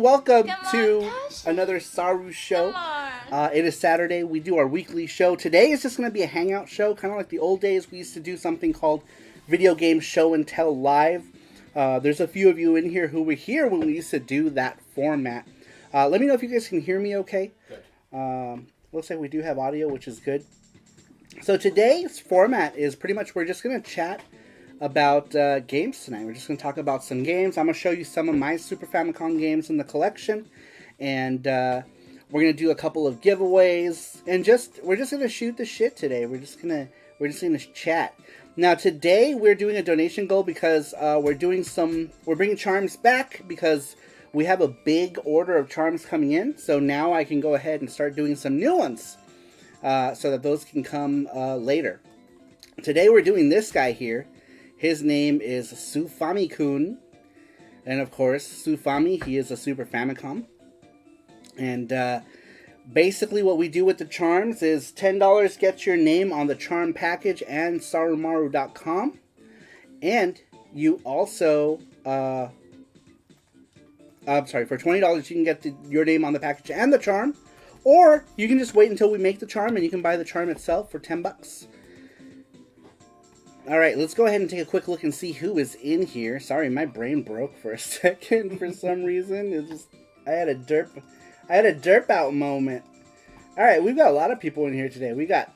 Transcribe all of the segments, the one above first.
welcome to another SARUSHOW. It is Saturday. We do our weekly show. Today is just going to be a hangout show, kind of like the old days. We used to do something called Video Game Show and Tell Live. There's a few of you in here who were here when we used to do that format. Let me know if you guys can hear me okay. Good. Looks like we do have audio, which is good. So today's format is pretty much we're just going to chat about games tonight. We're just going to talk about some games. I'm going to show you some of my Super Famicom games in the collection, and we're going to do a couple of giveaways, and we're just going to shoot the shit today. We're just going to chat. Now today we're doing a donation goal because we're bringing charms back because we have a big order of charms coming in. So now I can go ahead and start doing some new ones so that those can come later. Today we're doing this guy here. His name is Sufami-kun, and of course, Sufami, he is a Super Famicom. And basically what we do with the charms is $10 gets your name on the charm package and sarumaru.com. And you also, for $20 you can get your name on the package and the charm. Or you can just wait until we make the charm and you can buy the charm itself for $10. Alright, let's go ahead and take a quick look and see who is in here. Sorry, my brain broke for a second for some reason. I had a derp out moment. Alright, we've got a lot of people in here today. We got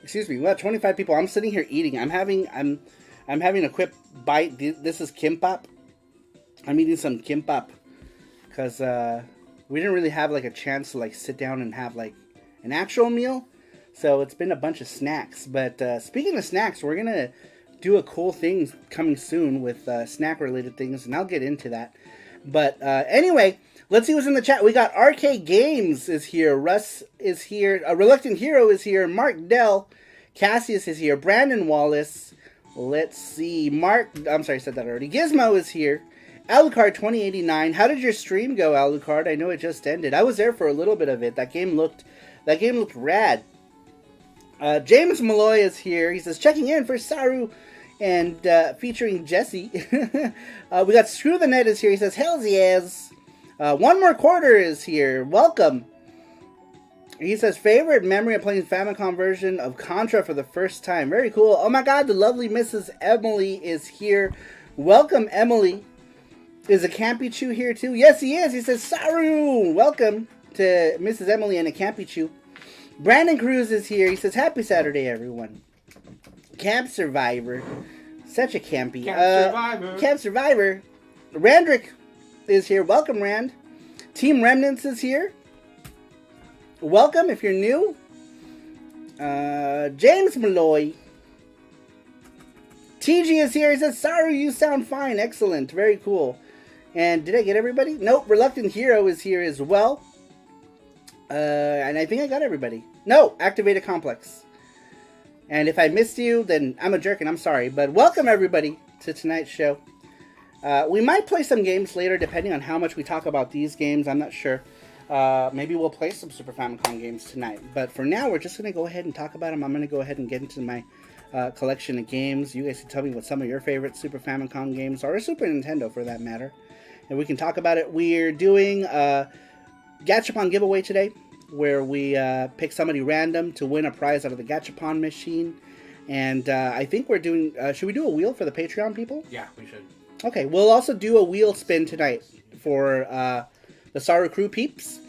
25 people. I'm sitting here eating. I'm having a quick bite. This is kimbap. I'm eating some kimbap because we didn't really have like a chance to like sit down and have like an actual meal. So it's been a bunch of snacks. But speaking of snacks, we're going to do a cool thing coming soon with snack-related things, and I'll get into that. But anyway, let's see what's in the chat. We got RK Games is here. Russ is here. Reluctant Hero is here. Mark Dell. Cassius is here. Brandon Wallace. Let's see. I'm sorry, I said that already. Gizmo is here. Alucard 2089. How did your stream go, Alucard? I know it just ended. I was there for a little bit of it. That game looked rad. James Malloy is here. He says, checking in for Saru and featuring Jesse. We got Screw the Net is here. He says, hells yes. One More Quarter is here. Welcome. He says, favorite memory of playing Famicom version of Contra for the first time. Very cool. Oh my god, the lovely Mrs. Emily is here. Welcome, Emily. Is a Campy Chew here too? Yes, he is. He says, Saru. Welcome to Mrs. Emily and a Campy Chew. Brandon Cruz is here. He says, happy Saturday, everyone. Camp Survivor. Such a campy. Camp Survivor. Randrick is here. Welcome, Rand. Team Remnants is here. Welcome if you're new. James Malloy. TG is here. He says, sorry, you sound fine. Excellent. Very cool. And did I get everybody? Nope. Reluctant Hero is here as well. And I think I got everybody. No, Activated Complex. And if I missed you, then I'm a jerk and I'm sorry. But welcome everybody to tonight's show. We might play some games later depending on how much we talk about these games. I'm not sure. Maybe we'll play some Super Famicom games tonight. But for now, we're just going to go ahead and talk about them. I'm going to go ahead and get into my collection of games. You guys can tell me what some of your favorite Super Famicom games are, or Super Nintendo for that matter. And we can talk about it. We're doing Gachapon giveaway today, where we pick somebody random to win a prize out of the Gachapon machine. And I think we're doing... should we do a wheel for the Patreon people? Yeah, we should. Okay, we'll also do a wheel spin tonight for the Saru Crew peeps.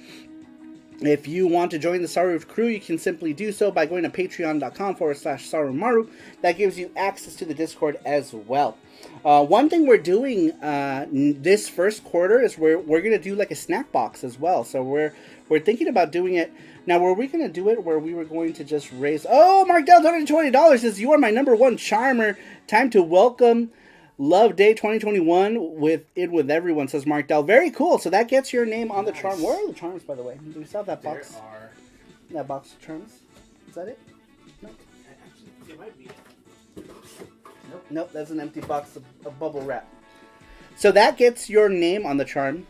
If you want to join the Saru Crew, you can simply do so by going to patreon.com/sarumaru. That gives you access to the Discord as well. One thing we're doing this first quarter is we're going to do like a snack box as well. So we're thinking about doing it. Now, were we going to do it where we were going to just raise... Oh, Mark Dell, $120 says, you are my number one charmer. Time to welcome Love Day 2021 with everyone, says Mark Dell. Very cool. So that gets your name on the charm. Where are the charms, by the way? Do we still have that box? There are. That box of charms? Is that it? No. Actually, it might be. Nope, that's an empty box of bubble wrap. So that gets your name on the charm,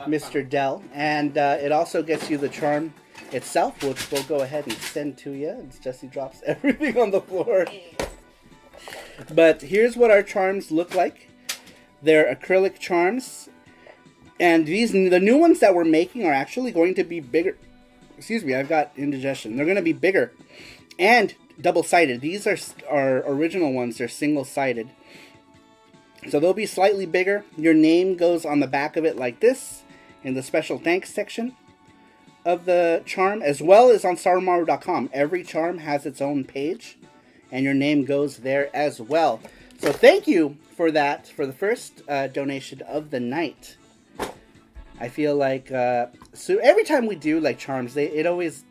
Mr. Dell. And it also gets you the charm itself, which we'll go ahead and send to you. And Jesse drops everything on the floor. But here's what our charms look like. They're acrylic charms. And the new ones that we're making are actually going to be bigger. Excuse me, I've got indigestion. They're going to be bigger and double-sided. These are original ones. They're single-sided. So they'll be slightly bigger. Your name goes on the back of it like this in the special thanks section of the charm, as well as on sarumaru.com. Every charm has its own page, and your name goes there as well. So thank you for that, for the first donation of the night. I feel like so every time we do like charms, they always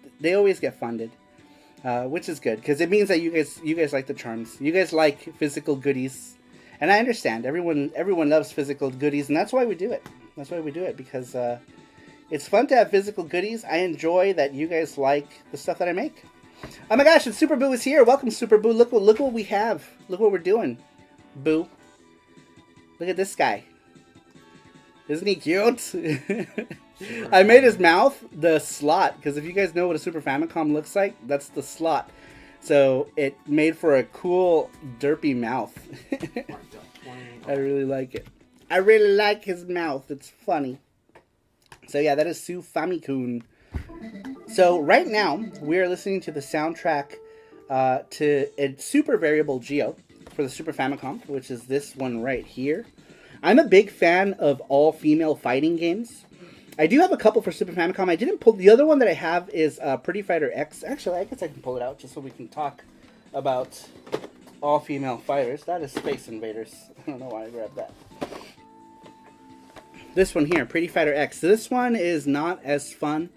get funded, which is good because it means that you guys like the charms. You guys like physical goodies. And I understand everyone loves physical goodies, and that's why we do it. That's why we do it, because it's fun to have physical goodies. I enjoy that you guys like the stuff that I make. Oh my gosh, and Super Boo is here. Welcome, Super Boo. Look what we have. Look what we're doing, Boo. Look at this guy. Isn't he cute? I made his mouth the slot, because if you guys know what a Super Famicom looks like, that's the slot. So it made for a cool, derpy mouth. I really like it. I really like his mouth. It's funny. So yeah, that is Super Famicom. So right now, we are listening to the soundtrack to a Super Variable Geo for the Super Famicom, which is this one right here. I'm a big fan of all-female fighting games. I do have a couple for Super Famicom. I didn't pull... The other one that I have is Pretty Fighter X. Actually, I guess I can pull it out just so we can talk about all-female fighters. That is Space Invaders. I don't know why I grabbed that. This one here, Pretty Fighter X. This one is not as fun.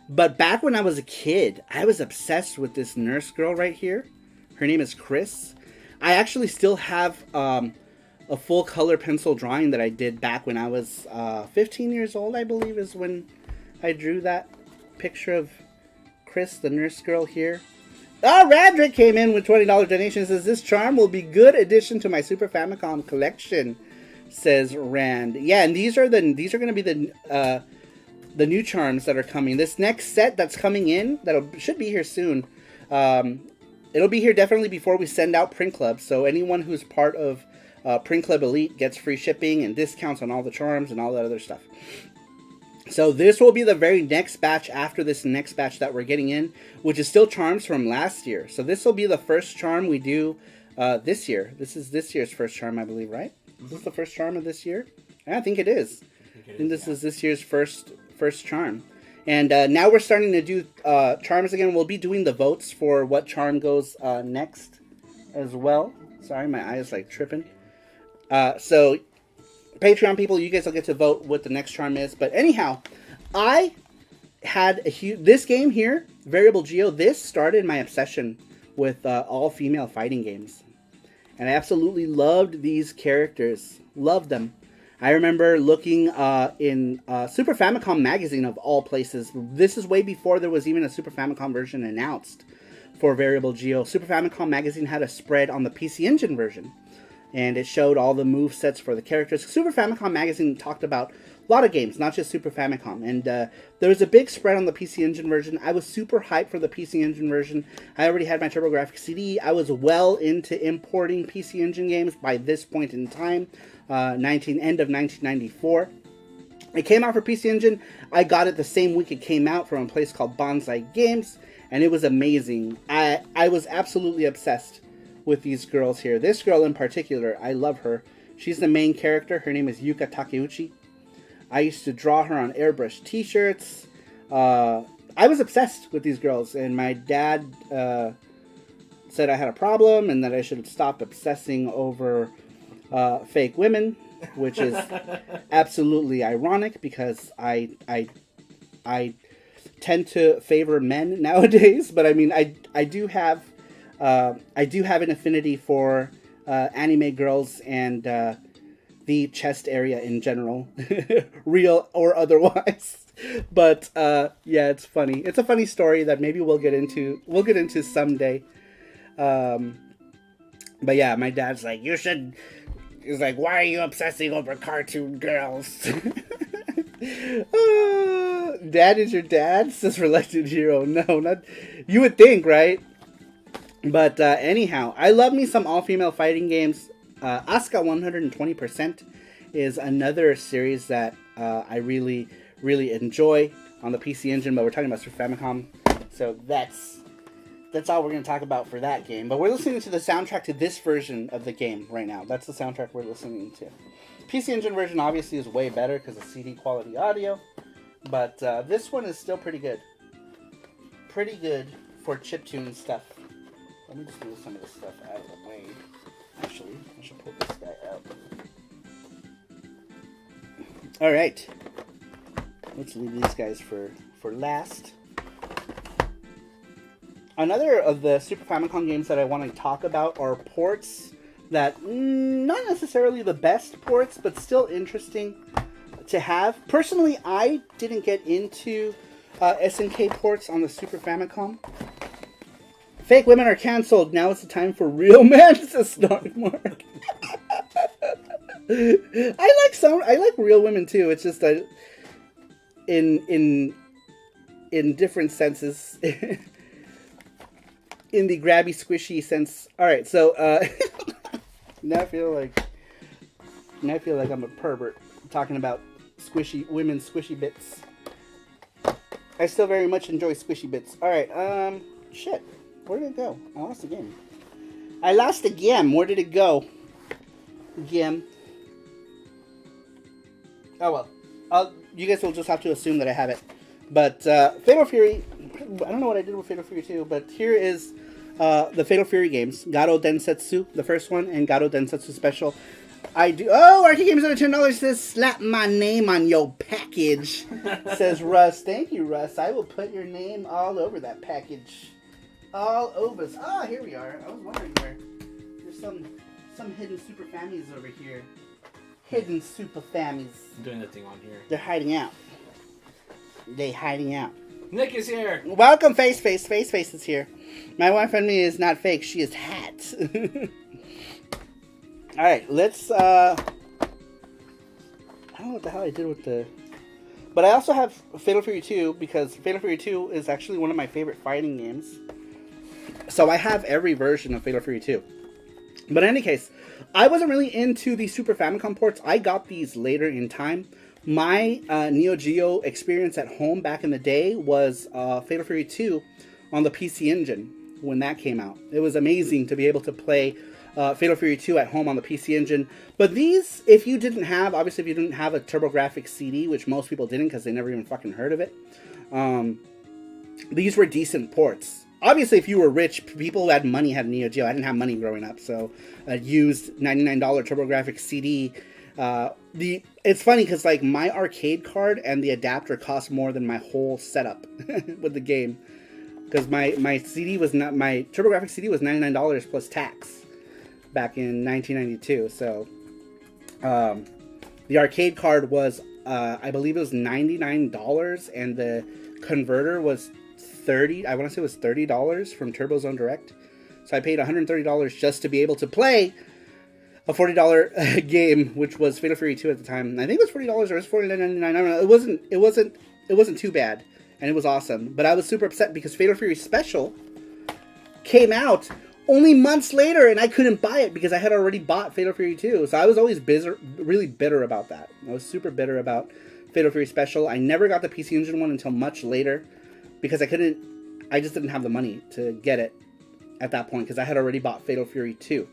But back when I was a kid, I was obsessed with this nurse girl right here. Her name is Chris. I actually still have... a full color pencil drawing that I did back when I was 15 years old, I believe, is when I drew that picture of Chris, the nurse girl here. Oh, Radrick came in with $20 donation. Says, this charm will be good addition to my Super Famicom collection, says Rand. Yeah, and these are going to be the new charms that are coming. This next set that's coming in, should be here soon. It'll be here definitely before we send out Print Club. So anyone who's part of Print Club Elite gets free shipping and discounts on all the charms and all that other stuff. So this will be the very next batch after this next batch that we're getting in, which is still charms from last year. So this will be the first charm we do this year. This is this year's first charm, I believe, right? Is this the first charm of this year? I think it is. I think this is this year's first charm. And now we're starting to do charms again. We'll be doing the votes for what charm goes next as well. Sorry, my eye is like tripping. So, Patreon people, you guys will get to vote what the next charm is. But anyhow, I had this game here, Variable Geo. This started my obsession with all-female fighting games. And I absolutely loved these characters. Loved them. I remember looking in Super Famicom magazine, of all places. This is way before there was even a Super Famicom version announced for Variable Geo. Super Famicom magazine had a spread on the PC Engine version. And it showed all the move sets for the characters. Super Famicom magazine talked about a lot of games, not just Super Famicom. And there was a big spread on the PC Engine version. I was super hyped for the PC Engine version. I already had my TurboGrafx CD. I was well into importing PC Engine games by this point in time, end of 1994. It came out for PC Engine. I got it the same week it came out from a place called Bonsai Games, and it was amazing. I was absolutely obsessed with these girls here. This girl in particular, I love her. She's the main character. Her name is Yuka Takeuchi. I used to draw her on airbrush t-shirts. I was obsessed with these girls, and my dad said I had a problem and that I should stop obsessing over fake women, which is absolutely ironic because I tend to favor men nowadays. But I mean, I do have an affinity for anime girls and the chest area in general, real or otherwise. But yeah, it's funny. It's a funny story that maybe we'll get into someday. But yeah, my dad's like, he's like, why are you obsessing over cartoon girls? Dad is your dad, says Reluctant Hero. No, not you would think, right? But anyhow, I love me some all-female fighting games. Asuka 120% is another series that I really, really enjoy on the PC Engine, but we're talking about Super Famicom, so that's all we're going to talk about for that game. But we're listening to the soundtrack to this version of the game right now. That's the soundtrack we're listening to. PC Engine version obviously is way better because of CD quality audio, but this one is still pretty good. Pretty good for chiptune stuff. Let me just move some of this stuff out of the way. Actually, I should pull this guy out. Alright. Let's leave these guys for last. Another of the Super Famicom games that I want to talk about are ports that, not necessarily the best ports, but still interesting to have. Personally, I didn't get into SNK ports on the Super Famicom. Fake women are canceled. Now it's the time for real men, says Snark Mark. I like real women too. It's just in different senses. In the grabby, squishy sense. All right, so now I feel like I'm a pervert talking about women's squishy bits. I still very much enjoy squishy bits. All right, shit. Where did it go? I lost the game. I lost the game. Where did it go? Game. Oh well. You guys will just have to assume that I have it. But Fatal Fury. I don't know what I did with Fatal Fury 2, but here is the Fatal Fury games. Garo Densetsu, the first one, and Garo Densetsu Special. I do. Oh, Arcade Games under $10 says, slap my name on your package. Says Russ. Thank you, Russ. I will put your name all over that package. All over. Ah, here we are. I was wondering where. There's some hidden Super Fammies over here. Hidden Super Fammies. I'm doing the thing on here. They're hiding out. They hiding out. Nick is here. Welcome, Face is here. My wife and me is not fake. She is hat. All right, let's. I don't know what the hell I did with the. But I also have Fatal Fury 2 because Fatal Fury 2 is actually one of my favorite fighting games. So I have every version of Fatal Fury 2. But in any case, I wasn't really into the Super Famicom ports. I got these later in time. My Neo Geo experience at home back in the day was Fatal Fury 2 on the PC Engine when that came out. It was amazing to be able to play Fatal Fury 2 at home on the PC Engine. But these, if you didn't have a TurboGrafx CD, which most people didn't because they never even fucking heard of it, these were decent ports. Obviously, if you were rich, people who had money had Neo Geo. I didn't have money growing up, so I used $99 TurboGrafx CD. It's funny because like my arcade card and the adapter cost more than my whole setup with the game, because my TurboGrafx CD was $99 plus tax back in 1992. So the arcade card was I believe it was $99 and the converter was $30. I want to say it was $30 from TurboZone Direct. So I paid $130 just to be able to play a $40 game, which was Fatal Fury 2 at the time. I think it was $40 or it was $49.99. I don't know. It wasn't too bad, and it was awesome. But I was super upset because Fatal Fury Special came out only months later, and I couldn't buy it because I had already bought Fatal Fury 2. So I was always really bitter about that. I was super bitter about Fatal Fury Special. I never got the PC Engine one until much later because I just didn't have the money to get it at that point because I had already bought Fatal Fury 2.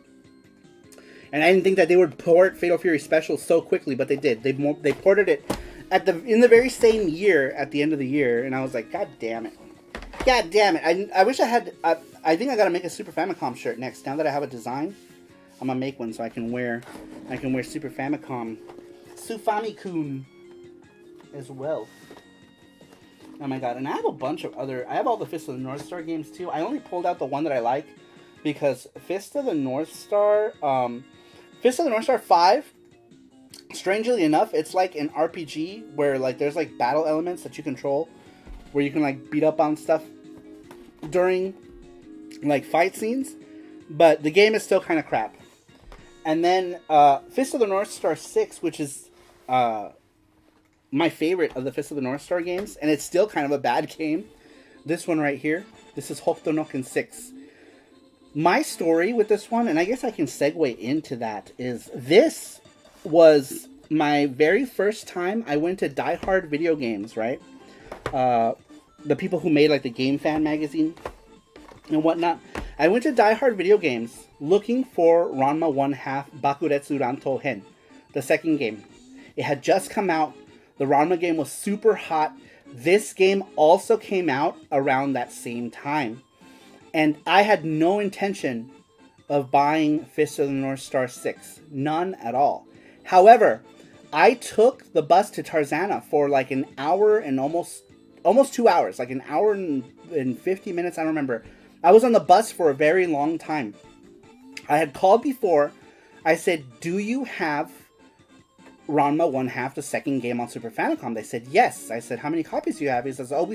And I didn't think that they would port Fatal Fury Special so quickly, but they did. They ported it in the very same year, at the end of the year, and I was like, God damn it. God damn it. I wish I had... I think I gotta make a Super Famicom shirt next. Now that I have a design, I'm gonna make one so I can wear Super Famicom. Sufamikun as well. Oh my god, and I have a bunch of other... I have all the Fist of the North Star games too. I only pulled out the one that I like because Fist of the North Star... Fist of the North Star 5, strangely enough, it's like an RPG where like there's like battle elements that you control, where you can like beat up on stuff during like fight scenes, but the game is still kind of crap. And then Fist of the North Star 6, which is my favorite of the Fist of the North Star games, and it's still kind of a bad game. This one right here, this is Hokutonoken 6. My story with this one, and I guess I can segue into that, is this was my very first time I went to Die Hard Video Games, right? The people who made like the Game Fan magazine and whatnot. I went to Die Hard Video Games looking for Ranma 1/2 Bakuretsu Ranto Hen, the second game. It had just come out. The Ranma game was super hot. This game also came out around that same time. And I had no intention of buying Fist of the North Star 6. None at all. However, I took the bus to Tarzana for like an hour and almost 2 hours. Like an hour and 50 minutes, I don't remember. I was on the bus for a very long time. I had called before. I said, do you have Ranma 1/2, the second game on Super Famicom? They said, yes. I said, how many copies do you have? He says, oh,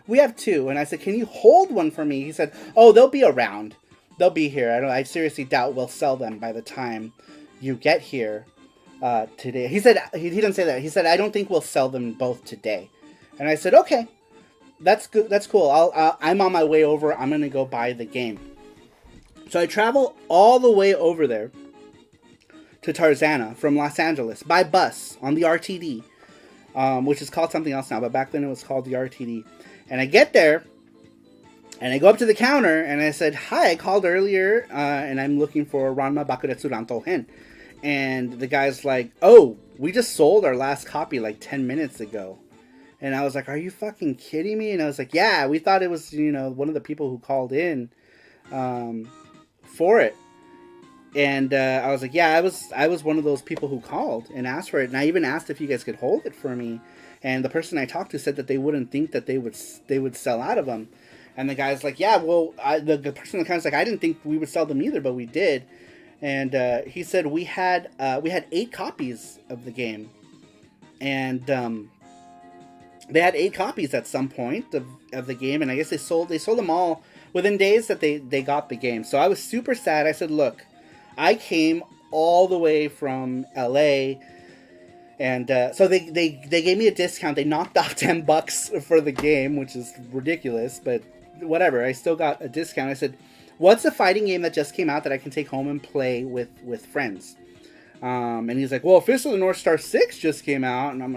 we have 2. And I said, can you hold one for me? He said, oh, they'll be around. They'll be here. I seriously doubt we'll sell them by the time you get here today. He said, he didn't say that. He said, I don't think we'll sell them both today. And I said, okay. That's good. That's cool. I'm on my way over. I'm going to go buy the game. So I travel all the way over there to Tarzana from Los Angeles by bus on the RTD, which is called something else now, but back then it was called the RTD. And I get there, and I go up to the counter, and I said, hi, I called earlier, and I'm looking for Ranma Bakuretsu Ranto Hen. And the guy's like, oh, we just sold our last copy like 10 minutes ago. And I was like, are you fucking kidding me? And I was like, yeah, we thought it was, one of the people who called in for it. And I was like, yeah, I was one of those people who called and asked for it. And I even asked if you guys could hold it for me. And the person I talked to said that they wouldn't think that they would sell out of them. And the guy's like, yeah, well, the person in the counter's like, I didn't think we would sell them either, but we did. And he said we had 8 copies of the game. And they had 8 copies at some point of the game, and I guess they sold them all within days that they got the game. So I was super sad. I said, look, I came all the way from LA, and so they gave me a discount. They knocked off $10 for the game, which is ridiculous, but whatever. I still got a discount. I said, what's a fighting game that just came out that I can take home and play with friends? And he's like, well, Fist of the North Star 6 just came out, and I'm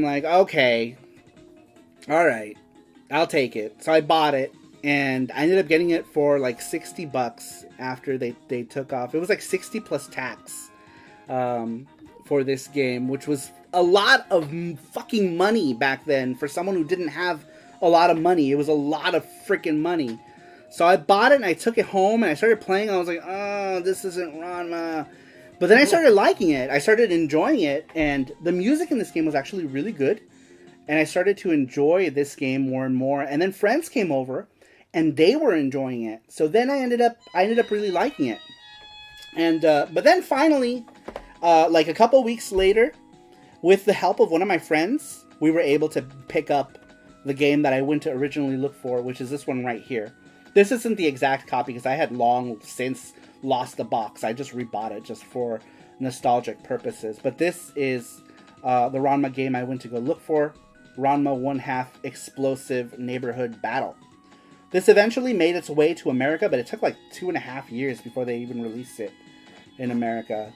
like, okay, all right, I'll take it. So I bought it, and I ended up getting it for like $60 after they took off. It was like 60 plus tax for this game, which was a lot of fucking money back then for someone who didn't have a lot of money. It was a lot of freaking money. So I bought it, and I took it home, and I started playing. I was like, oh, this isn't Ranma. But then I started liking it. I started enjoying it, and the music in this game was actually really good. And I started to enjoy this game more and more. And then friends came over, and they were enjoying it. So then I ended up really liking it. And but then finally, like a couple weeks later, with the help of one of my friends, we were able to pick up the game that I went to originally look for, which is this one right here. This isn't the exact copy because I had long since lost the box. I just rebought it just for nostalgic purposes. But this is the Ranma game I went to go look for. Ranma 1/2 Explosive Neighborhood Battle. This eventually made its way to America, but it took like 2.5 years before they even released it in America.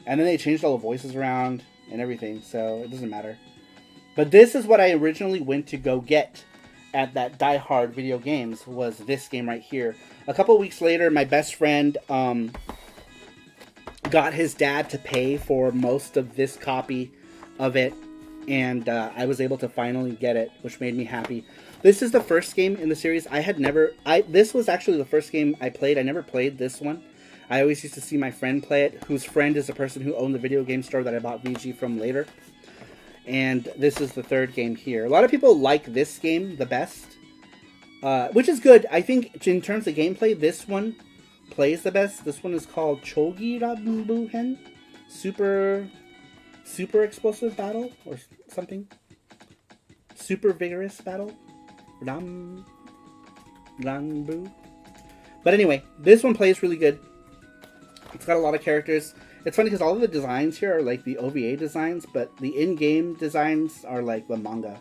And then they changed all the voices around and everything, so it doesn't matter. But this is what I originally went to go get at that Die Hard Video Games, was this game right here. A couple weeks later, my best friend got his dad to pay for most of this copy of it, and I was able to finally get it, which made me happy. This is the first game in the series this was actually the first game I played. I never played this one. I always used to see my friend play it, whose friend is the person who owned the video game store that I bought VG from later. And this is the third game here. A lot of people like this game the best, which is good. I think in terms of gameplay, this one plays the best. This one is called Chogi Ranbuhen Super Explosive Battle or something. Super Vigorous Battle. Ranbu. But anyway, this one plays really good. It's got a lot of characters. It's funny because all of the designs here are like the OVA designs, but the in-game designs are like the manga.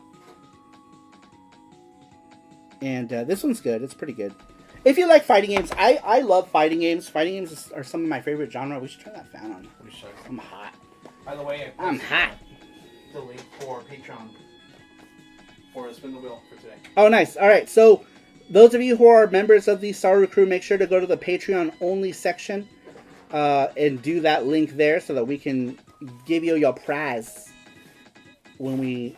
And this one's good. It's pretty good. If you like fighting games, I love fighting games. Fighting games are some of my favorite genre. We should turn that fan on. We should. I'm hot. By the way, I'm hot. The link for Patreon for Spin the Wheel for today. Oh, nice. All right. So, those of you who are members of the Saru crew, make sure to go to the Patreon only section and do that link there so that we can give you your prize when we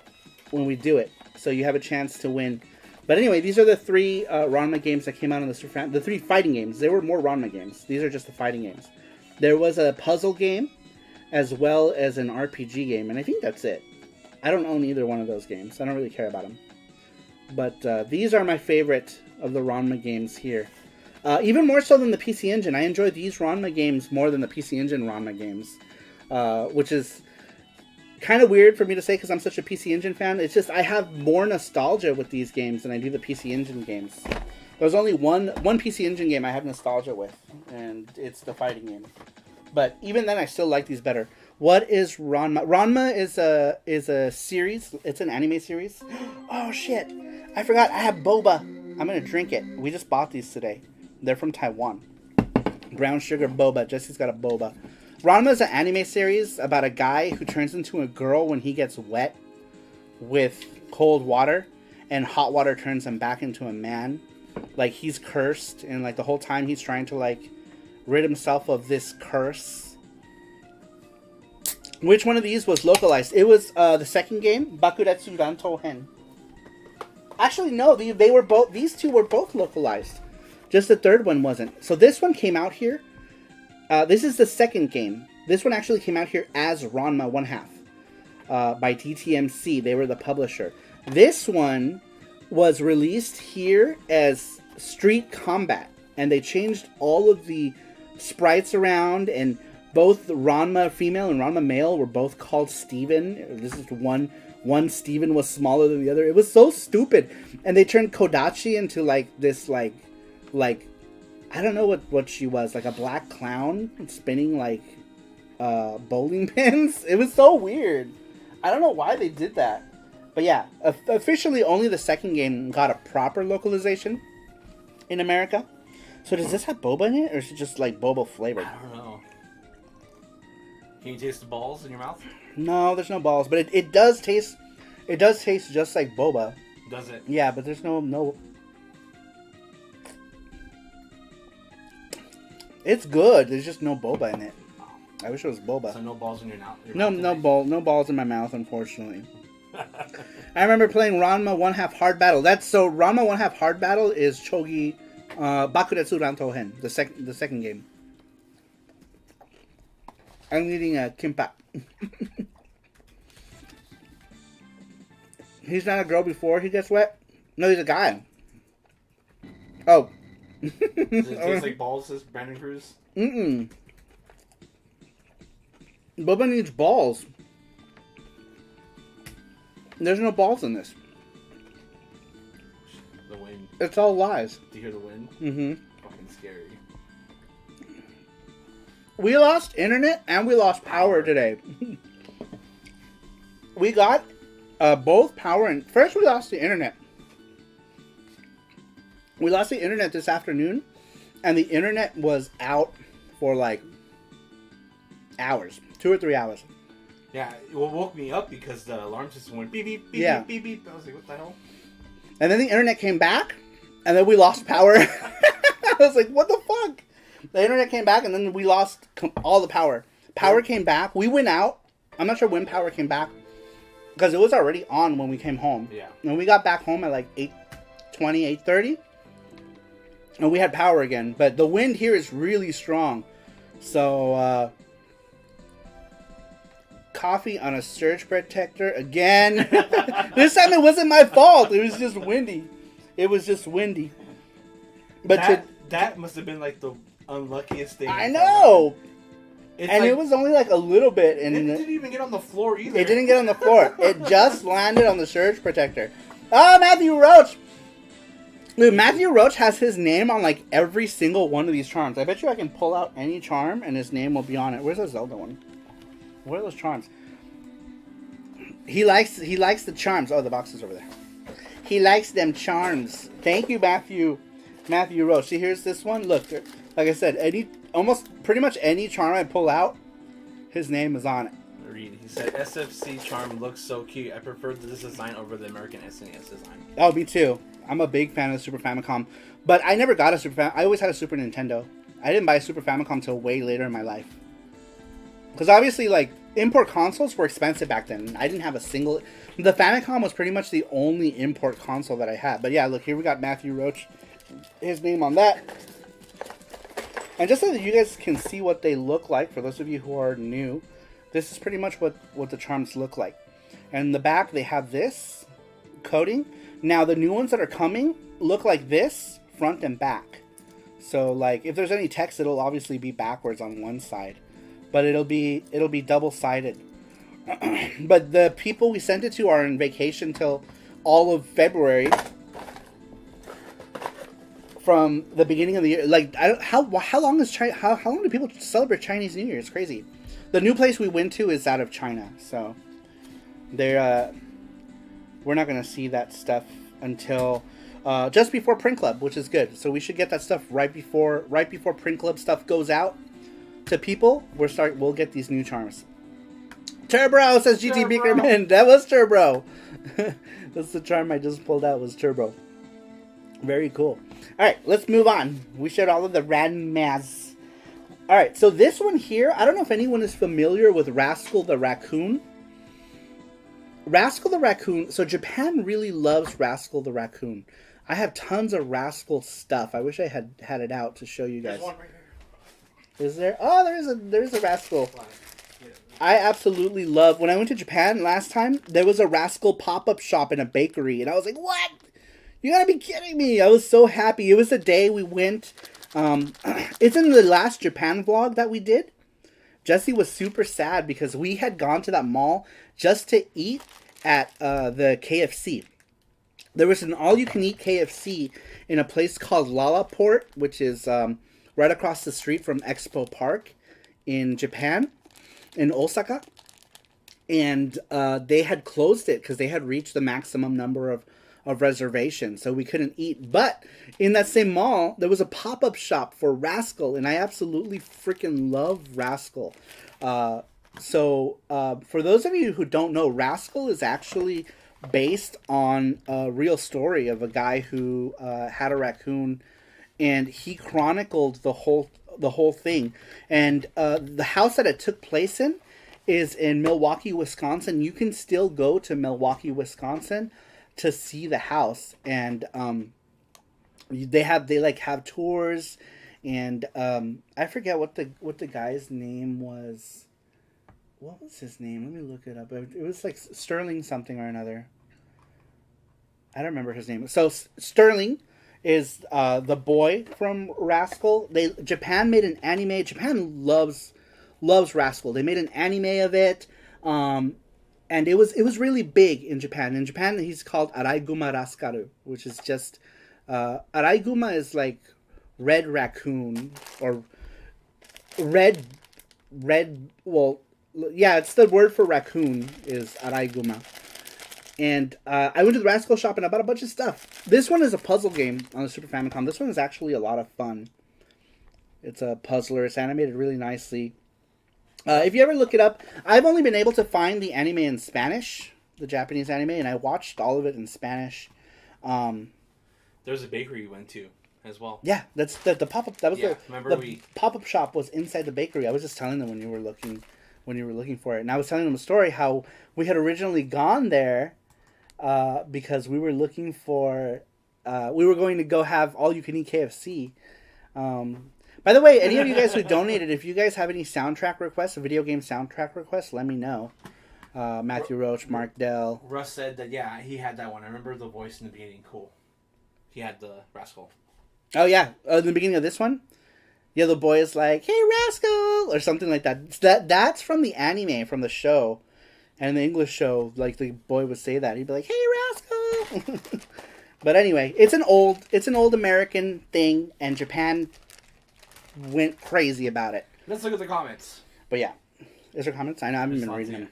do it. So you have a chance to win. But anyway, these are the 3 Ranma games that came out on the Super Famicom. The 3 fighting games. There were more Ranma games. These are just the fighting games. There was a puzzle game as well as an RPG game, and I think that's it. I don't own either one of those games. I don't really care about them. But these are my favorite of the Ranma games here. Even more so than the PC Engine. I enjoy these Ranma games more than the PC Engine Ranma games. Which is kind of weird for me to say because I'm such a PC Engine fan. It's just I have more nostalgia with these games than I do the PC Engine games. There's only one PC Engine game I have nostalgia with, and it's the fighting game. But even then, I still like these better. What is Ranma? Ranma is a series. It's an anime series. Oh shit! I forgot. I have boba. I'm gonna drink it. We just bought these today. They're from Taiwan. Brown sugar boba. Jesse's got a boba. Ranma is an anime series about a guy who turns into a girl when he gets wet with cold water, and hot water turns him back into a man. Like he's cursed, and like the whole time he's trying to like rid himself of this curse. Which one of these was localized? It was the second game, Bakuretsu Ranto Hen. Actually, no, they were both. These 2 were both localized. Just the third one wasn't. So this one came out here. This is the second game. This one actually came out here as Ranma 1/2 by DTMC. They were the publisher. This one was released here as Street Combat, and they changed all of the sprites around, and both Ranma female and Ranma male were both called Steven. This is one Steven was smaller than the other. It was so stupid. And they turned Kodachi into like this like I don't know what she was, like a black clown spinning like bowling pins. It was so weird. I don't know why they did that. But yeah, officially only the second game got a proper localization in America. So does this have boba in it, or is it just like boba flavored? I don't know. Can you taste the balls in your mouth? No, there's no balls, but it does taste. It does taste just like boba. Does it? Yeah, but there's no. It's good. There's just no boba in it. I wish it was boba. So no balls in your mouth. No balls in my mouth, unfortunately. I remember playing Ranma 1/2 Hard Battle. Ranma 1/2 Hard Battle is Chogi Bakuretsu Ranto Hen, the second game. I'm eating a kimbap. He's not a girl before he gets wet? No, he's a guy. Oh. Does it taste like balls, says Brandon Cruz? Mm-mm. Boba needs balls. There's no balls in this. The wind. It's all lies. Do you hear the wind? Mm-hmm. Fucking scary. We lost internet and we lost power today. We got both power and... First we lost the internet. We lost the internet this afternoon, and the internet was out for like hours. 2 or 3 hours. Yeah, it woke me up because the alarm system went beep, beep, beep, Yeah. beep, beep, beep. I was like, what the hell? And then the internet came back, and then we lost power. I was like, what the fuck? The internet came back, and then we lost all the power. Power came back. We went out. I'm not sure when power came back, because it was already on when we came home. Yeah. And we got back home at like 8:20, 8:30. And we had power again. But the wind here is really strong. So, coffee on a surge protector again. This time it wasn't my fault. It was just windy. But that must have been like the unluckiest thing. I know. It's and like, it was only like a little bit. And it didn't even get on the floor either. It didn't get on the floor. It just landed on the surge protector. Oh, Matthew Roach. Dude, Matthew Roach has his name on like every single one of these charms. I bet you I can pull out any charm and his name will be on it. Where's the Zelda one? Where are those charms? He likes the charms. Oh, the box is over there. He likes them charms. Thank you, Matthew. Matthew Roach. See, here's this one. Look, like I said, pretty much any charm I pull out, his name is on it. Read. He said, SFC charm looks so cute. I prefer this design over the American SNES design. Oh, me too. I'm a big fan of the Super Famicom. But I never got a Super Famicom. I always had a Super Nintendo. I didn't buy a Super Famicom until way later in my life. Because obviously, like, import consoles were expensive back then. I didn't have a single... The Famicom was pretty much the only import console that I had. But yeah, look, here we got Matthew Roach. His name on that. And just so that you guys can see what they look like, for those of you who are new, this is pretty much what the charms look like. And in the back, they have this coating. Now, the new ones that are coming look like this, front and back. So, like, if there's any text, it'll obviously be backwards on one side. But it'll be double-sided. But the people we sent it to are on vacation till all of February. From the beginning of the year, like, how long do people celebrate Chinese New Year? It's crazy. The new place we went to is out of China, so we're not gonna see that stuff until just before Print Club, which is good. So we should get that stuff right before Print Club stuff goes out to people. We'll get these new charms. Turbo says GT Beakerman. That was Turbo. That's the charm I just pulled out, was Turbo. Very cool. Alright, let's move on. We showed all of the Ranmas. Alright, so this one here, I don't know if anyone is familiar with Rascal the Raccoon. Rascal the Raccoon, so Japan really loves Rascal the Raccoon. I have tons of Rascal stuff. I wish I had it out to show you guys. There's one right here. Is there? Oh, there's a Rascal. I absolutely love, when I went to Japan last time, there was a Rascal pop-up shop in a bakery, and I was like, what? You gotta be kidding me. I was so happy. It was the day we went. It's in the last Japan vlog that we did. Jesse was super sad because we had gone to that mall just to eat at the KFC. There was an all-you-can-eat KFC in a place called Lalaport, which is right across the street from Expo Park in Japan, in Osaka. And they had closed it because they had reached the maximum number of reservations, so we couldn't eat. But in that same mall, there was a pop-up shop for Rascal, and I absolutely freaking love Rascal. So for those of you who don't know, Rascal is actually based on a real story of a guy who had a raccoon, and he chronicled the whole thing. And the house that it took place in is in Milwaukee, Wisconsin. You can still go to Milwaukee, Wisconsin to see the house, and they have tours, and I forget what the guy's name was. What was his name? Let me look it up. It was like Sterling something or another. I don't remember his name. So Sterling is the boy from Rascal. Japan made an anime. Japan loves Rascal. They made an anime of it. And it was really big in Japan. In Japan, he's called Araiguma Raskaru, which is just... Araiguma is like red raccoon, or red... Well, yeah, it's the word for raccoon, is Araiguma. And I went to the Rascal shop and I bought a bunch of stuff. This one is a puzzle game on the Super Famicom. This one is actually a lot of fun. It's a puzzler. It's animated really nicely. If you ever look it up, I've only been able to find the anime in Spanish, the Japanese anime, and I watched all of it in Spanish. There's a bakery we went to as well. Yeah, that's the pop-up. That was the pop-up shop was inside the bakery. I was just telling them when you were looking for it, and I was telling them a story how we had originally gone there because we were looking for we were going to go have all-you-can-eat KFC. By the way, any of you guys who donated, if you guys have any soundtrack requests, video game soundtrack requests, let me know. Matthew Roach, Mark Dell. Russ said that, yeah, he had that one. I remember the voice in the beginning. Cool. He had the Rascal. Oh, yeah. In the beginning of this one? Yeah, the boy is like, hey, Rascal! Or something like that. That's from the anime, from the show. And the English show, like, the boy would say that. He'd be like, hey, Rascal! But anyway, it's an old American thing, and Japan went crazy about it. Let's look at the comments. But yeah. Is there comments? I know, I haven't been reading them.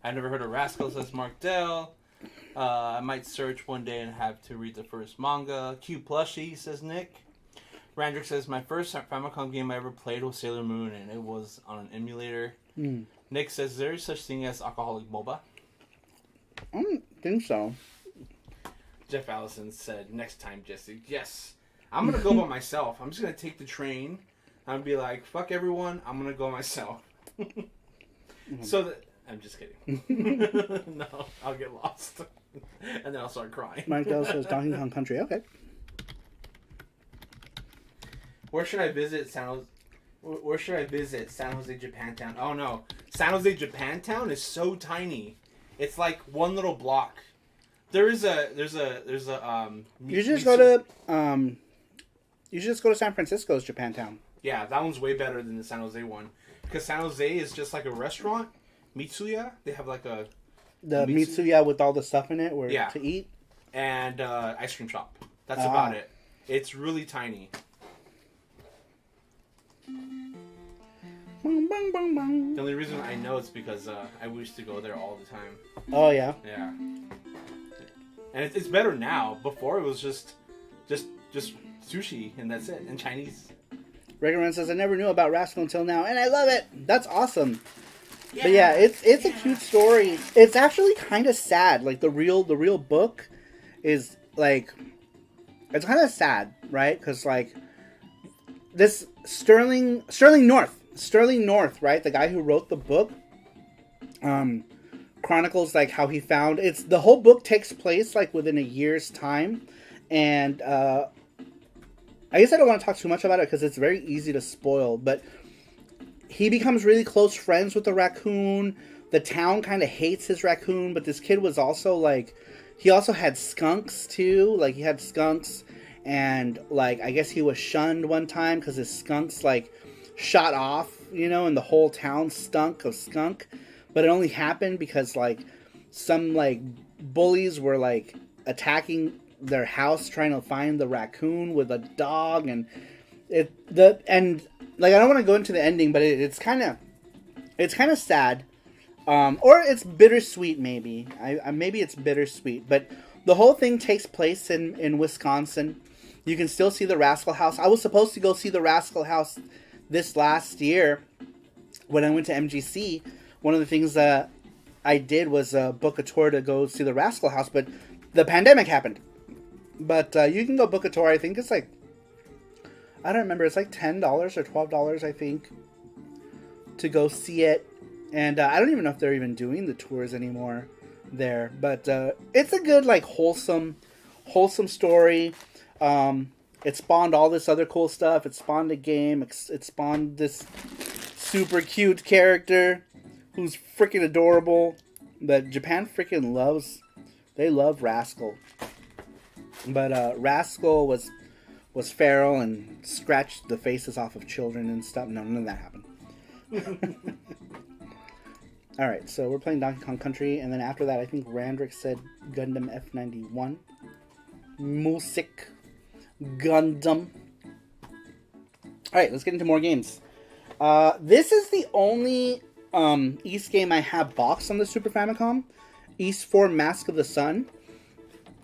I've never heard of Rascal, says Mark Dell. I might search one day and have to read the first manga. Cute plushie, says Nick. Randrick says, my first Famicom game I ever played was Sailor Moon, and it was on an emulator. Nick says, there is such thing as alcoholic boba. I don't think so. Jeff Allison said, next time, Jesse. Yes. I'm going to go by myself. I'm just going to take the train. I'm be like, fuck everyone. I'm going to go myself. I'm just kidding. No, I'll get lost. And then I'll start crying. Mike Dell says Donkey Kong Country. Okay. Where should I visit San Jose? Where should I visit San Jose, Japantown? Oh no, San Jose, Japantown is so tiny. It's like one little block. There's a You should just go to San Francisco's Japantown. Yeah, that one's way better than the San Jose one because San Jose is just like a restaurant. Mitsuya, they have like the Mitsuya with all the stuff in it to eat, and ice cream shop. That's about it. It's really tiny. The only reason I know it's because I used to go there all the time. Oh yeah. Yeah. And it's better now. Before it was just sushi and that's it, and Chinese. Regan says I never knew about Rascal until now, and I love it. That's awesome. Yeah. But yeah, it's a cute story. It's actually kind of sad. Like the real book is like, it's kind of sad, right? Because like this Sterling North, right? The guy who wrote the book, chronicles like how he found the whole book takes place like within a year's time, and I guess I don't want to talk too much about it because it's very easy to spoil, but he becomes really close friends with the raccoon. The town kind of hates his raccoon, but this kid was also like, he also had skunks too. Like he had skunks, and like I guess he was shunned one time because his skunks like shot off, and the whole town stunk of skunk. But it only happened because like some like bullies were like attacking their house trying to find the raccoon with a dog, and like I don't want to go into the ending, but it's kind of sad, or it's bittersweet maybe. Maybe it's bittersweet, but the whole thing takes place in Wisconsin. You can still see the Rascal House. I was supposed to go see the Rascal House this last year when I went to MGC. One of the things that I did was book a tour to go see the Rascal House, but the pandemic happened. But you can go book a tour. I think it's like, I don't remember. It's like $10 or $12, I think, to go see it. And I don't even know if they're even doing the tours anymore there. But it's a good, like, wholesome story. It spawned all this other cool stuff. It spawned a game. It spawned this super cute character who's freaking adorable. That Japan freaking loves. They love Rascal. But Rascal was feral and scratched the faces off of children and stuff. No, none of that happened. Alright, so we're playing Donkey Kong Country, and then after that I think Randrick said Gundam F91. Music. Gundam. Alright, let's get into more games. This is the only East game I have boxed on the Super Famicom. East 4 Mask of the Sun.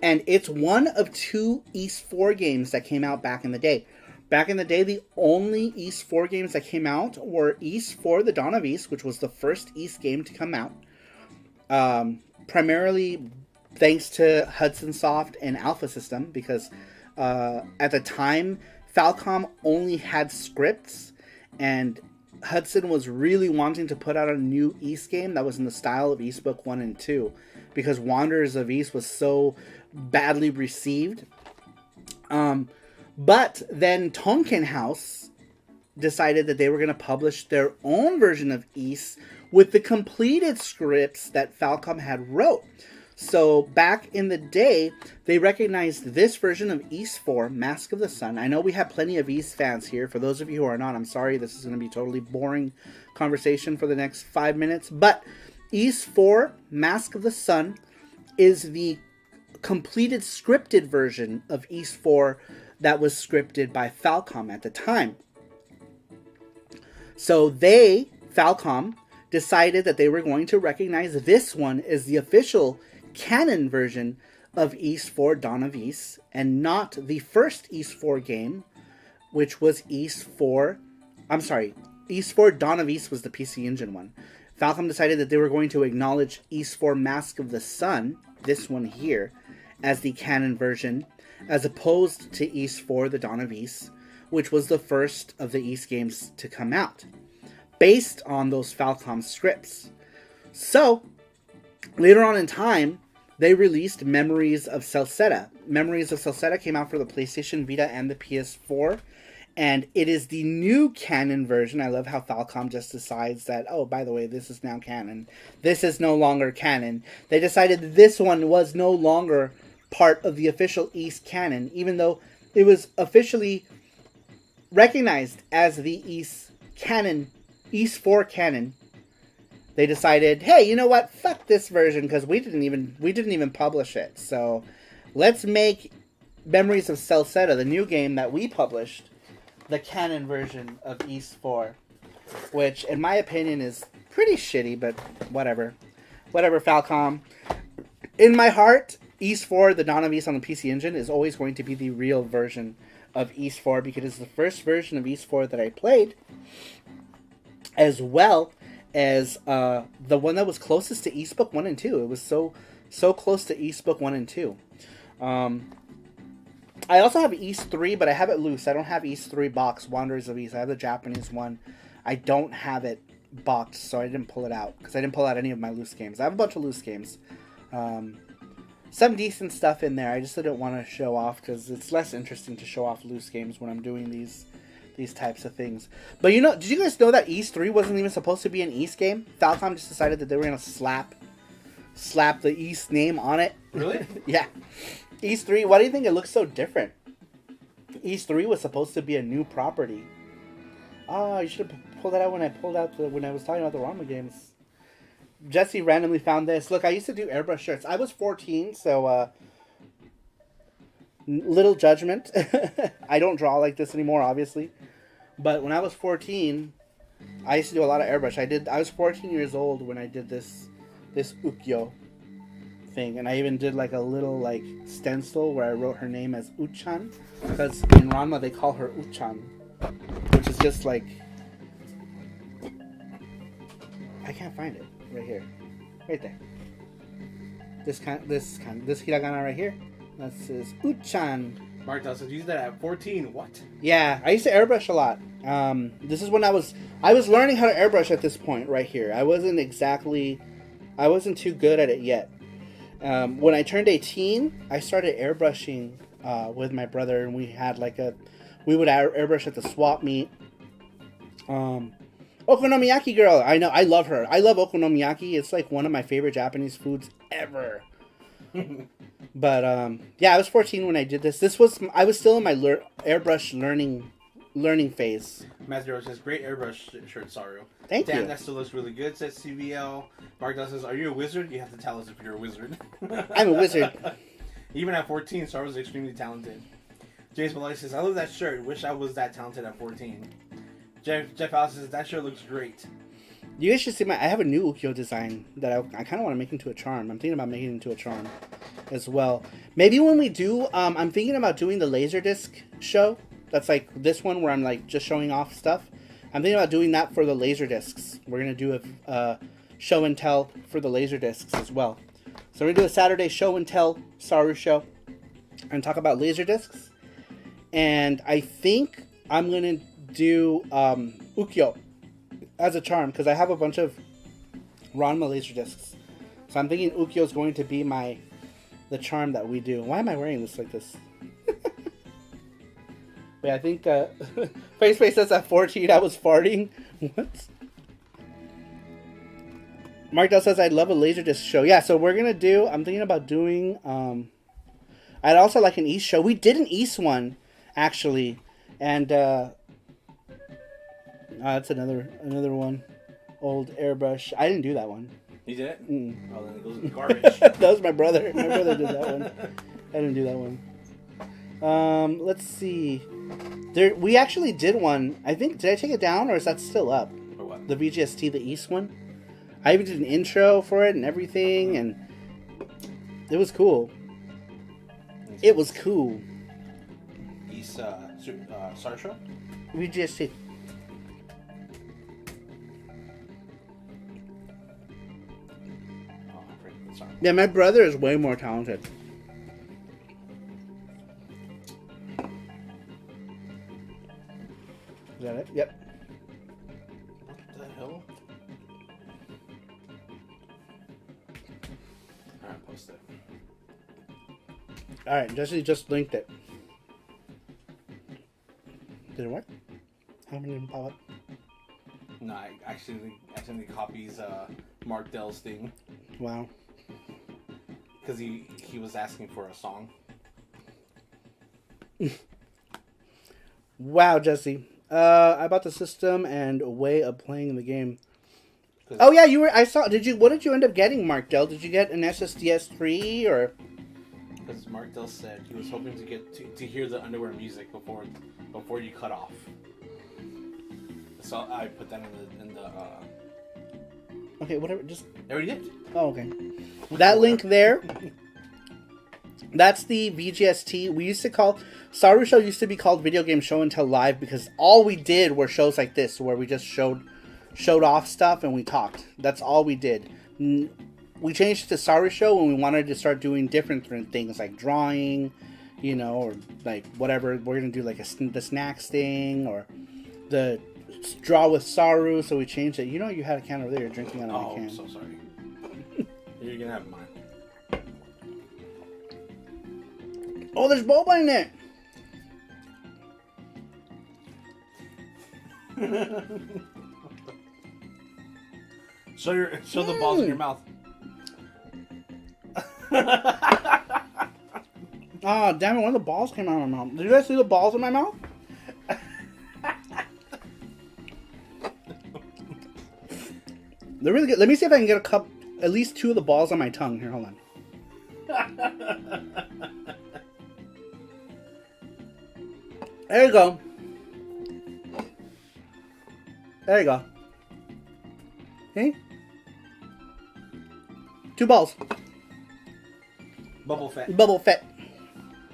And it's one of two East 4 games that came out back in the day. Back in the day, the only East 4 games that came out were East 4 The Dawn of East, which was the first East game to come out. Primarily thanks to Hudson Soft and Alpha System, because at the time, Falcom only had scripts, and Hudson was really wanting to put out a new East game that was in the style of East Book 1 and 2, because Wanderers of East was so badly received. But then Tonkin House decided that they were going to publish their own version of East with the completed scripts that Falcom had wrote. So back in the day, they recognized this version of East 4, Mask of the Sun. I know we have plenty of East fans here. For those of you who are not, I'm sorry, this is going to be totally boring conversation for the next 5 minutes. But East 4, Mask of the Sun is the completed scripted version of East 4 that was scripted by Falcom at the time. So Falcom, decided that they were going to recognize this one as the official canon version of Ys 4 Dawn of Ys, and not the first Ys 4 game, which was Ys 4... I'm sorry, Ys 4 Dawn of Ys was the PC Engine one. Falcom decided that they were going to acknowledge Ys 4 Mask of the Sun, this one here, as the canon version, as opposed to Ys 4 The Dawn of Ys, which was the first of the Ys games to come out, based on those Falcom scripts. So, later on in time, they released Memories of Celceta. Memories of Celceta came out for the PlayStation Vita and the PS4, and it is the new canon version. I love how Falcom just decides that, oh, by the way, this is now canon. This is no longer canon. They decided that this one was no longer part of the official Ys canon, even though it was officially recognized as the Ys canon, Ys 4 canon. They decided, hey, you know what? Fuck this version, because we didn't even publish it. So let's make Memories of Celceta, the new game that we published, the canon version of Ys 4, which, in my opinion, is pretty shitty, but whatever. Whatever, Falcom. In my heart, Ys 4, the Dawn of Ys on the PC Engine, is always going to be the real version of Ys 4, because it's the first version of Ys 4 that I played, as well as the one that was closest to Ys Book 1 and 2. It was so close to Ys Book 1 and 2. I also have Ys 3, but I have it loose. I don't have Ys 3 box, Wanderers of Ys. I have the Japanese one. I don't have it boxed, so I didn't pull it out, because I didn't pull out any of my loose games. I have a bunch of loose games. Some decent stuff in there. I just didn't want to show off, because it's less interesting to show off loose games when I'm doing these types of things. But did you guys know that Ys 3 wasn't even supposed to be an Ys game? Falcom just decided that they were going to slap the Ys name on it. Really? Yeah. Ys 3, why do you think it looks so different? Ys 3 was supposed to be a new property. Oh, you should have pulled that out when I was talking about the Ranma games. Jesse randomly found this. Look, I used to do airbrush shirts. I was 14, so little judgment. I don't draw like this anymore, obviously. But when I was 14, I used to do a lot of airbrush. I was 14 years old when I did this ukiyo thing, and I even did like a little like stencil where I wrote her name as Uchan, because in Ranma they call her Uchan, which is just like, I can't find it. Right here, right there. This hiragana right here. That says Uchan. Mark does use that at 14. What? Yeah, I used to airbrush a lot. This is when I was learning how to airbrush at this point right here. I wasn't too good at it yet. When I turned 18, I started airbrushing with my brother, and we would airbrush at the swap meet. Okonomiyaki girl, I know, I love her. I love okonomiyaki. It's like one of my favorite Japanese foods ever. But yeah, I was 14 when I did this. I was still in my airbrush learning phase. Matthew says, great airbrush shirt, Saru. Thank you. Damn, that still looks really good, says CVL. Mark Doss says, are you a wizard? You have to tell us if you're a wizard. I'm a wizard. Even at 14, Saru was extremely talented. James Malloy says, I love that shirt. Wish I was that talented at 14. Jeff House says, that shirt looks great. You guys should see I have a new ukiyo design that I kind of want to make into a charm. I'm thinking about making it into a charm as well. Maybe when we do, I'm thinking about doing the Laserdisc show. That's like this one where I'm like just showing off stuff. I'm thinking about doing that for the Laserdiscs. We're going to do a show and tell for the Laserdiscs as well. So we're going to do a Saturday show and tell SARUSHOW and talk about Laserdiscs. And I think I'm going to do ukiyo as a charm, because I have a bunch of Ranma Laserdiscs. So I'm thinking ukiyo is going to be the charm that we do. Why am I wearing this like this? Wait, I think Face says at 14 I was farting. What? Mark Dell says I'd love a Laserdisc show. Yeah, so I'm thinking about doing I'd also like an Ys show. We did an Ys one actually, and that's another one. Old airbrush. I didn't do that one. You did it? Mm. Oh, then it goes in the garbage. That was my brother. My brother did that one. I didn't do that one. Let's see. We actually did one. I think, did I take it down, or is that still up? For what? The VGST, the East one. I even did an intro for it and everything, and It was cool. It was cool. East SARUSHOW. We just see. Oh, great. Sorry. Yeah, my brother is way more talented. Is that it? Yep. What the hell? Alright, post it. Alright, Jesse just linked it. Did it work? How many didn't pop up? No, I accidentally copies Mark Dell's thing Wow. because he was asking for a song. Wow, Jesse. I bought the system and a way of playing the game. Oh yeah, you were. I saw. Did you? What did you end up getting, Mark Dell? Did you get an SSDS 3 or? Because Mark Dell said he was hoping to get to hear the underwear music before you cut off. So I put that in the. Okay, whatever. Just. I already did. Oh, okay. That link there. That's the VGST. We used to call SARUSHOW used to be called Video Game Show and Tell Live because all we did were shows like this where we just showed off stuff and we talked. That's all we did. We changed it to SARUSHOW when we wanted to start doing different things like drawing, you know, or like whatever. We're gonna do like the snacks thing or the draw with Saru. So we changed it. You know, you had a can over there. You're drinking out of my can. I'm so sorry. You're gonna have mine. Oh, there's boba in it. Show the balls in your mouth. Ah, damn it! One of the balls came out of my mouth. Did you guys see the balls in my mouth? They're really good. Let me see if I can get at least 2 of the balls on my tongue. Here, hold on. There you go. There you go. Okay? 2 balls. Bubble fat. Bubble fat.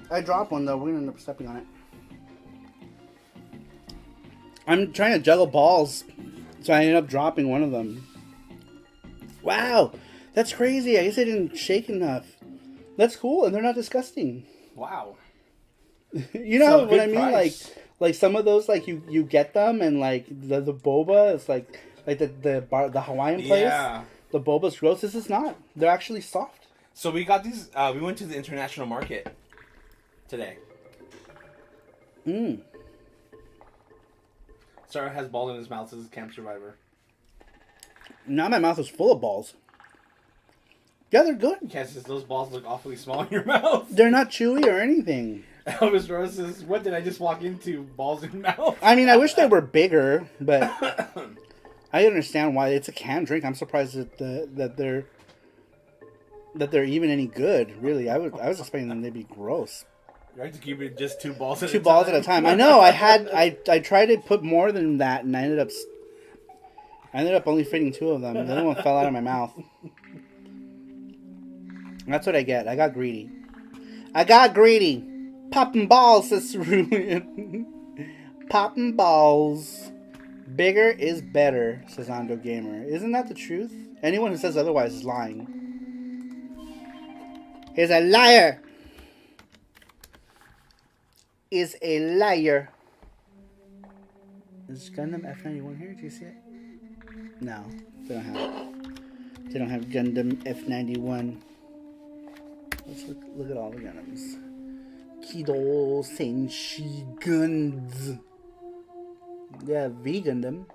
I dropped one though. We're gonna end up stepping on it. I'm trying to juggle balls, so I ended up dropping one of them. Wow, that's crazy. I guess I didn't shake enough. That's cool, and they're not disgusting. Wow. You know So what I good mean? price. Like some of those, like you get them, and like the boba is like the Hawaiian place. Yeah. The boba's gross. This is not. They're actually soft. So we got these. We went to the international market today. Sarah has balls in his mouth as a camp survivor. Now my mouth is full of balls. Yeah, they're good. Yes, those balls look awfully small in your mouth. They're not chewy or anything. Elvis Rose says, "What did I just walk into? Balls in mouth." I mean, I wish they were bigger, but I understand why it's a canned drink. I'm surprised that they're even any good. Really, I was expecting them to be gross. You have to keep it just 2 balls at a 2 time. balls at a time. I know. I tried to put more than that, and I ended up only fitting 2 of them. The other one fell out of my mouth. That's what I get. I got greedy. Popping balls, says Cerulean. Popping balls. Bigger is better, says Ando Gamer. Isn't that the truth? Anyone who says otherwise is lying. Is a liar. Is a liar. Is Gundam F91 here? Do you see it? No, they don't have it. They don't have Gundam F91. Let's look at all the Gundams. Kido Senshi Guns. Yeah, V Gundam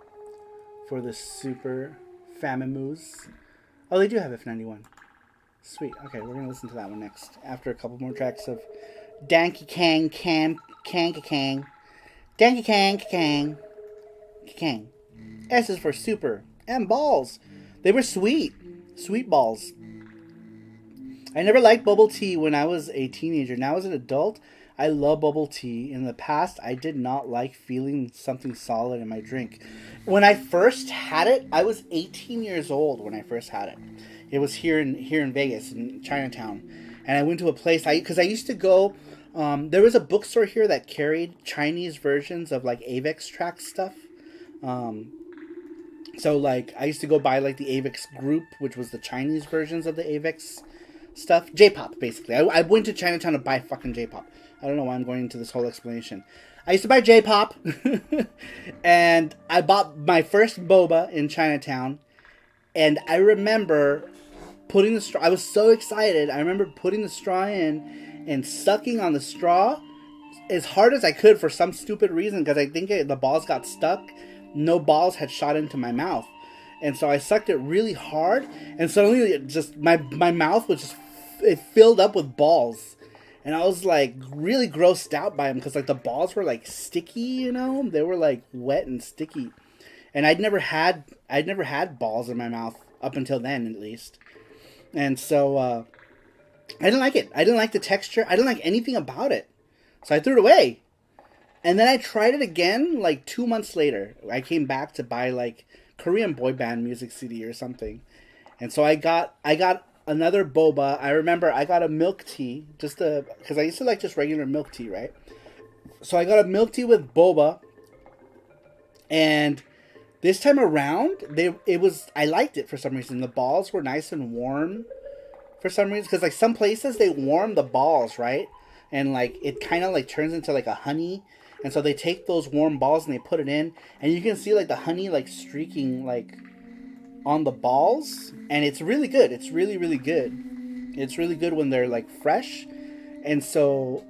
for the Super Famicom. Oh, they do have F91. Sweet. Okay, we're gonna listen to that one next. After a couple more tracks of Danky Kang Kang. Danky Kang Kang. Kang. S is for super. And balls. They were sweet. Sweet balls. I never liked bubble tea when I was a teenager. Now as an adult, I love bubble tea. In the past, I did not like feeling something solid in my drink. When I first had it, I was 18 years old when I first had it. It was here in Vegas, in Chinatown. and I went to a place because I used to go. There was a bookstore here that carried Chinese versions of like Avex track stuff. So like I used to go buy like the Avex group, which was the Chinese versions of the Avex stuff. J-pop, basically. I went to Chinatown to buy fucking J-pop. I don't know why I'm going into this whole explanation. I used to buy J-pop, and I bought my first boba in Chinatown, and I remember putting the straw. I was so excited. I remember putting the straw in and sucking on the straw as hard as I could for some stupid reason, because I think the balls got stuck. No balls had shot into my mouth. And so I sucked it really hard, and suddenly it just my mouth was just, it filled up with balls. And I was like really grossed out by them because like the balls were like sticky, you know? They were like wet and sticky. And I'd never had balls in my mouth up until then, at least. And so I didn't like it. I didn't like the texture. I didn't like anything about it. So I threw it away. And then I tried it again like 2 months later. I came back to buy like Korean boy band music CD or something. And so I got another boba. I remember I got a milk tea because I used to like just regular milk tea, right? So I got a milk tea with boba. And this time around, I liked it for some reason. The balls were nice and warm for some reason, because like some places they warm the balls, right? And like it kind of like turns into like a honey. And so they take those warm balls and they put it in, and you can see like the honey like streaking like on the balls, and it's really good. It's really, really good. It's really good when they're like fresh. And so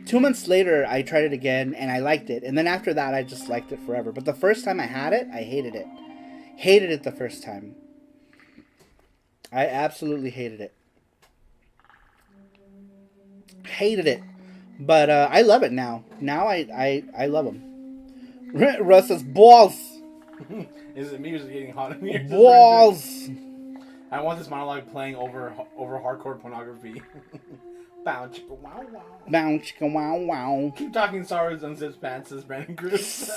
2 months later I tried it again and I liked it, and then after that I just liked it forever. But the first time I had it, I hated it the first time. I absolutely hated it. But I love it now. Now I love them. Russ says, balls! Is it me or is it getting hot in here? Balls! I want this monologue playing over hardcore pornography. Bow chicka wow wow. Bow chicka wow wow. Keep talking Saru's unzips pants, says Brandon Cruz.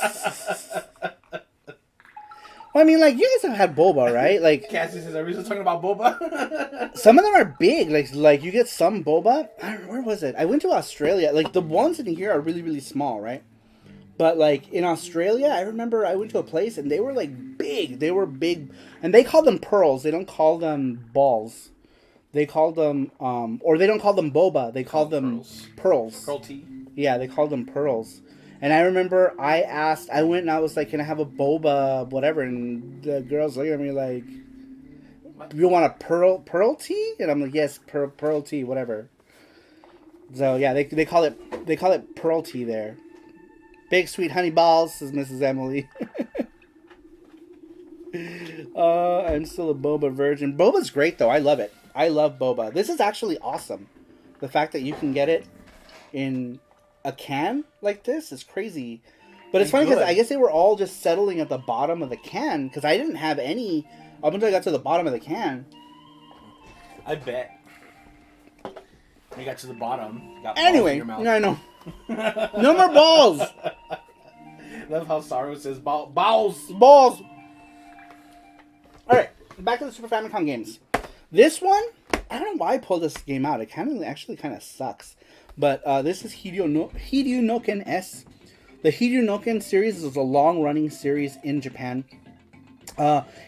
Well, I mean, like, you guys have had boba, right? Like, Cassie says, are we still talking about boba? some of them are big. Like you get some boba. Where was it? I went to Australia. Like, the ones in here are really, really small, right? But, like, in Australia, I remember I went to a place, and they were, like, big. They were big. And they call them pearls. They don't call them balls. They call them, or they don't call them boba. They call them pearls. Pearl tea. Yeah, they call them pearls. And I remember I went and I was like, can I have a boba, whatever? And the girls looked at me like, you want a pearl tea? And I'm like, yes, pearl tea, whatever. So yeah, they call it pearl tea there. Big sweet honey balls, says Mrs. Emily. I'm still a boba virgin. Boba's great though. I love it. I love boba. This is actually awesome. The fact that you can get it in a can like this is crazy. But it's funny because I guess they were all just settling at the bottom of the can, because I didn't have any up until I got to the bottom of the can. I bet. When you got to the bottom, you got anyway, balls in your mouth. I know. No more balls. Love how Saru says balls. Balls. Alright, back to the Super Famicom games. This one, I don't know why I pulled this game out. It actually kind of sucks. But this is Hideo Noken S. The Hideo Noken series is a long-running series in Japan.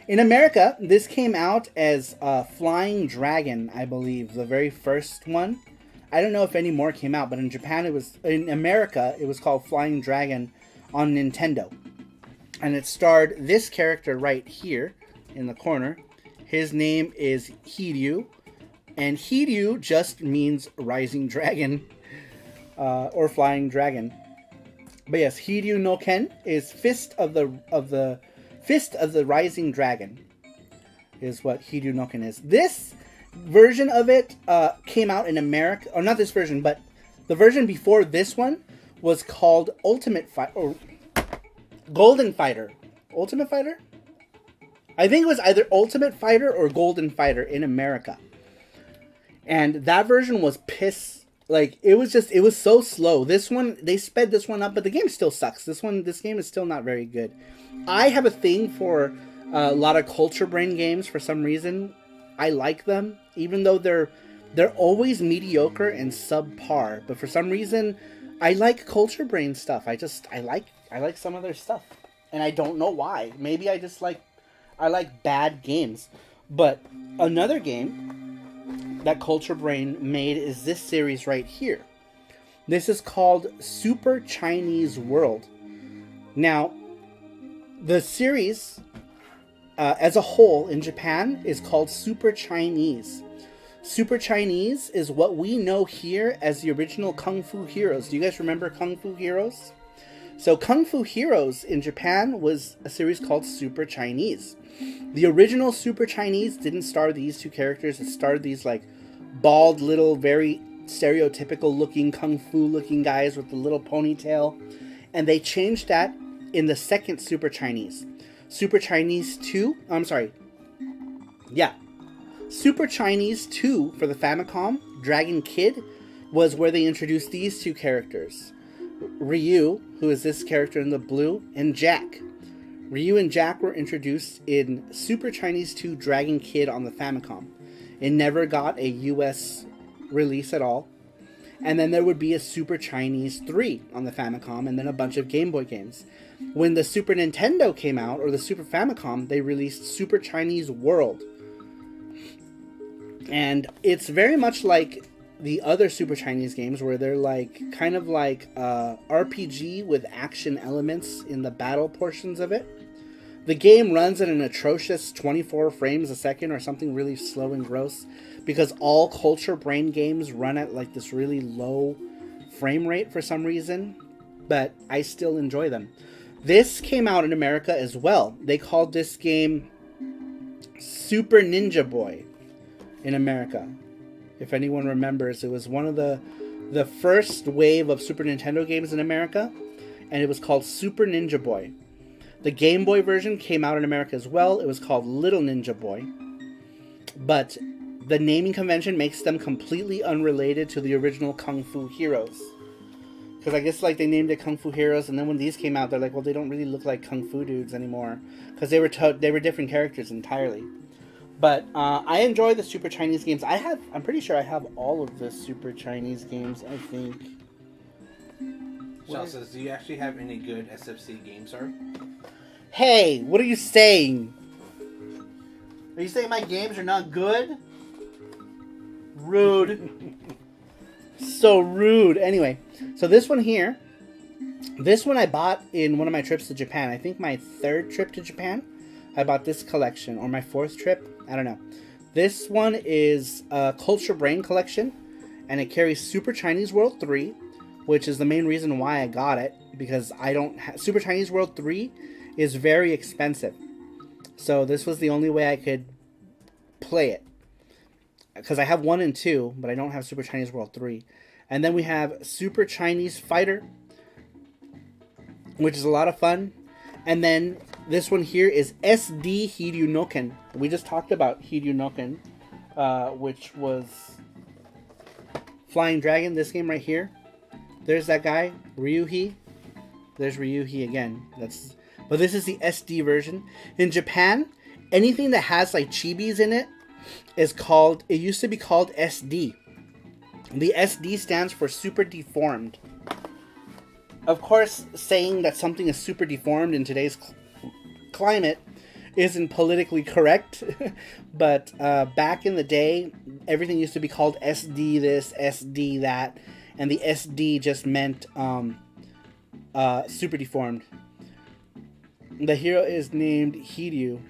In America, this came out as Flying Dragon, I believe, the very first one. I don't know if any more came out, but in Japan, in America, it was called Flying Dragon on Nintendo. And it starred this character right here in the corner. His name is Hideo, and Hideo just means rising dragon, or flying dragon. But yes, Hideo no Ken is fist of the rising dragon, is what Hideo no Ken is. This version of it came out in America, or not this version, but the version before this one was called Ultimate Fighter, or Golden Fighter. Ultimate Fighter? I think it was either Ultimate Fighter or Golden Fighter in America. And that version was it was so slow. This one, they sped this one up, but the game still sucks. This game is still not very good. I have a thing for a lot of Culture Brain games for some reason. I like them, even though they're they're always mediocre and subpar. But for some reason, I like Culture Brain stuff. I like some of their stuff, and I don't know why. Maybe I like bad games. But another game that Culture Brain made is this series right here. This is called Super Chinese World. Now, the series as a whole in Japan is called Super Chinese. Super Chinese is what we know here as the original Kung Fu Heroes. Do you guys remember Kung Fu Heroes? So Kung Fu Heroes in Japan was a series called Super Chinese. The original Super Chinese didn't star these two characters. It starred these like bald little, very stereotypical looking Kung Fu looking guys with the little ponytail. And they changed that in the second Super Chinese. Super Chinese 2, Super Chinese 2 for the Famicom, Dragon Kid, was where they introduced these two characters. Ryu, who is this character in the blue, and Jack. Ryu and Jack were introduced in Super Chinese 2 Dragon Kid on the Famicom. It never got a US release at all. And then there would be a Super Chinese 3 on the Famicom, and then a bunch of Game Boy games. When the Super Nintendo came out, or the Super Famicom, they released Super Chinese World. And it's very much like the other Super Chinese games, where they're like kind of like RPG with action elements in the battle portions of it. The game runs at an atrocious 24 frames a second, or something really slow and gross, because all Culture Brain games run at like this really low frame rate for some reason, but I still enjoy them. This came out in America as well. They called this game Super Ninja Boy in America. If anyone remembers, it was one of the first wave of Super Nintendo games in America, and it was called Super Ninja Boy. The Game Boy version came out in America as well. It was called Little Ninja Boy. But the naming convention makes them completely unrelated to the original Kung Fu Heroes. Because I guess like they named it Kung Fu Heroes, and then when these came out, they're like, well, they don't really look like Kung Fu dudes anymore. Because they were different characters entirely. But I enjoy the Super Chinese games. I'm pretty sure I have all of the Super Chinese games, I think. Shell says, do you actually have any good SFC games, sir? Hey, what are you saying? Are you saying my games are not good? Rude. So rude. Anyway, so this one here, this one I bought in one of my trips to Japan. I think my third trip to Japan, I bought this collection, or my fourth trip. I don't know. This one is a Culture Brain collection, and it carries Super Chinese World 3, which is the main reason why I got it, because I don't Super Chinese World 3 is very expensive. So this was the only way I could play it. Because I have 1 and 2, but I don't have Super Chinese World 3. And then we have Super Chinese Fighter, which is a lot of fun. And then this one here is SD Hiryunoken. We just talked about Hiryunoken, which was Flying Dragon, this game right here. There's that guy, Ryuhi. There's Ryuhi again. But this is the SD version. In Japan, anything that has like chibis in it used to be called SD. The SD stands for Super Deformed. Of course, saying that something is super deformed in today's climate isn't politically correct, but back in the day, everything used to be called SD this, SD that, and the SD just meant super deformed. The hero is named Hiryu.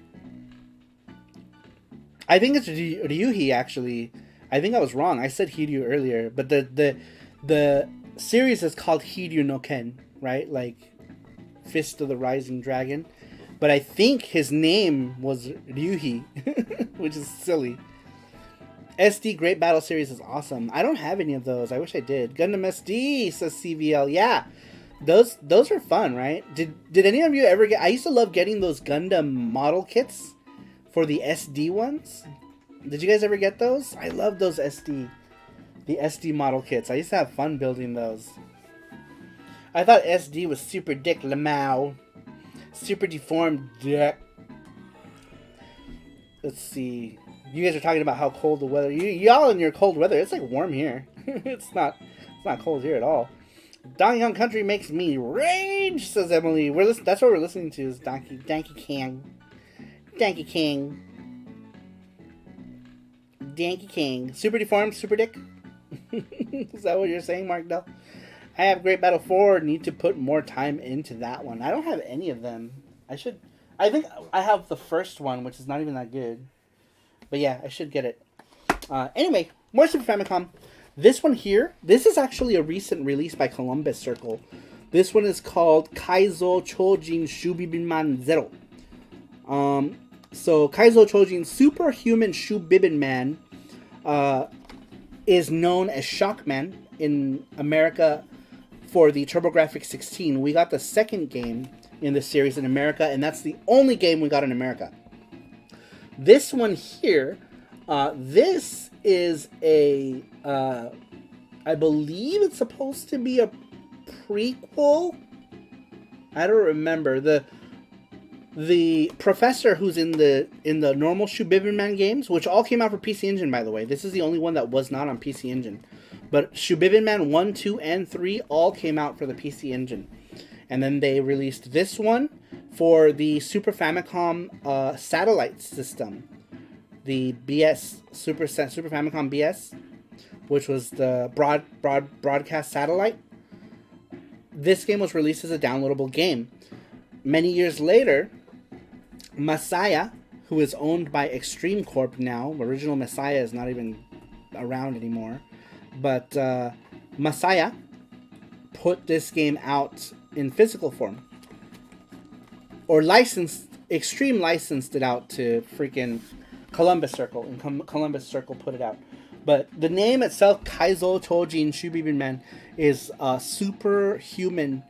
I think it's Ryuhi, actually. I think I was wrong. I said Hiryu earlier, but the series is called Hiryu no Ken, right? Like Fist of the Rising Dragon. But I think his name was Ryuhi, which is silly. SD Great Battle Series is awesome. I don't have any of those. I wish I did. Gundam SD, says CVL. Yeah, those are fun, right? Did any of you ever get... I used to love getting those Gundam model kits for the SD ones. Did you guys ever get those? I love those the SD model kits. I used to have fun building those. I thought SD was super dick lamau. Super deformed dick. Let's see. You guys are talking about how cold the weather. Y'all in your cold weather. It's like warm here. It's not cold here at all. Donkey Kong Country makes me rage, says Emily. That's what we're listening to is Donkey King. Donkey King. Donkey King. Super Deformed, Super Dick. Is that what you're saying, Mark Dell? I have Great Battle 4. Need to put more time into that one. I don't have any of them. I think I have the first one, which is not even that good. But yeah, I should get it. Anyway, more Super Famicom. This one here, this is actually a recent release by Columbus Circle. This one is called Kaizo Chojin Shubibinman Zero. So Kaizo Chojin Superhuman Shubibinman is known as Shockman in America for the TurboGrafx 16. We got the second game in the series in America, and that's the only game we got in America. This one here, this is a, I believe it's supposed to be a prequel. I don't remember. The professor who's in the normal Shubibinman games, which all came out for PC Engine, by the way. This is the only one that was not on PC Engine. But Shubibinman 1, 2, and 3 all came out for the PC Engine. And then they released this one for the Super Famicom satellite system. The BS, Super Famicom BS, which was the broadcast satellite. This game was released as a downloadable game. Many years later, Masaya, who is owned by Extreme Corp now, original Masaya is not even around anymore, but Masaya put this game out in physical form. Or Extreme licensed it out to freaking Columbus Circle, and Columbus Circle put it out. But the name itself, Kaizo Chojin Shubibinman, is Superhuman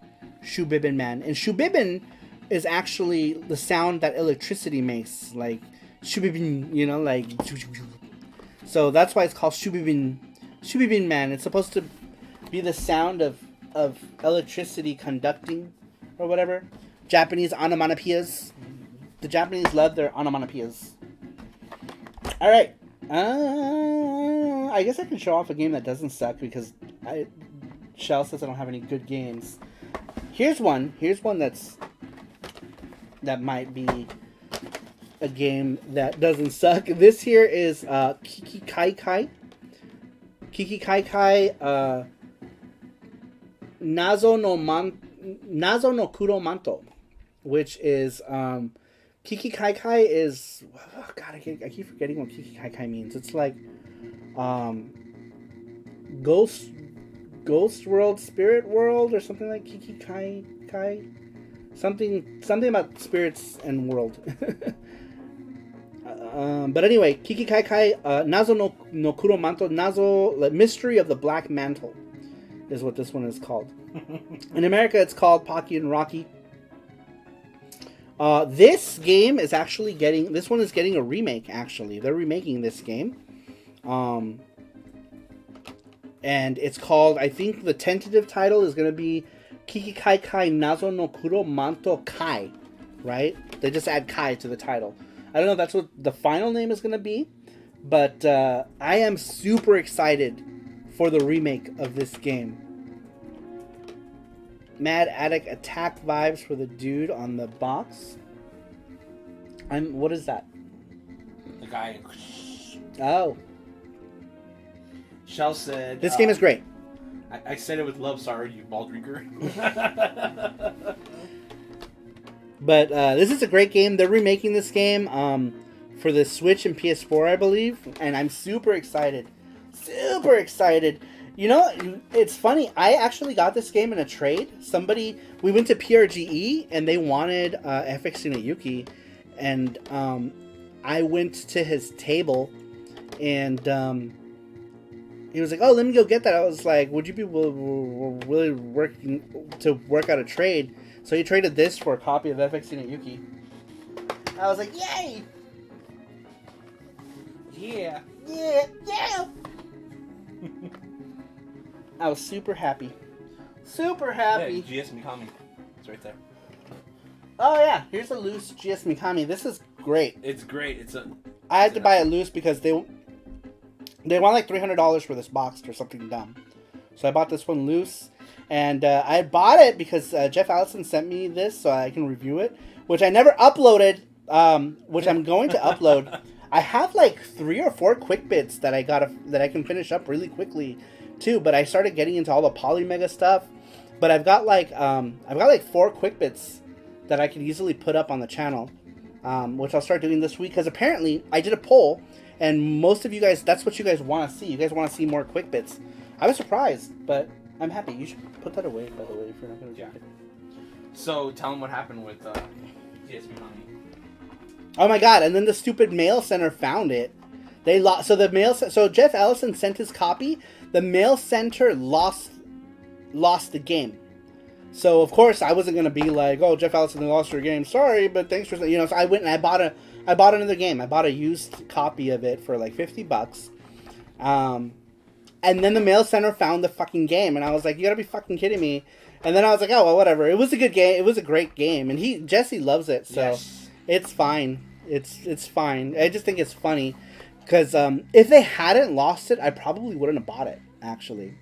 Shubibinman. And Shubibin is actually the sound that electricity makes, like Shubibin, you know, like. So that's why it's called Shubibinman. It's supposed to be the sound of electricity conducting, or whatever. Japanese onomatopoeias. The Japanese love their onomatopoeias. All right. I guess I can show off a game that doesn't suck because Shell says I don't have any good games. Here's one. That might be a game that doesn't suck. This here is Kiki Kai Kai. Kiki Kai Kai Nazo no Kuro Manto, which is Kiki Kai Kai is, oh God, I keep forgetting what Kiki Kai Kai means. It's like Ghost World, Spirit World, or something like Kiki Kai Kai. Something about spirits and world. But anyway, Kiki Kai Kai Nazo no Kuro Manto, Nazo, like Mystery of the Black Mantle, is what this one is called. In America, it's called Pocky and Rocky. This game is actually getting a remake, actually. They're remaking this game. And it's called, I think the tentative title is going to be Kiki Kai Kai Nazo no Kuro Manto Kai. Right? They just add Kai to the title. I don't know if that's what the final name is going to be. But I am super excited for the remake of this game. Mad Attic attack vibes for the dude on the box. What is that? The guy. Oh. Shell said... This game is great. I said it with love, sorry, you ball drinker. But this is a great game. They're remaking this game for the Switch and PS4, I believe. And I'm super excited. Super excited. You know, it's funny. I actually got this game in a trade. We went to PRGE, and they wanted FX Yuki. And I went to his table, and he was like, "Oh, let me go get that." I was like, "Would you be really working to work out a trade?" So he traded this for a copy of FX Yuki. I was like, "Yay! Yeah. Yeah! Yeah!" I was super happy. Super happy. Yeah, GS Mikami. It's right there. Oh yeah, here's a loose GS Mikami. This is great. It's great. I had to buy it loose because they want like $300 for this box or something dumb. So I bought this one loose, and I bought it because Jeff Allison sent me this so I can review it, which I never uploaded. Which I'm going to upload. I have like 3 or 4 quick bits that I can finish up really quickly too. But I started getting into all the Polymega stuff. But I've got like 4 quick bits that I can easily put up on the channel, which I'll start doing this week because apparently I did a poll and most of you guys, that's what you guys want to see. You guys want to see more quick bits. I was surprised, but I'm happy. You should put that away, by the way, if you're not going to. Yeah. So tell them what happened with DSP Money. Oh my god! And then the stupid mail center found it. They lost. So Jeff Allison sent his copy. The mail center lost the game. So of course I wasn't gonna be like, "Oh, Jeff Allison lost your game. Sorry, but thanks for." So I went and I bought another game. I bought a used copy of it for like $50. And then the mail center found the fucking game, and I was like, "You gotta be fucking kidding me!" And then I was like, "Oh well, whatever." It was a good game. It was a great game, and Jesse loves it, so Yes. It's fine. It's fine. I just think it's funny because if they hadn't lost it, I probably wouldn't have bought it. Actually,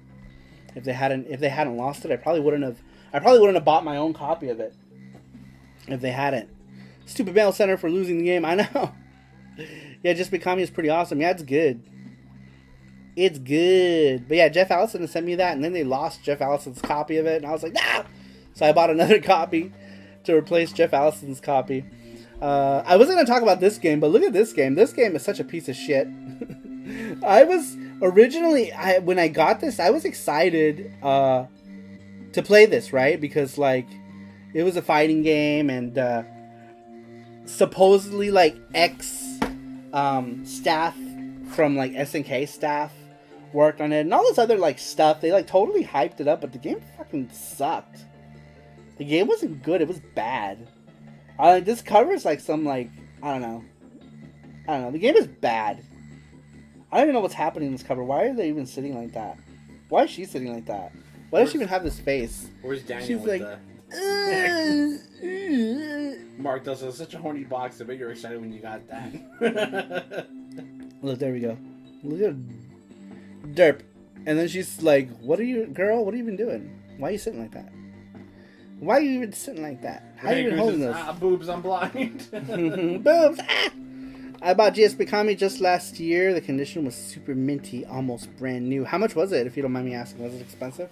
if they hadn't lost it, I probably wouldn't have bought my own copy of it. If they hadn't. Stupid mail center for losing the game. I know. Yeah, Just Become Me is pretty awesome. Yeah, it's good. It's good. But yeah, Jeff Allison sent me that, and then they lost Jeff Allison's copy of it, and I was like, nah! So I bought another copy to replace Jeff Allison's copy. I wasn't going to talk about this game, but look at this game. This game is such a piece of shit. I was originally, when I got this, I was excited to play this, right? Because, like, it was a fighting game, and supposedly, like, staff from, like, SNK staff worked on it, and all this other, like, stuff. They, like, totally hyped it up, but the game fucking sucked. The game wasn't good. It was bad. This cover is like some, like, I don't know. The game is bad. I don't even know what's happening in this cover. Why are they even sitting like that? Why is she sitting like that? Why does she even have this face? Where's Daniel She's with like, the... Mark, this is such a horny box. I bet you're excited when you got that. Look, there we go. Look at derp. And then she's like, what are you, girl? What are you even doing? Why are you sitting like that? Why are you even sitting like that? How are you even holding those? Boobs, I'm blind. Boobs! Ah! I bought GSP Kami just last year. The condition was super minty, almost brand new. How much was it, if you don't mind me asking? Was it expensive?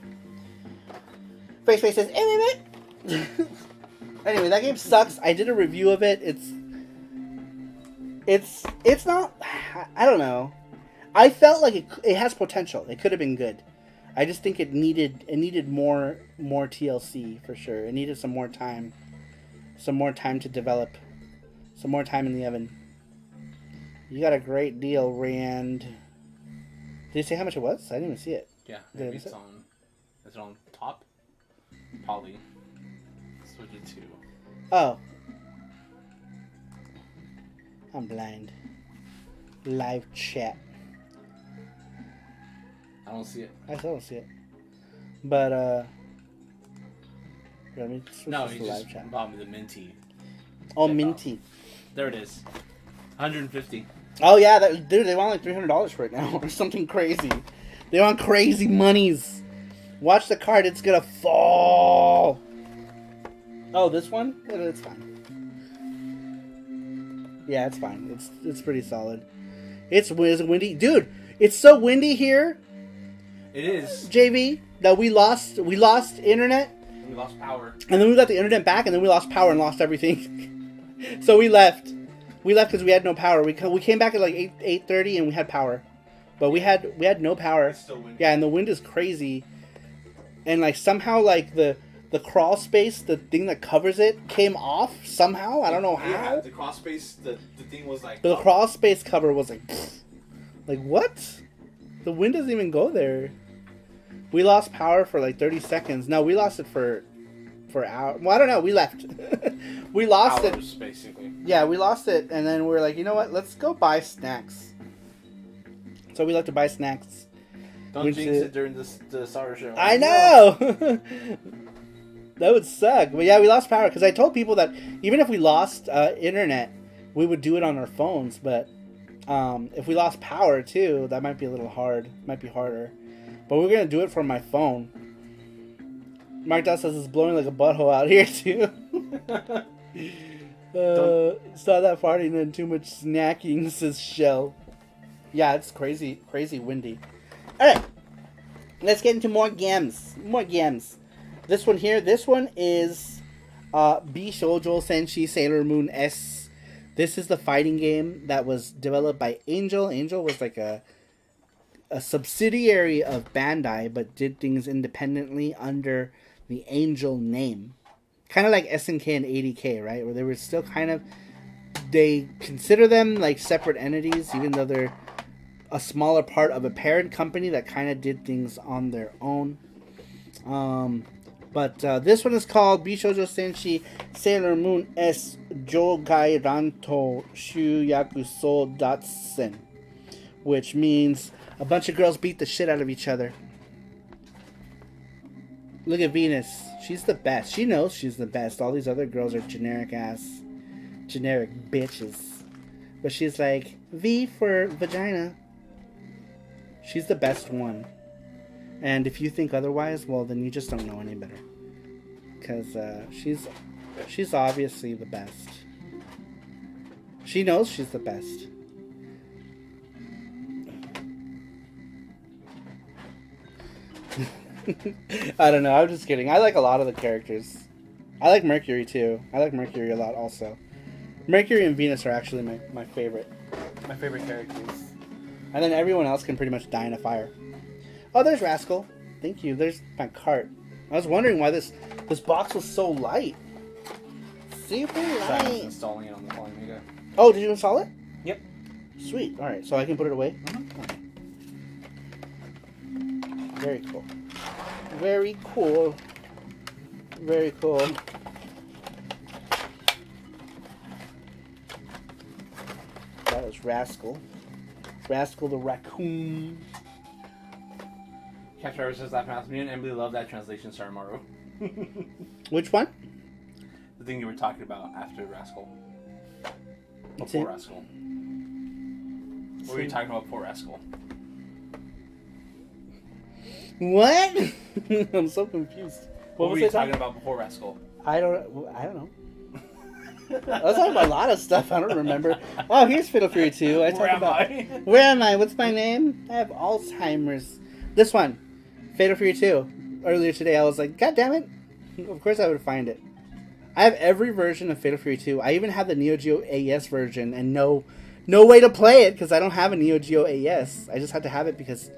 Face says, anyway, that game sucks. I did a review of it. It's not, I don't know. I felt like it has potential. It could have been good. I just think it needed more TLC for sure. It needed some more time to develop, some more time in the oven. You got a great deal, Rand. Did you say how much it was? I didn't even see it. Yeah, Did maybe it's on top. Probably. Switch it to. Oh, I'm blind. Live chat. I don't see it. I still don't see it. But let me switch No, this he to just live chat. bought me the minty. Oh, Check minty. There it is. 150. Oh yeah, dude, they want like $300 for it now or something crazy. They want crazy monies. Watch the card; it's gonna fall. Oh, this one? It's fine. Yeah, it's fine. It's pretty solid. It's windy, dude. It's so windy here. It is. JV, that we lost internet, We lost power. and then we got the internet back, and then we lost power and lost everything. So we left. We left because we had no power. We came back at like 8:30 and we had power, but we had no power. It's still windy. Yeah, and the wind is crazy, and like somehow like the crawl space, the thing that covers it, came off somehow. I don't know how. Yeah, the cross space, the thing was like. But the crawl space cover was like, pfft. Like what? The wind doesn't even go there. We lost power for like 30 seconds. No, we lost it for hours. Well, I don't know. We left. We lost hours, it. basically. Yeah, we lost it, and then we were like, you know what? Let's go buy snacks. So we left to buy snacks. Don't jinx it during the SARUSHOW. I know. That would suck. But yeah, we lost power because I told people that even if we lost internet, we would do it on our phones. But If we lost power too, that might be a little hard. Might be harder. But we're gonna do it from my phone. Mark Dot says it's blowing like a butthole out here too. It's not that farting and too much snacking, says Shell. Yeah, it's crazy windy. Alright. Let's get into more games. This one here, this one is Bishoujo Senshi Sailor Moon S. This is the fighting game that was developed by Angel. Angel was like a subsidiary of Bandai, but did things independently under the Angel name. Kind of like SNK and 80K, right? Where they were still kind of... They consider them like separate entities, even though they're a smaller part of a parent company that kind of did things on their own. But this one is called Bishoujo Senshi Sailor Moon S Jogai Ranto Shuyakuso Datsen, which means a bunch of girls beat the shit out of each other. Look at Venus. She's the best. She knows she's the best. All these other girls are generic bitches. But she's like, V for vagina. She's the best one. And if you think otherwise, well, then you just don't know any better. Because she's obviously the best. She knows she's the best. I don't know. I'm just kidding. I like a lot of the characters. I like Mercury too. I like Mercury a lot also. Mercury and Venus are actually my favorite characters. And then everyone else can pretty much die in a fire. Oh, there's Rascal. Thank you. There's my cart. I was wondering why this box was so light. Super light. I was installing it on the phone, Mega. Oh, did you install it? Yep. Sweet. All right, so I can put it away. Mm-hmm. Okay. Very cool. Very cool. Very cool. That was Rascal. Rascal the raccoon. Captain Trevor says laughing out. Me and Emily love that translation, Saramaru. Which one? The thing you were talking about after Rascal. Before Rascal. What were you talking about before Rascal? What? I'm so confused. What were you talking about before Rascal? I don't know. I was talking about a lot of stuff. I don't remember. Oh, here's Fatal Fury 2. Where am I? What's my name? I have Alzheimer's. This one. Fatal Fury 2. Earlier today, I was like, God damn it. Of course I would find it. I have every version of Fatal Fury 2. I even have the Neo Geo AES version and no way to play it because I don't have a Neo Geo AES. I just had to have it because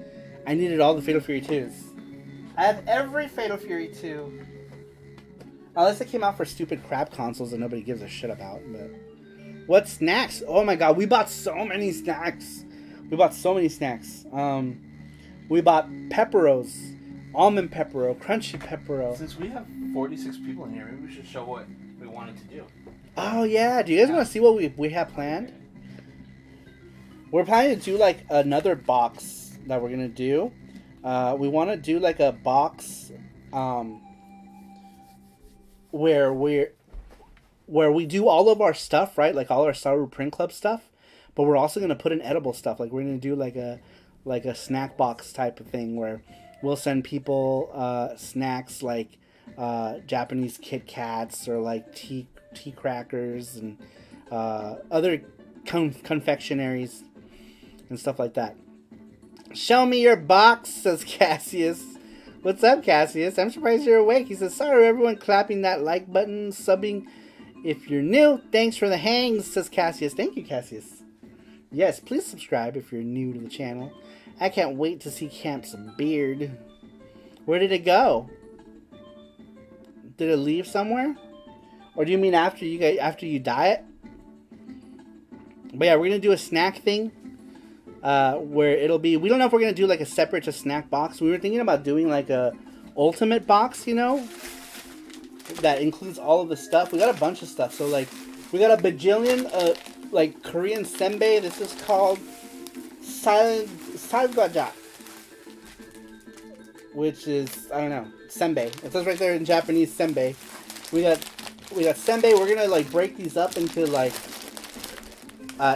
I needed all the Fatal Fury 2s. I have every Fatal Fury 2. Unless it came out for stupid crap consoles that nobody gives a shit about. But what snacks? Oh my god, we bought so many snacks. We bought Pepperos, almond Peppero, crunchy Peppero. Since we have 46 people in here, maybe we should show what we wanted to do. Oh yeah, do you guys want to see what we have planned? We're planning to do like another box that we're gonna do. We want to do like a box where we do all of our stuff, right? Like all our Saru Print Club stuff, but we're also gonna put in edible stuff. Like we're gonna do like a snack box type of thing where we'll send people snacks like Japanese Kit Kats or like tea crackers and other confectionaries and stuff like that. Show me your box, says Cassius. What's up, Cassius? I'm surprised you're awake. He says, sorry, everyone clapping that like button, subbing if you're new. Thanks for the hangs, says Cassius. Thank you, Cassius. Yes, please subscribe if you're new to the channel. I can't wait to see Camp's beard. Where did it go? Did it leave somewhere? Or do you mean after you diet? But yeah, we're going to do a snack thing. Where it'll be, we don't know if we're going to do like a separate just snack box. We were thinking about doing like a ultimate box, you know, that includes all of the stuff. We got a bunch of stuff. So like, we got a bajillion, like Korean senbei. This is called salgwaja, which is, I don't know, senbei. It says right there in Japanese, senbei. We got senbei. We're going to like break these up into like,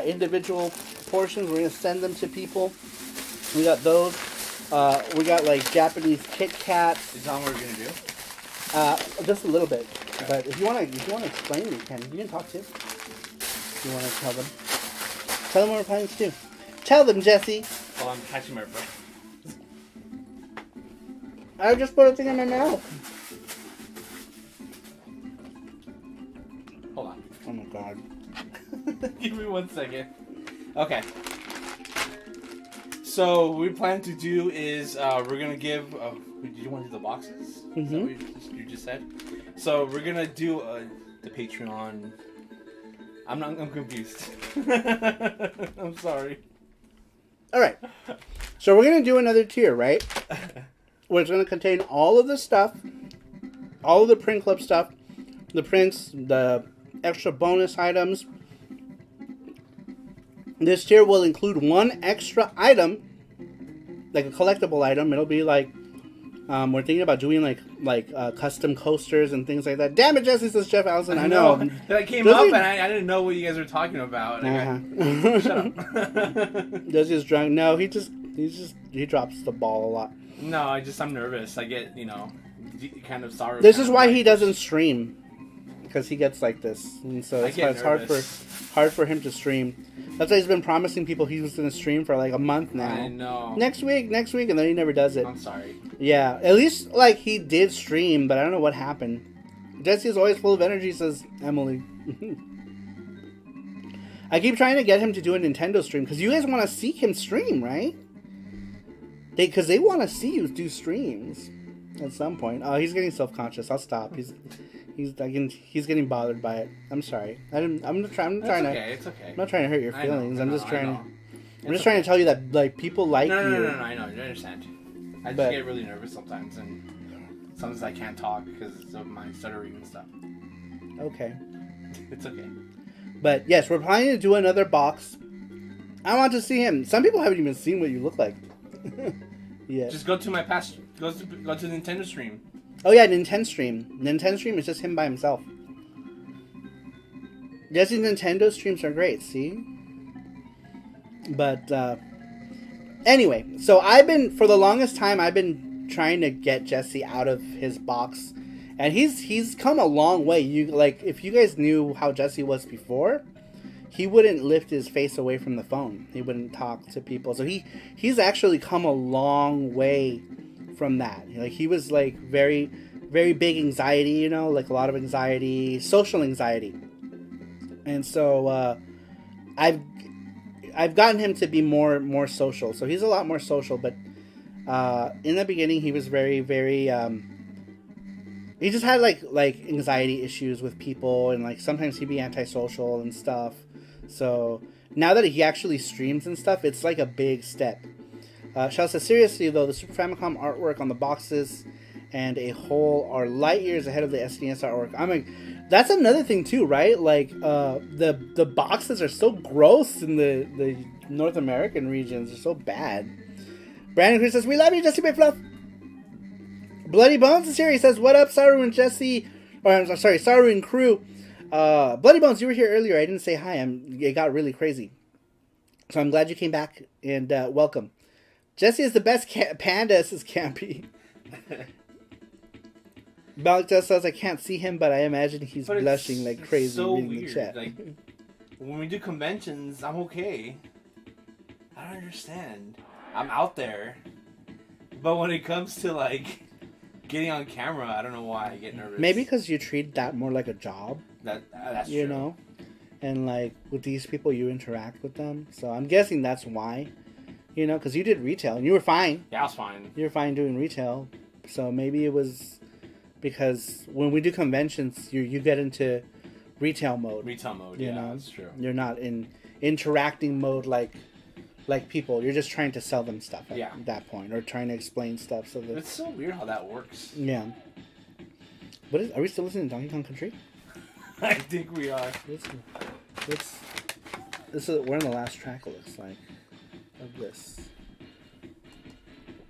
individual portions. We're gonna send them to people. We got those. We got like Japanese Kit Kats. Is that what we're gonna do? Just a little bit. Okay. But if you wanna explain, you can. You can talk too. If you wanna tell them. Tell them what we're planning to do. Tell them, Jesse. Well, I'm catching my breath. I just put a thing in my mouth. Hold on. Oh my god. Give me 1 second. Okay. So what we plan to do is we're gonna give. Did you want to do the boxes? Is that what you just said? So we're gonna do the Patreon. I'm confused. I'm sorry. All right. So we're gonna do another tier, right? Where it's gonna contain all of the stuff, all of the print club stuff, the prints, the extra bonus items. This tier will include one extra item, like a collectible item. It'll be like, we're thinking about doing like custom coasters and things like that. Damn it, Jesse, says Jeff Allison. I know. That came up and I didn't know what you guys were talking about. Shut up. Jesse's drunk. No, he drops the ball a lot. No, I'm nervous. I get, kind of sorry. This is why he doesn't stream. Because he gets like this, and so that's why it's hard for him to stream. That's why he's been promising people he was going to stream for like a month now. I know. Next week, and then he never does it. I'm sorry. Yeah, at least like he did stream, but I don't know what happened. Jesse is always full of energy, says Emily. I keep trying to get him to do a Nintendo stream because you guys want to see him stream, right? Because they want to see you do streams at some point. Oh, he's getting self-conscious. I'll stop. He's getting bothered by it. I'm sorry. I'm not trying to. It's okay. I'm not trying to hurt your feelings. I'm just trying to tell you that like people like you. No. I know. I understand. I just get really nervous sometimes, and sometimes I can't talk because of my stuttering and stuff. Okay. It's okay. But yes, we're planning to do another box. I want to see him. Some people haven't even seen what you look like. Yeah. Just go to my past. Go to the Nintendo stream. Oh yeah, Nintendo stream. Nintendo stream is just him by himself. Jesse's Nintendo streams are great, see? But anyway, so for the longest time I've been trying to get Jesse out of his box, and he's come a long way. If you guys knew how Jesse was before, he wouldn't lift his face away from the phone. He wouldn't talk to people. So he's actually come a long way from that. Like he was like very, very big anxiety, like a lot of anxiety, social anxiety. And so I've gotten him to be more social. So he's a lot more social, but in the beginning he was very, very he just had like anxiety issues with people, and like sometimes he'd be antisocial and stuff. So now that he actually streams and stuff, it's like a big step. Shell says, seriously though, the Super Famicom artwork on the boxes and a whole are light years ahead of the SNES artwork. That's another thing too, right? Like the boxes are so gross in the North American regions. They're so bad. Brandon Cruz says, we love you, Jesse McFluff. Bloody Bones is here. He says, what up, Saru and Jesse? Or I'm sorry, Saru and crew. Bloody Bones, you were here earlier. I didn't say hi. It got really crazy. So I'm glad you came back, and welcome. Jesse is the best panda, says Campy. Malik just says, I can't see him, but I imagine he's blushing like crazy so reading weird. the chat. Like, when we do conventions, I'm okay. I don't understand. I'm out there. But when it comes to, like, getting on camera, I don't know why I get nervous. Maybe because you treat that more like a job. That's you true. know? And, like, with these people, you interact with them. So I'm guessing that's why. You know, because you did retail, and you were fine. Yeah, I was fine. You were fine doing retail. So maybe it was because when we do conventions, you get into retail mode. Retail mode, you yeah, know? that's true. You're not in interacting mode like people. You're just trying to sell them stuff at that point, or trying to explain stuff. So that It's so weird how that works. Yeah. Are we still listening to Donkey Kong Country? I think we are. We're on the last track, it looks like, of this.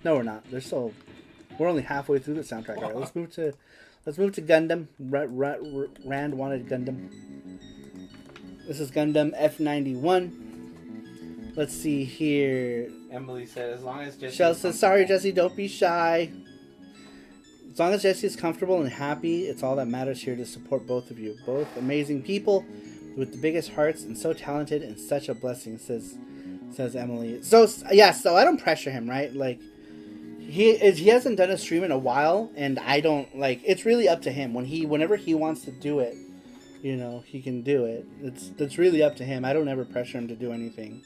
No, we're not. We're only halfway through the soundtrack. All right, let's move to Gundam. Rand wanted Gundam. This is Gundam F91. Let's see here. Emily said, as long as Jesse. Shell says, sorry, Jesse, don't be shy. As long as Jesse is comfortable and happy, it's all that matters here to support both of you. Both amazing people with the biggest hearts and so talented and such a blessing, says Emily. So, yeah, so I don't pressure him, right? Like, he hasn't done a stream in a while, and I don't, like, it's really up to him. Whenever he wants to do it, you know, he can do it. It's really up to him. I don't ever pressure him to do anything.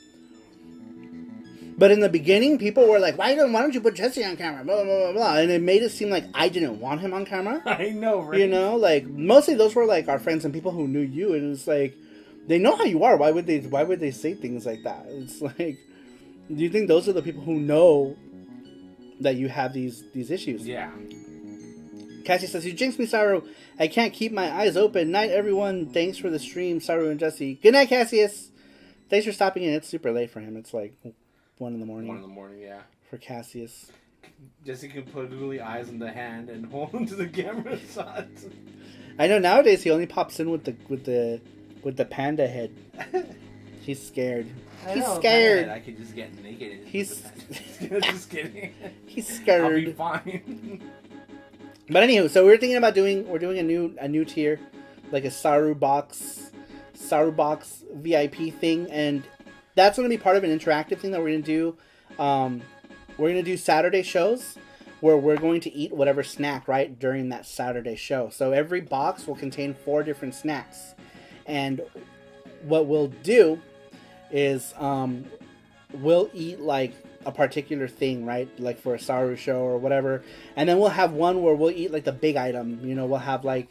But in the beginning, people were like, why don't you put Jesse on camera? Blah, blah, blah, blah. And it made it seem like I didn't want him on camera. I know, right? You know, like, mostly those were, like, our friends and people who knew you. And it's like, they know how you are. Why would they say things like that? It's like, do you think those are the people who know that you have these issues? Yeah. Cassie says, you jinxed me, Saru. I can't keep my eyes open. Night, everyone. Thanks for the stream, Saru and Jesse. Good night, Cassius. Thanks for stopping in. It's super late for him. It's like 1 in the morning. 1 in the morning, yeah. For Cassius. Jesse can put googly eyes in the hand and hold them to the camera shots. I know nowadays he only pops in with the panda head. He's scared. He's scared. I could just get naked. And He's just kidding. He's scared. I'll be fine. But anywho, so we're thinking about doing a new tier, like a Saru Box VIP thing, and that's going to be part of an interactive thing that we're going to do. We're going to do Saturday shows where we're going to eat whatever snack, right, during that Saturday show. So every box will contain 4 different snacks. And what we'll do is we'll eat, like, a particular thing, right? Like for a SARUSHOW or whatever. And then we'll have one where we'll eat, like, the big item. You know, we'll have, like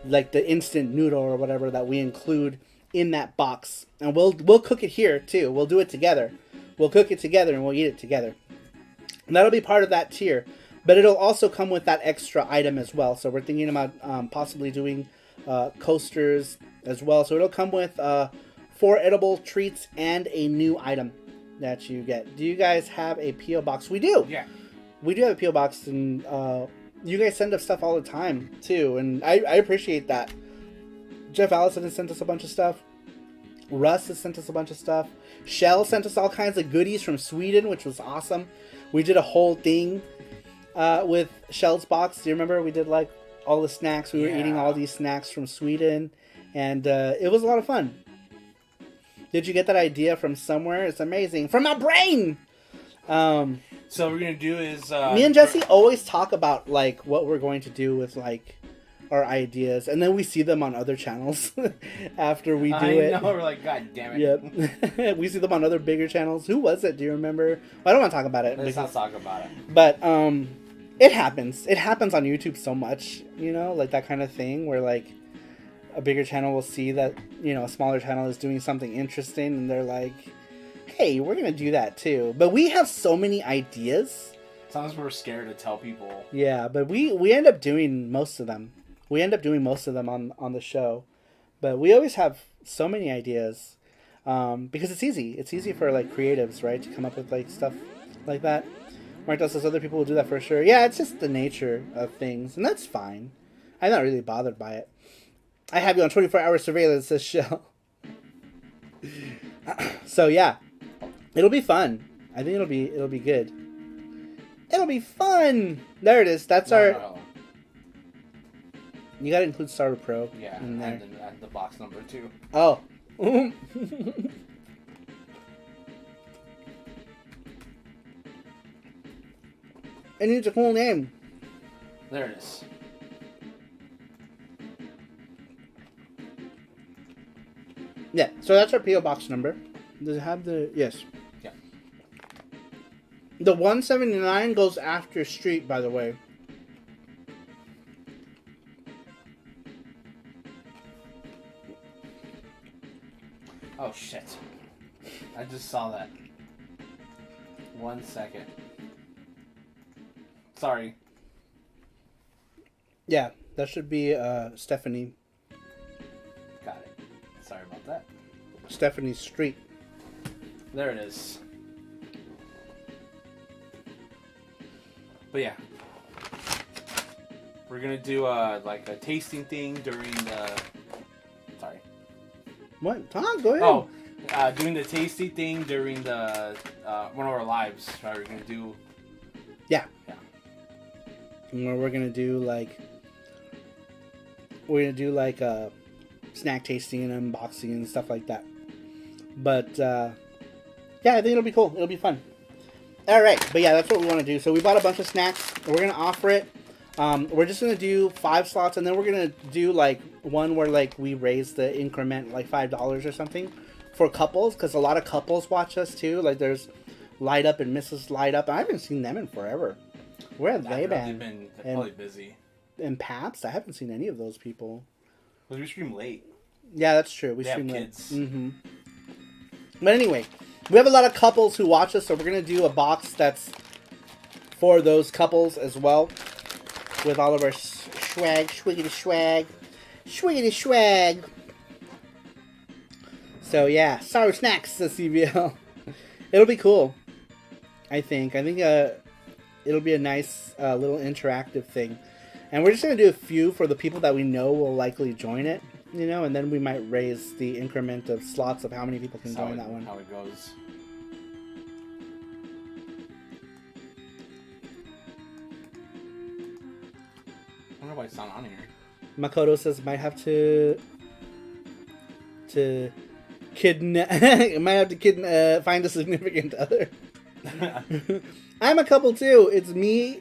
the instant noodle or whatever that we include in that box. And we'll cook it here, too. We'll do it together. We'll cook it together and we'll eat it together. And that'll be part of that tier. But it'll also come with that extra item as well. So we're thinking about possibly doing coasters as well. So it'll come with 4 edible treats and a new item that you get. Do you guys have a P.O Box? We do. Yeah. We do have a P.O Box, and you guys send us stuff all the time too, and I appreciate that. Jeff Allison has sent us a bunch of stuff. Russ has sent us a bunch of stuff. Shell sent us all kinds of goodies from Sweden, which was awesome. We did a whole thing with Shell's box. Do you remember? We did like all the snacks. We were eating all these snacks from Sweden, and it was a lot of fun. Did you get that idea from somewhere? It's amazing. From my brain! So what we're going to do is... me and Jesse always talk about, like, what we're going to do with, like, our ideas. And then we see them on other channels after we do it. I know. We're like, God damn it. Yep. We see them on other bigger channels. Who was it? Do you remember? Well, I don't want to talk about it. Let's not talk about it. But, it happens. It happens on YouTube so much, you know? Like, that kind of thing where, like, a bigger channel will see that, you know, a smaller channel is doing something interesting, and they're like, hey, we're going to do that too. But we have so many ideas. Sometimes we're scared to tell people. Yeah, but we end up doing most of them. We end up doing most of them on the show. But we always have so many ideas because it's easy. It's easy for, like, creatives, right, to come up with, like, stuff like that. Martel says other people will do that for sure. Yeah, it's just the nature of things, and that's fine. I'm not really bothered by it. I have you on 24-hour surveillance, says Shell. So yeah, it'll be fun. I think it'll be good. It'll be fun. There it is. That's our. No. You gotta include Sarupro. Yeah, in there. and the box number 2. Oh. It needs a cool name. There it is. Yeah, so that's our P.O. Box number. Does it have the... Yes. Yeah. The 179 goes after Street, by the way. Oh, shit. I just saw that. 1 second. Sorry. Yeah, that should be Stephanie. Got it. Sorry about that. Stephanie Street. There it is. But yeah. We're gonna do like a tasting thing during the... Sorry. What? Tom, go ahead. Oh, doing the tasty thing during the one of our lives. Right, we're gonna do. Yeah. Yeah. Where we're gonna do like snack tasting and unboxing and stuff like that. But yeah, I think it'll be cool. It'll be fun. All right, but yeah, that's what we want to do. So we bought a bunch of snacks. We're gonna offer it. We're just gonna do 5 slots, and then we're gonna do like one where like we raise the increment like $5 or something for couples, because a lot of couples watch us too. Like there's Light Up and Mrs. Light Up. I haven't seen them in forever. Where have they been? They've been probably busy. And Paps, I haven't seen any of those people. Because we stream late. Yeah, that's true. We They stream have late. kids. Mm-hmm. But anyway, we have a lot of couples who watch us, so we're gonna do a box that's for those couples as well, with all of our swag, swiggity swag. So yeah, Saru Snacks, says CBL. It'll be cool. I think it'll be a nice little interactive thing. And we're just going to do a few for the people that we know will likely join it, you know, and then we might raise the increment of slots of how many people can join that one. How it goes. I wonder why it's not on here. Makoto says might have to kidnap find a significant other. I'm a couple too. It's me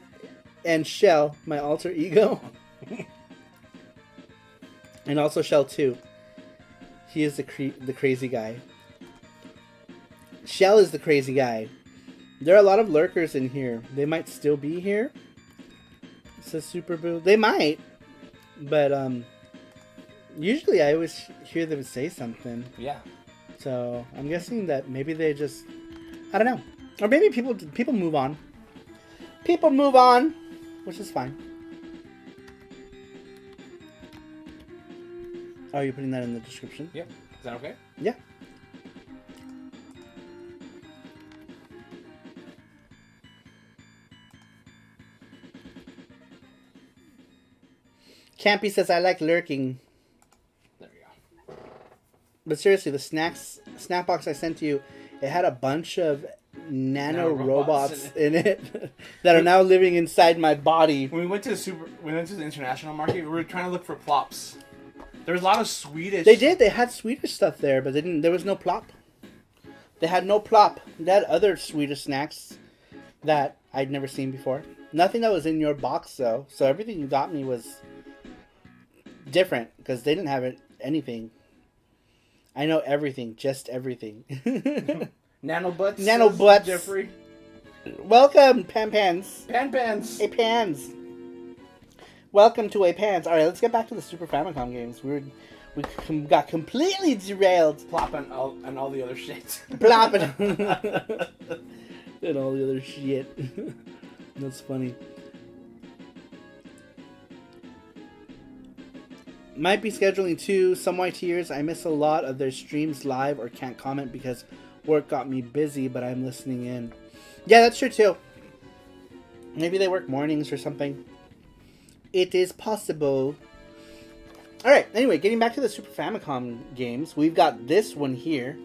and Shell, my alter ego. And also Shell too. He is the crazy guy. Shell is the crazy guy. There are a lot of lurkers in here. They might still be here. Says Super Boo. They might. But usually I always hear them say something. Yeah. So I'm guessing that maybe they just, I don't know. Or maybe people move on. People move on. Which is fine. Are you putting that in the description? Yep. Is that okay? Yeah. Campy says, I like lurking. There we go. But seriously, the snack box I sent to you, it had a bunch of nano robots in it that are now living inside my body. When we went to the international market, we were trying to look for plops. There was a lot of Swedish. They had Swedish stuff there, but there was no plop. They had no plop. They had other Swedish snacks that I'd never seen before. Nothing that was in your box though. So everything you got me was different because they didn't have anything. I know everything, just everything. Nanobutts. Jeffrey. Welcome, Pans. Pans. A Pans. Welcome to A Pans. All right, let's get back to the Super Famicom games. We got completely derailed. Plop and all the other shit. Plop and all the other shit. That's funny. Might be scheduling too. Some YTers. I miss a lot of their streams live or can't comment because work got me busy, but I'm listening in. Yeah, that's true too. Maybe they work mornings or something. It is possible. Alright, anyway, getting back to the Super Famicom games, we've got this one here.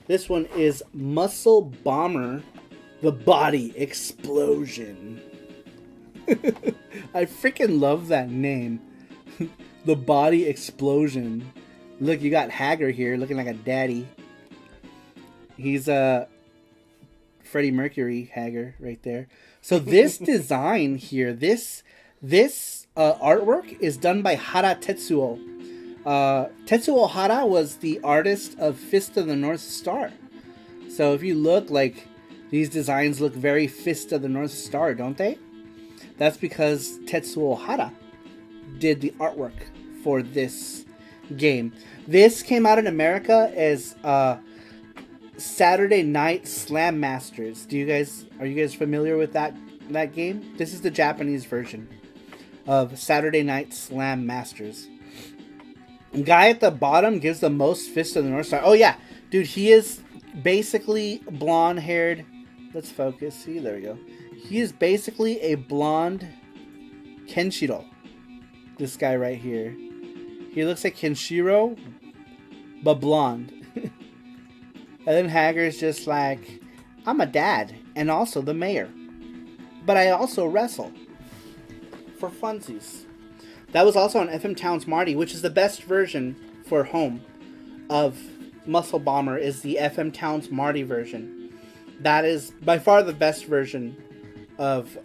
This one is Muscle Bomber, the Body Explosion. I freaking love that name. The Body Explosion. Look, you got Hager here looking like a daddy. He's Freddie Mercury Hager right there. So this design here, this artwork is done by Hara Tetsuo. Tetsuo Hara was the artist of Fist of the North Star. So if you look, like, these designs look very Fist of the North Star, don't they? That's because Tetsuo Hara did the artwork for this game. This came out in America as Saturday Night Slam Masters. Are you guys familiar with that game? This is the Japanese version of Saturday Night Slam Masters. Guy at the bottom gives the most Fist of the North Star. Oh yeah, dude, he is basically blonde haired. Let's focus. See, there we go. He is basically a blonde Kenshiro. This guy right here. He looks like Kenshiro, but blonde. And then Hager's just like, I'm a dad and also the mayor. But I also wrestle. For funsies. That was also on FM Towns Marty, which is the best version for home of Muscle Bomber, is the FM Towns Marty version. That is by far the best version of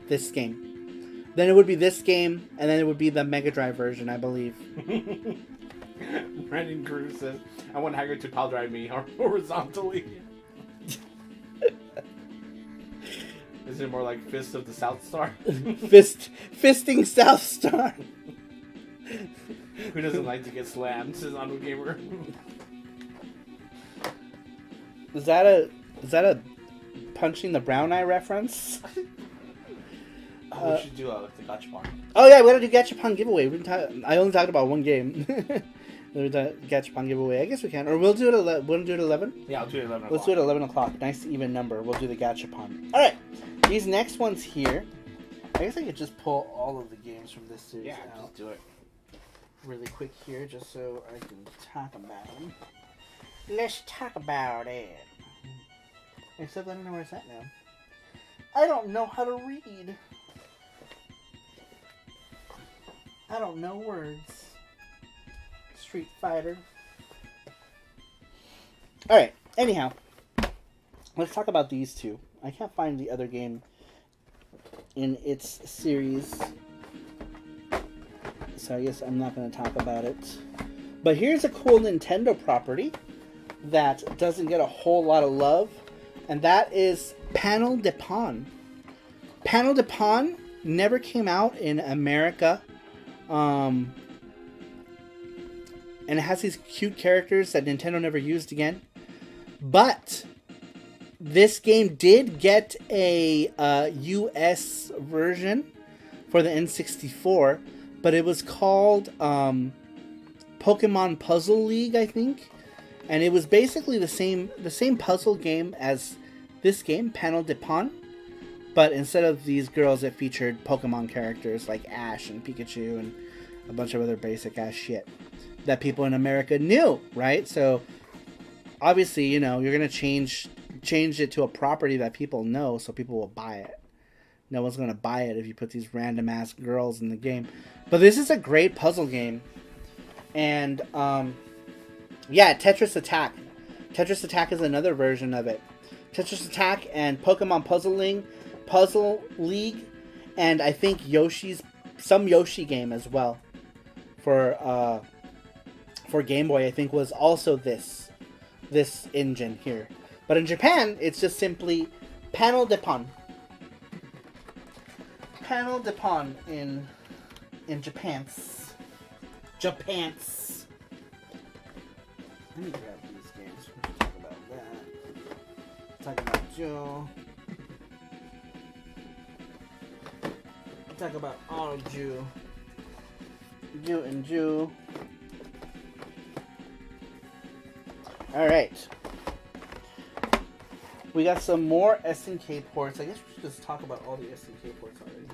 this game. Then it would be this game, and then it would be the Mega Drive version, I believe. Brandon Cruz says, I want Hager to pile drive me horizontally. Is it more like Fist of the South Star? Fisting South Star. Who doesn't like to get slammed, says Anu Gamer. Is that a punching the brown eye reference? We should do the gachapon. Oh yeah, we gotta do gachapon giveaway. I only talked about one game. Gachapon giveaway. I guess we can, or we'll do it. We'll do it at 11. Yeah, I'll do it at 11. Let's do it at 11 o'clock. Nice even number. We'll do the gachapon. All right, these next ones here. I guess I could just pull all of the games from this series out. Just do it. Really quick here, just so I can talk about them. Let's talk about it. Except I don't know where it's at now. I don't know how to read. I don't know words. Street Fighter. Alright, anyhow. Let's talk about these two. I can't find the other game in its series. So I guess I'm not going to talk about it. But here's a cool Nintendo property that doesn't get a whole lot of love. And that is Panel de Pon. Panel de Pon never came out in America. And it has these cute characters that Nintendo never used again. But this game did get a US version for the N64. But it was called Pokemon Puzzle League, I think. And it was basically the same puzzle game as this game, Panel de Pon. But instead of these girls, it featured Pokemon characters like Ash and Pikachu and a bunch of other basic ass shit that people in America knew, right? So obviously, you know, you're gonna change it to a property that people know, so people will buy it. No one's gonna buy it if you put these random ass girls in the game. But this is a great puzzle game, and yeah, Tetris Attack. Tetris Attack is another version of it. Tetris Attack and Pokemon Puzzle League, and I think some Yoshi game as well for Game Boy. I think was also this engine here, but in Japan it's just simply Panel de Pon. Panel de Pon in Japan's. Let me grab these games. We can talk about that. Talk about Joe. Talk about all Jew. Jew and Jew. Alright. We got some more SNK ports. I guess we should just talk about all the SNK ports already.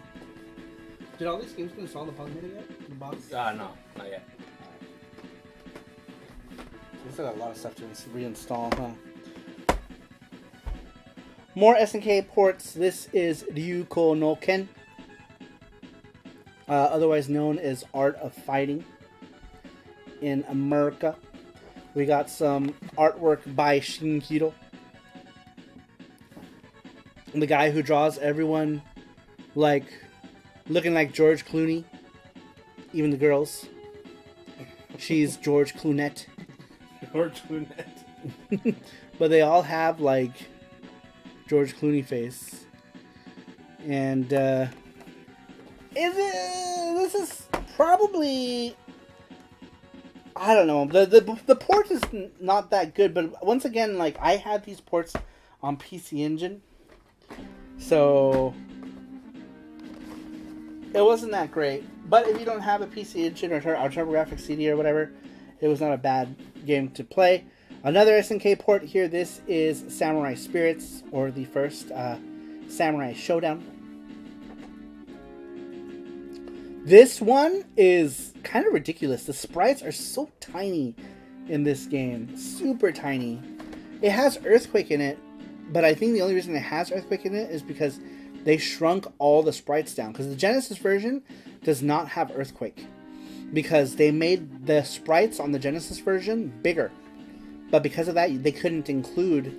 Did all these games get installed the Polymeter yet? In the box? No, not yet. We still got a lot of stuff to reinstall, huh? More SNK ports. This is Ryuko no Ken. Otherwise known as Art of Fighting in America. We got some artwork by Shinhiro. The guy who draws everyone like looking like George Clooney. Even the girls. She's George Clooney. George Clooney. But they all have like George Clooney face. And this is probably, I don't know, the port is not that good, but once again, like, I had these ports on PC Engine, so it wasn't that great. But if you don't have a PC Engine or TurboGrafx CD or whatever, it was not a bad game to play. Another SNK port here. This is Samurai Spirits, or the first Samurai Showdown. This one is kind of ridiculous. The sprites are so tiny in this game. Super tiny. It has Earthquake in it, but I think the only reason it has Earthquake in it is because they shrunk all the sprites down. Because the Genesis version does not have Earthquake. Because they made the sprites on the Genesis version bigger. But because of that, they couldn't include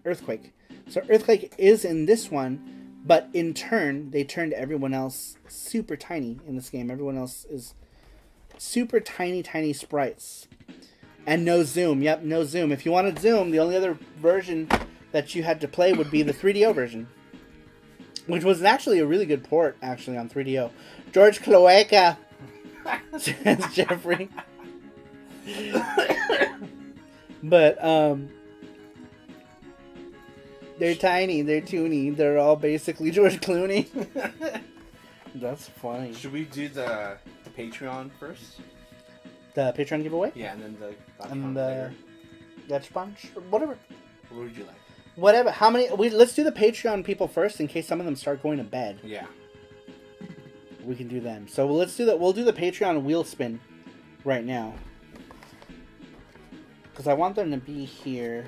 Earthquake. So Earthquake is in this one, but in turn, they turned everyone else super tiny in this game. Everyone else is super tiny sprites. And no zoom. Yep, no zoom. If you wanted zoom, the only other version that you had to play would be the 3DO version. Which was actually a really good port, actually, on 3DO. George Cloaca, says Jeffrey. But, they're tiny, they're toony, they're all basically George Clooney. That's funny. Should we do the Patreon first? The Patreon giveaway? Yeah, and then the Gacha Punch? Whatever. What would you like? Whatever. How many? Let's do the Patreon people first in case some of them start going to bed. Yeah. We can do them. So let's do that. We'll do the Patreon wheel spin right now. Because I want them to be here.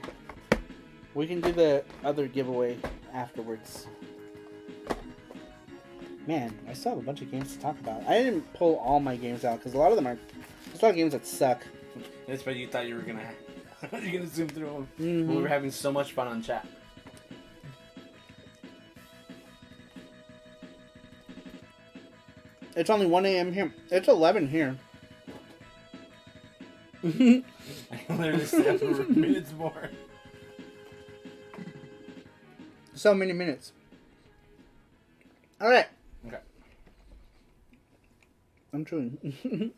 We can do the other giveaway afterwards. Man, I still have a bunch of games to talk about. I didn't pull all my games out because a lot of them are... There's a lot of games that suck. That's why you thought you were going to... You're going to zoom through them. Mm-hmm. We were having so much fun on chat. It's only 1 a.m. here. It's 11 here. I can literally stay up for minutes more. So many minutes. Alright. Okay. I'm chewing.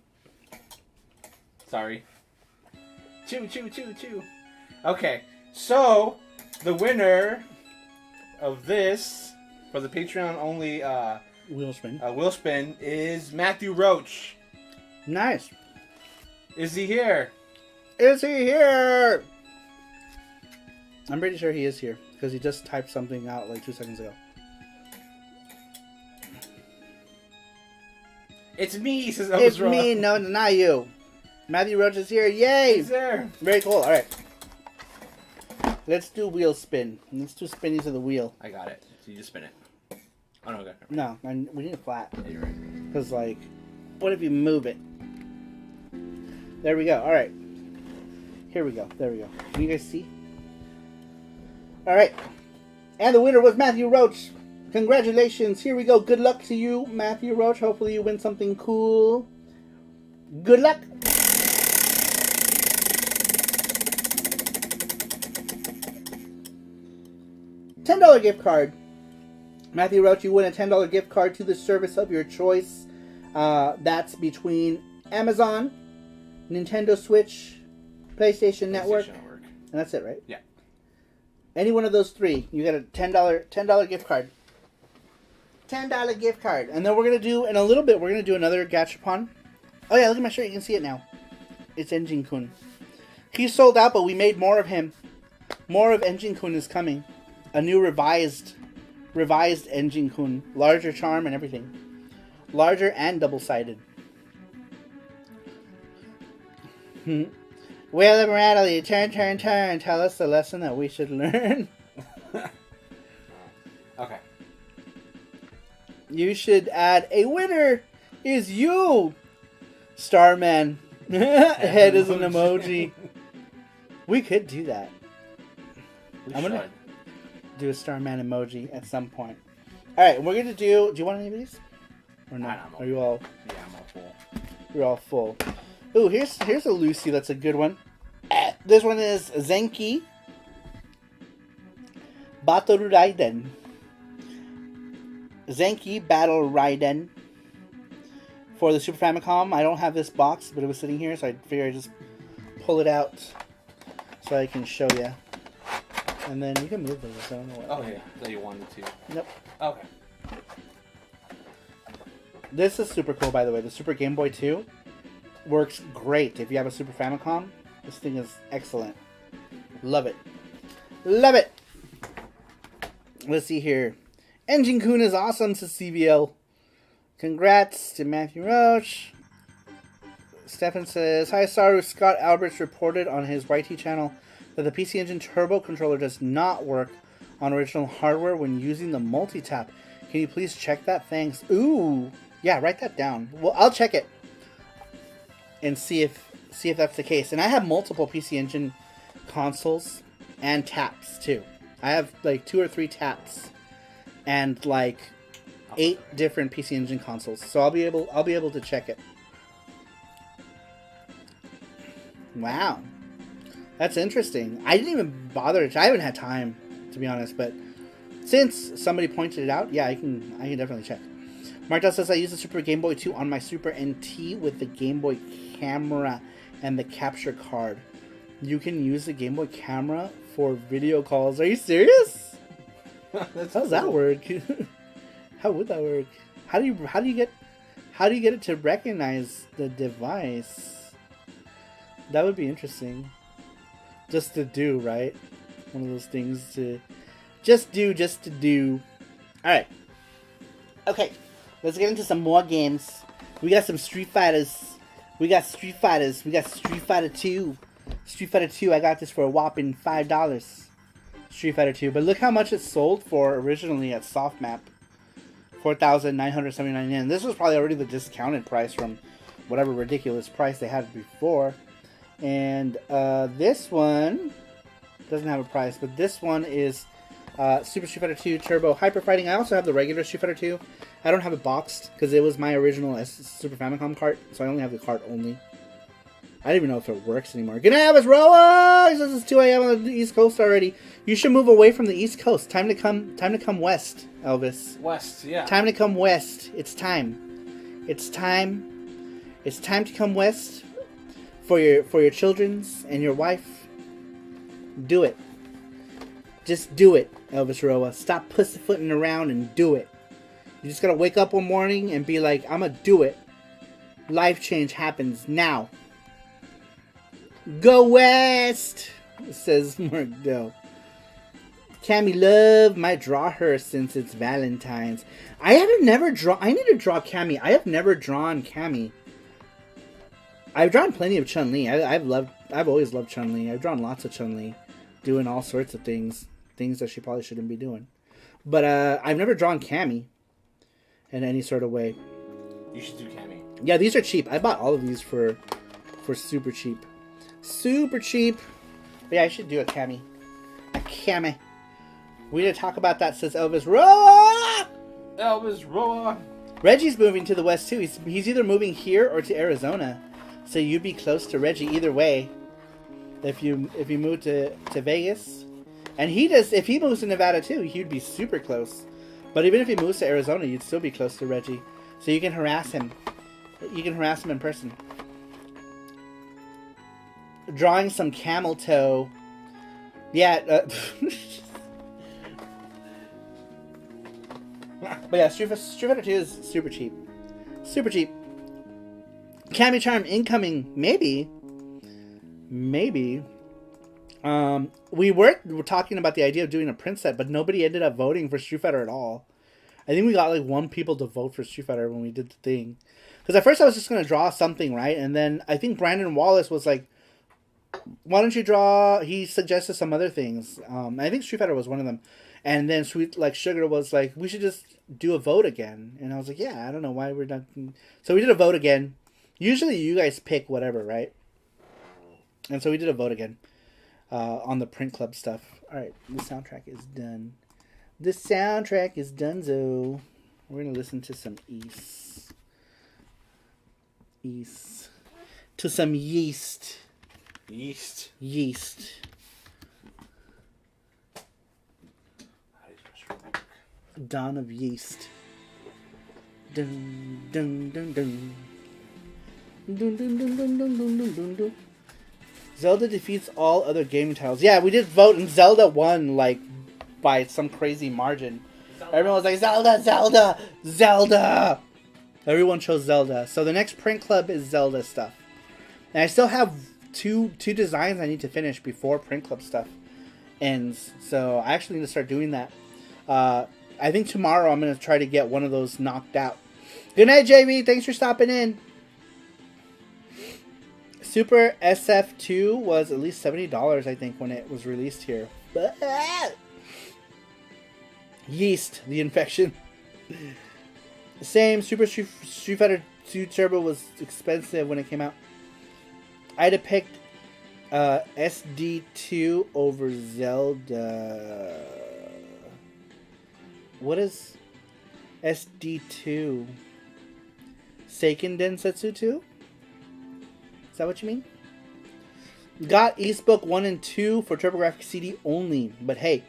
Sorry. Chew. Okay, so the winner of this for the Patreon only Wheel spin. wheel spin is Matthew Roach. Nice. Is he here? Is he here? I'm pretty sure he is here because he just typed something out like 2 seconds ago. It's me, he says. It's me, no, not you. Matthew Roach is here. Yay! He's there. Very cool. All right. Let's do wheel spin. Let's do spinnies of the wheel. I got it. So you just spin it. Oh no, okay. No, we need a flat. Yeah, you're right. Because, like, what if you move it? There we go. All right. Here we go. There we go. Can you guys see? All right. And the winner was Matthew Roach. Congratulations. Here we go. Good luck to you, Matthew Roach. Hopefully you win something cool. Good luck. $10 gift card. Matthew Roach, you win a $10 gift card to the service of your choice. That's between Amazon, Nintendo Switch, PlayStation Network. And that's it, right? Yeah. Any one of those three, you get a $10 gift card. $10 gift card. And then we're going to do, in a little bit, we're going to do another Gachapon. Oh yeah, look at my shirt. You can see it now. It's Engine-kun. He's sold out, but we made more of him. More of Engine-kun is coming. A new revised Engine-kun. Larger charm and everything. Larger and double-sided. Wheel Bradley, turn. Tell us the lesson that we should learn. Okay. You should add a winner is you. Starman. Head is an emoji. We could do that. I'm going to do a Starman emoji at some point. Alright, we're going to do you want any of these? Or not? Are you all... Yeah, I'm all full. You're all full. Ooh, here's a Lucy that's a good one. This one is Zenki Battle Raiden. Zenki Battle Raiden. For the Super Famicom. I don't have this box, but it was sitting here, so I figured I'd just pull it out so I can show you. And then you can move those. I don't know what. Oh yeah, that you wanted to. Yep. Okay. This is super cool, by the way. The Super Game Boy 2 works great. If you have a Super Famicom, this thing is excellent. Love it. Love it! Let's see here. Engine-kun is awesome, says CBL. Congrats to Matthew Roach. Stefan says, "Hi, Saru. Scott Alberts reported on his YT channel that the PC Engine Turbo controller does not work on original hardware when using the multi-tap. Can you please check that? Thanks." Ooh, yeah, write that down. Well, I'll check it and see if that's the case. And I have multiple PC Engine consoles and taps too. I have like 2 or 3 taps and like 8 different PC Engine consoles. So I'll be able to check it. Wow, that's interesting. I didn't even bother to. I haven't had time, to be honest. But since somebody pointed it out, yeah, I can definitely check. Martel says, "I use the Super Game Boy 2 on my Super NT with the Game Boy camera and the capture card. You can use the Game Boy camera for video calls." Are you serious? How's that work? How would that work? How do you get it to recognize the device? That would be interesting. Just to do, right? One of those things to just to do. Alright. Okay. Let's get into some more games. We got some Street Fighters. We got Street Fighter 2. Street Fighter 2, I got this for a whopping $5. Street Fighter 2. But look how much it sold for originally at Softmap. 4,979 yen. This was probably already the discounted price from whatever ridiculous price they had before. And this one doesn't have a price, but this one is Super Street Fighter 2 Turbo Hyper Fighting. I also have the regular Street Fighter 2. I don't have it boxed because it was my original Super Famicom cart, so I only have the cart only. I don't even know if it works anymore. Good night, Elvis Roa! He says it's 2 a.m. on the East Coast already. You should move away from the East Coast. Time to come west, Elvis. West, yeah. Time to come west. It's time. It's time. It's time to come west for your children's and your wife. Do it. Just do it, Elvis Roa. Stop pussyfooting around and do it. You just gotta wake up one morning and be like, "I'm gonna do it." Life change happens now. Go west, says Mark Dell. Cammy Love might draw her since it's Valentine's. I need to draw Cammy. I have never drawn Cammy. I've drawn plenty of Chun-Li. I've always loved Chun-Li. I've drawn lots of Chun-Li, doing all sorts of things that she probably shouldn't be doing. But I've never drawn Cammy in any sort of way. You should do Cammy. Yeah, these are cheap. I bought all of these for super cheap. Super cheap. But yeah, I should do a Cammy. A Cammy. We need to talk about that, says Elvis Roa! Elvis Roa! Reggie's moving to the west too. He's either moving here or to Arizona. So you'd be close to Reggie either way. If you move to Vegas. And if he moves to Nevada too, he'd be super close. But even if he moves to Arizona, you'd still be close to Reggie. So you can harass him. You can harass him in person. Drawing some camel toe. Yeah. But yeah, Street Fighter 2 is super cheap. Super cheap. Cammy Charm incoming. Maybe. We were talking about the idea of doing a print set, but nobody ended up voting for Street Fighter at all. I think we got like 1 people to vote for Street Fighter when we did the thing. Because at first I was just going to draw something, right? And then I think Brandon Wallace was like, "Why don't you draw?" He suggested some other things. I think Street Fighter was one of them. And then Sweet Like Sugar was like, "We should just do a vote again." And I was like, "Yeah, I don't know why we're not." So we did a vote again. Usually you guys pick whatever, right? And so we did a vote again on the print club stuff. All right, the soundtrack is done. The soundtrack is donezo. We're going to listen to some East. To some yeast. Yeast. Dawn of Yeast. Dun dun dun dun. Dun dun dun dun dun dun dun dun dun. Zelda defeats all other gaming titles. Yeah, we did vote and Zelda won like by some crazy margin. Everyone was like, "Zelda, Zelda, Zelda!" Everyone chose Zelda. So the next print club is Zelda stuff. And I still have two designs I need to finish before print club stuff ends. So I actually need to start doing that. I think tomorrow I'm going to try to get one of those knocked out. Good night, JB. Thanks for stopping in. Super SF2 was at least $70, I think, when it was released here. Yeast, the infection. Same, Super Street Fighter 2 Turbo was expensive when it came out. I'd have picked SD2 over Zelda. What is SD2? Seiken Densetsu 2? Is that what you mean? Got East Book 1 and 2 for TurboGrafx CD only. But hey,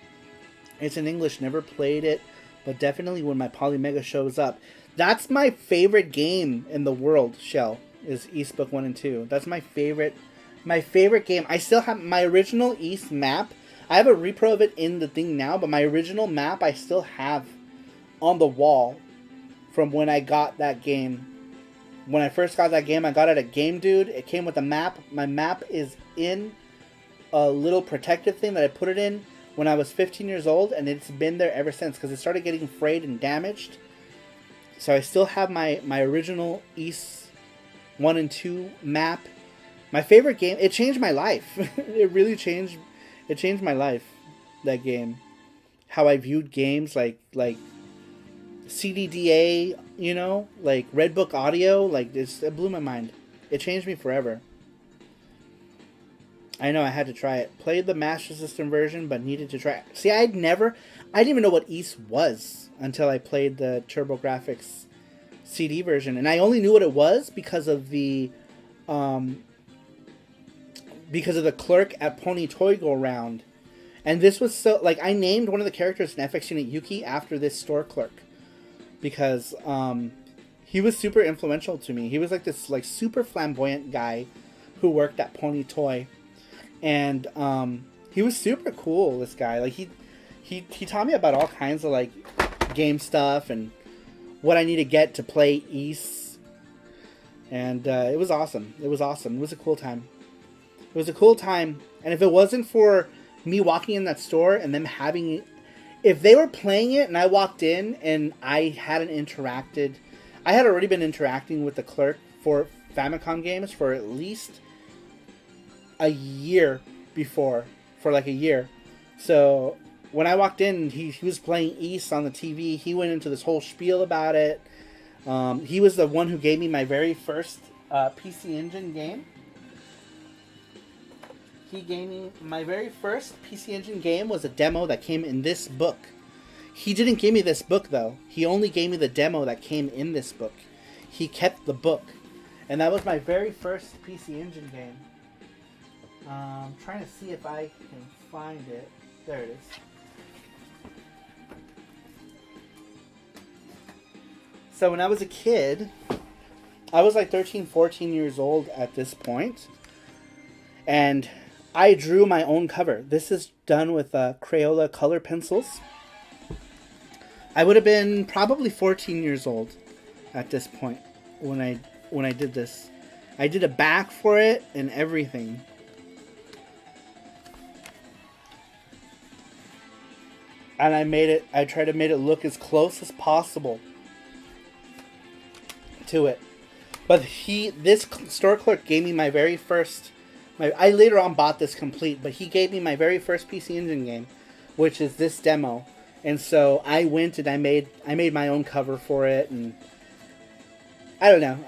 it's in English. Never played it. But definitely when my Polymega shows up. That's my favorite game in the world, Shell. Is East Book 1 and 2. That's my favorite game. I still have my original East map. I have a repro of it in the thing now. But my original map I still have on the wall. From when I got that game. When I first got that game, I got it at Game Dude. It came with a map. My map is in a little protective thing that I put it in when I was 15 years old. And it's been there ever since. Because it started getting frayed and damaged. So I still have my original East 1 and 2 map. My favorite game. It changed my life. It really changed. It changed my life. That game. How I viewed games like CDDA, you know, like Red Book Audio, like it blew my mind. It changed me forever. I know I had to try it. Played the Master System version, but needed to try it. See, I didn't even know what East was until I played the TurboGrafx CD version, and I only knew what it was because of the clerk at Pony Toy Go Round. And this was so, like, I named one of the characters in FX Unit Yuki after this store clerk. Because he was super influential to me. He was like this like super flamboyant guy who worked at Pony Toy, and he was super cool. This guy, like he taught me about all kinds of like game stuff and what I need to get to play East, and it was awesome. It was awesome. It was a cool time. It was a cool time, and if it wasn't for me walking in that store and them having. If they were playing it and I walked in and I hadn't interacted, I had already been interacting with the clerk for Famicom games for at least a year before, for like a year. So when I walked in, he was playing East on the TV. He went into this whole spiel about it. He was the one who gave me my very first PC Engine game. He gave me my very first PC Engine game was a demo that came in this book. He didn't give me this book though. He only gave me the demo that came in this book. He kept the book. And that was my very first PC Engine game. I'm trying to see if I can find it. There it is. So when I was a kid, I was like 13, 14 years old at this point. And I drew my own cover. This is done with Crayola color pencils. I would have been probably 14 years old at this point when I did this. I did a back for it and everything. And I tried to make it look as close as possible to it. But this store clerk gave me my very first. I later on bought this complete, but he gave me my very first PC Engine game, which is this demo. And so I went and I made my own cover for it, and I don't know.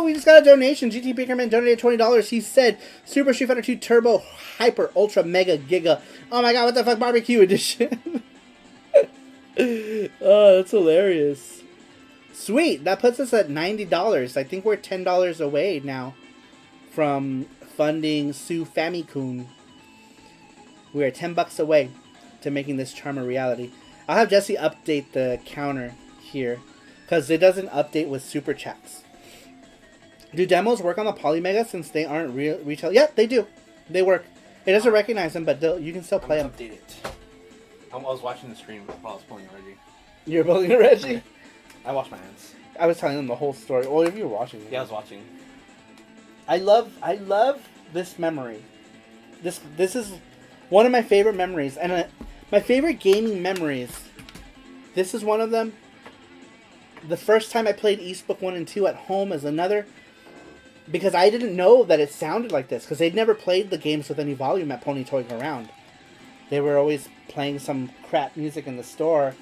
We just got a donation. GT Pickerman donated $20. He said Super Street Fighter 2 Turbo Hyper Ultra Mega Giga. Oh my god, what the fuck, barbecue edition? Oh, that's hilarious. Sweet, that puts us at $90. I think we're $10 away now from funding Super Famicom. We're $10 away to making this charm a reality. I'll have Jesse update the counter here because it doesn't update with super chats. Do demos work on the Polymega since they aren't retail? Yeah, they do. They work. It doesn't recognize them, but you can still play them. Update it. I was watching the stream while I was pulling a Reggie. You're pulling a Reggie? I washed my hands. I was telling them the whole story. Well, if you were watching it. Yeah, I was watching. I love this memory. This is one of my favorite memories, and my favorite gaming memories. This is one of them. The first time I played East Book 1 and 2 at home is another. because I didn't know that it sounded like this, because they'd never played the games with any volume at Pony Toying Around. They were always playing some crap music in the store,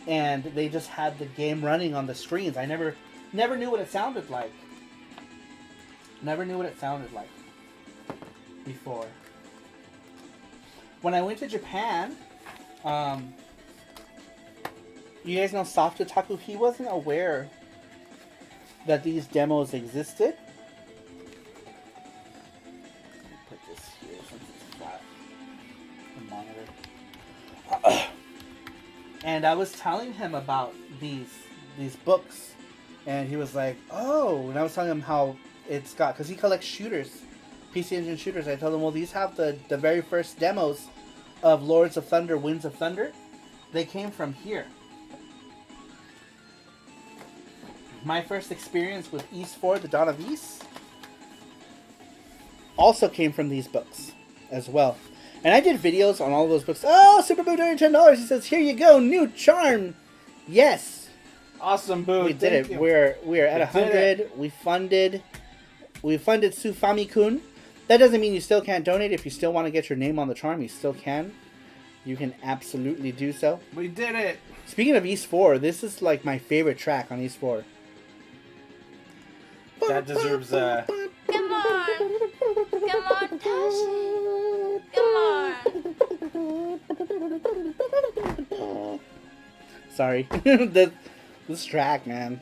and they just had the game running on the screens. I never knew what it sounded like. Never knew what it sounded like before. When I went to Japan, you guys know Soft Otaku, he wasn't aware that these demos existed. Put this here since it's flat. The monitor. And I was telling him about these books, and he was like, "Oh," and I was telling him how it's got, because he collects shooters, PC Engine shooters. I told him, well, these have the very first demos of Lords of Thunder, Winds of Thunder. They came from here. My first experience with East 4, The Dawn of East, also came from these books as well. And I did videos on all those books. Oh, Super Boo donated $10. He says, "Here you go, new charm." Yes. Awesome, Boo. We did it. We're at 100. We funded Super Famicom. That doesn't mean you still can't donate. If you still want to get your name on the charm, you still can. You can absolutely do so. We did it. Speaking of East 4, this is like my favorite track on East 4. That deserves a... Come on! Come on, Tashi! Come on! Sorry. This track, man.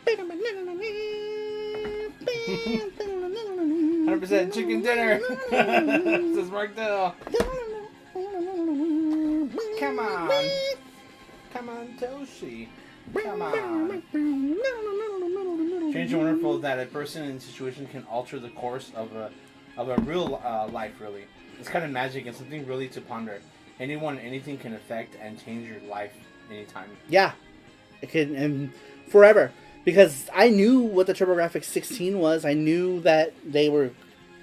100% chicken dinner. Says Mark Dill. Come on. Come on, Toshi. Come on. Strange and wonderful that a person in a situation can alter the course of a real life, really. It's kind of magic and something really to ponder. Anyone, anything can affect and change your life anytime. Yeah. It can, and forever. Because I knew what the TurboGrafx 16 was. I knew that they were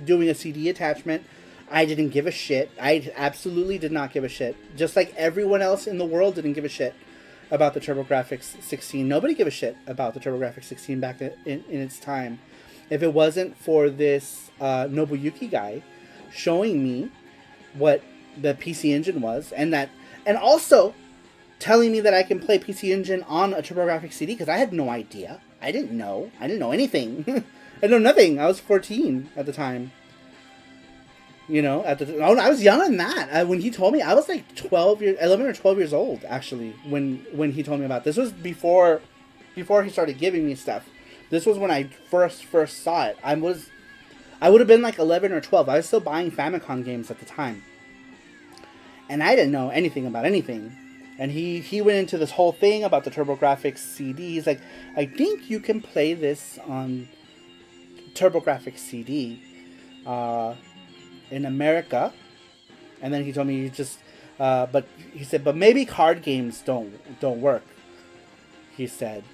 doing a CD attachment. I didn't give a shit. I absolutely did not give a shit. Just like everyone else in the world didn't give a shit about the TurboGrafx 16. Nobody gave a shit about the TurboGrafx 16 back in its time. If it wasn't for this Nobuyuki guy showing me what the PC Engine was, and also telling me that I can play PC Engine on a TurboGrafx CD, because I had no idea. I didn't know anything. I know nothing. I was 14 at the time. You know, I was younger than that. When he told me, I was like 11 or 12 years old, actually, when he told me about this. This was before he started giving me stuff. This was when I first saw it. I would have been like 11 or 12. I was still buying Famicom games at the time. And I didn't know anything about anything. And he went into this whole thing about the TurboGrafx CD. He's like, I think you can play this on TurboGrafx CD in America. And then he told me but maybe card games don't work. He said,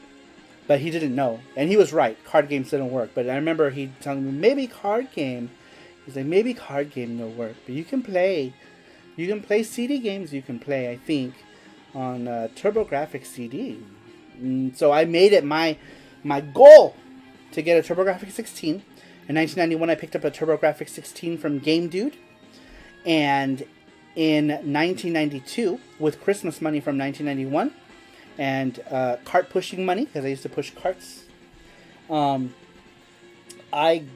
but he didn't know, and he was right. Card games didn't work. But I remember he telling me maybe card game. He's like, maybe card game don't work, but you can play CD games. You can play, I think, on TurboGrafx CD. So I made it my goal to get a TurboGrafx 16. In 1991, I picked up a TurboGrafx 16 from Game Dude. And in 1992, with Christmas money from 1991, and cart pushing money, because I used to push carts, I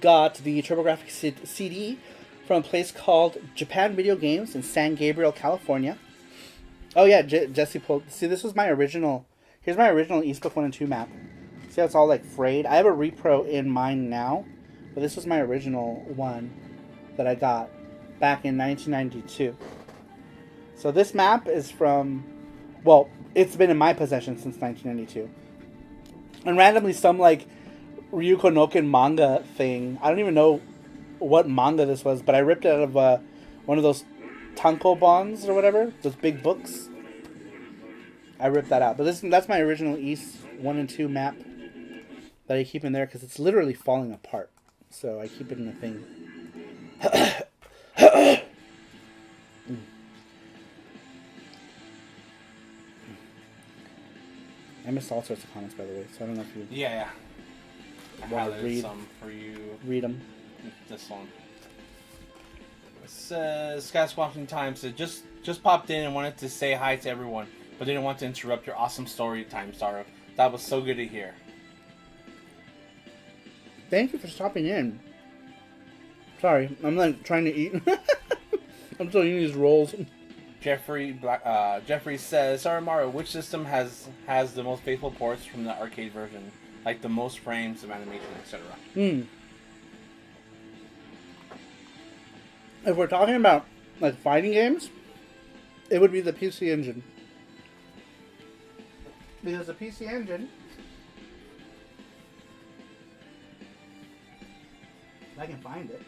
got the TurboGrafx CD from a place called Japan Video Games in San Gabriel, California. Oh yeah, Jesse pulled... See, this was my original... Here's my original Eastbook 1 and 2 map. See how it's all like frayed? I have a repro in mine now, but this was my original one that I got back in 1992. So this map is from... Well, it's been in my possession since 1992. And randomly some like Ryuko Noken manga thing. I don't even know what manga this was, but I ripped it out of one of those tankobons or whatever, those big books. I ripped that out. But that's my original East 1 and 2 map that I keep in there because it's literally falling apart. So I keep it in a thing. I missed all sorts of comments, by the way, so I don't know if you... Yeah. Want to highlighted read? some for you. Read them. This one. It says, Sasquatching Time said, just popped in and wanted to say hi to everyone, but didn't want to interrupt your awesome story time, Saru. That was so good to hear. Thank you for stopping in. Sorry, I'm like trying to eat. I'm still eating these rolls. Jeffrey says, Sarumaru, which system has the most faithful ports from the arcade version? Like the most frames of animation, etc. If we're talking about like fighting games, it would be the PC Engine. Because the PC Engine, if I can find it,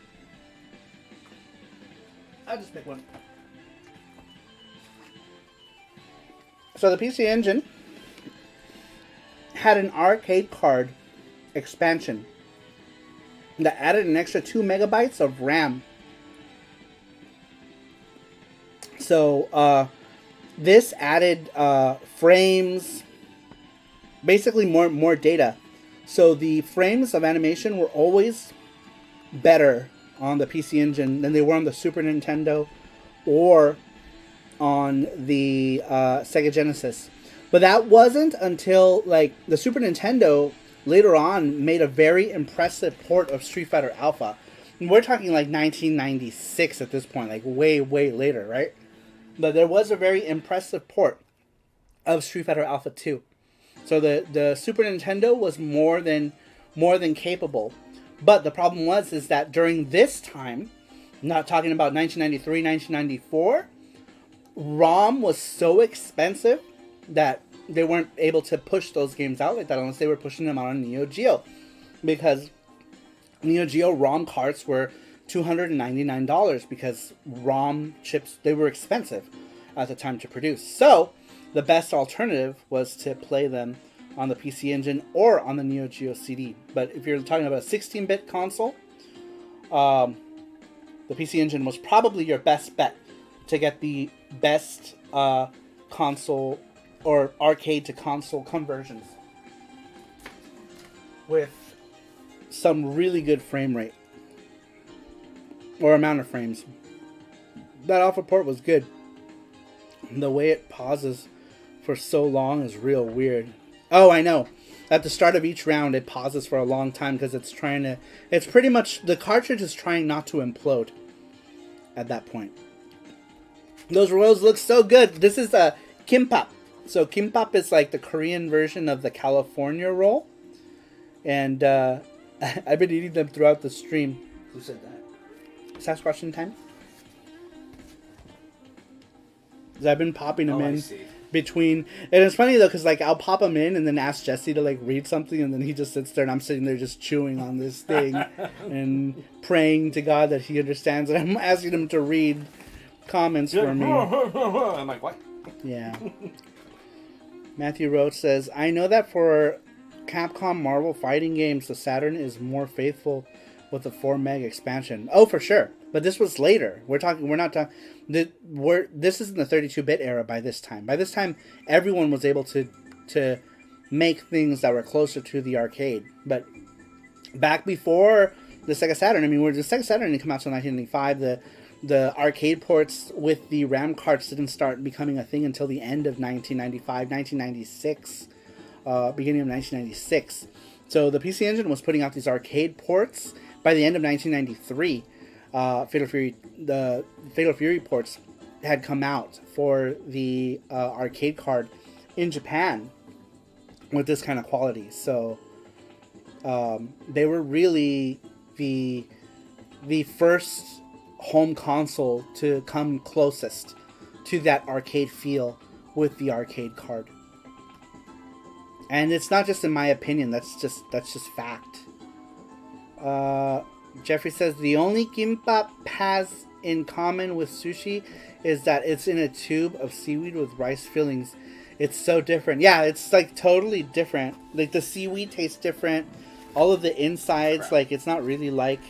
I'll just pick one. So the PC Engine had an arcade card expansion that added an extra 2 megabytes of RAM. So this added frames, basically more data. So the frames of animation were always better on the PC Engine than they were on the Super Nintendo or on the Sega Genesis. But that wasn't until like the Super Nintendo later on made a very impressive port of Street Fighter Alpha. And we're talking like 1996 at this point, like way later, right? But there was a very impressive port of Street Fighter Alpha 2. So the Super Nintendo was more than capable. But the problem is that during this time, not talking about 1993, 1994, ROM was so expensive that they weren't able to push those games out like that unless they were pushing them out on Neo Geo. Because Neo Geo ROM carts were $299 because ROM chips, they were expensive at the time to produce. So the best alternative was to play them on the PC Engine or on the Neo Geo CD. But if you're talking about a 16-bit console, the PC Engine was probably your best bet to get the best console or arcade to console conversions with some really good frame rate or amount of frames. That alpha port was good. The way it pauses for so long is real weird. Oh, I know. At the start of each round, it pauses for a long time because it's trying to... It's pretty much... The cartridge is trying not to implode at that point. Those rolls look so good. This is a kimbap. So kimbap is like the Korean version of the California roll. And I've been eating them throughout the stream. Who said that? Sasquatch time? 'Cause I've been popping them in between... And it's funny though, because like I'll pop them in and then ask Jesse to like read something, and then he just sits there and I'm sitting there just chewing on this thing and praying to God that he understands, and I'm asking him to read comments for me. I'm like, what? Yeah. Matthew Roach says, I know that for Capcom Marvel fighting games, the Saturn is more faithful with the 4 meg expansion. Oh, for sure. But this was later. We're not talking... This is in the 32-bit era by this time. By this time, everyone was able to make things that were closer to the arcade. But back before the Sega Saturn, I mean, the Sega Saturn didn't come out until 1995. The arcade ports with the RAM carts didn't start becoming a thing until the end of 1995, 1996, beginning of 1996. So the PC Engine was putting out these arcade ports by the end of 1993. The Fatal Fury ports had come out for the arcade card in Japan with this kind of quality. So they were really the first home console to come closest to that arcade feel with the arcade card. And it's not just in my opinion, that's just fact. Jeffrey says the only kimbap has in common with sushi is that it's in a tube of seaweed with rice fillings. It's so different. Yeah, it's like totally different. Like the seaweed tastes different. All of the insides, like it's not really like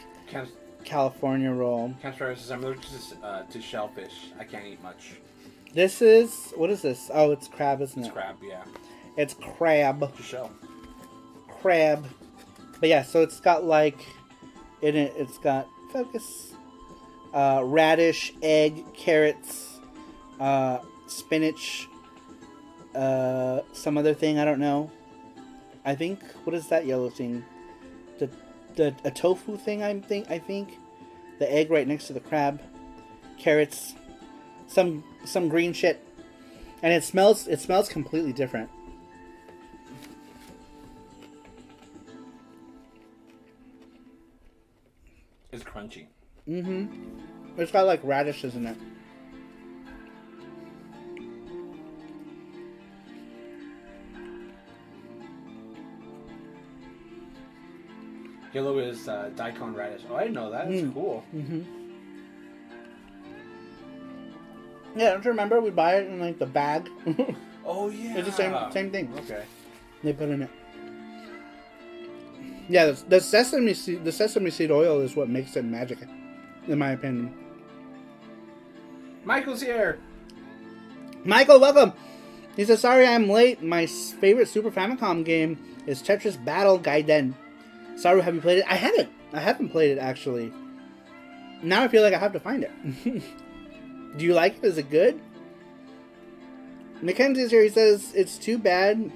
California roll. I'm allergic to shellfish. I can't eat much. This is... What is this? Oh, it's crab, isn't it? It's crab, yeah. It's crab. It's a shell. Crab. But yeah, so it's got like in it. It's got focus, radish, egg, carrots, spinach, some other thing I don't know. I think what is that yellow thing? A tofu thing. I think the egg right next to the crab, carrots, some green shit, and it smells completely different. It's crunchy. Mm-hmm. It's got like radishes in it. Yellow is daikon radish. Oh, I didn't know that. That's cool. Mm-hmm. Yeah, don't you remember we buy it in like the bag? Oh yeah. It's the same thing. Okay. They put in it. Yeah, the sesame seed oil is what makes it magic, in my opinion. Michael's here. Michael, welcome. He says, "Sorry, I'm late. My favorite Super Famicom game is Tetris Battle Gaiden. Saru, have you played it? I haven't. I haven't played it actually. Now I feel like I have to find it. Do you like it? Is it good?" Mackenzie's here. He says, "It's too bad.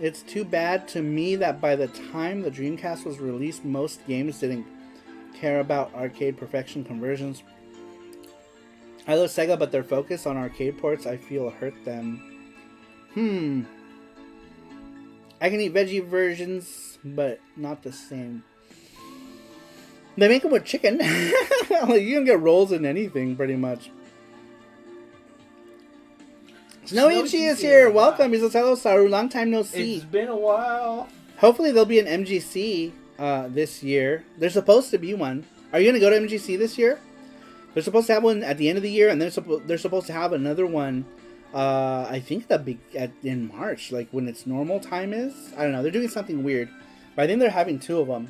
It's too bad to me that by the time the Dreamcast was released, most games didn't care about arcade perfection conversions. I love Sega, but their focus on arcade ports, I feel, hurt them. I can eat veggie versions, but not the same. They make them with chicken. Like, you can get rolls in anything, pretty much." Snowy is here. Welcome. He says, "Hello, Saru. Long time no see." It's been a while. Hopefully there'll be an MGC this year. There's supposed to be one. Are you going to go to MGC this year? They're supposed to have one at the end of the year, and they're supposed to have another one, I think in March, like when its normal time is. I don't know. They're doing something weird. But I think they're having two of them.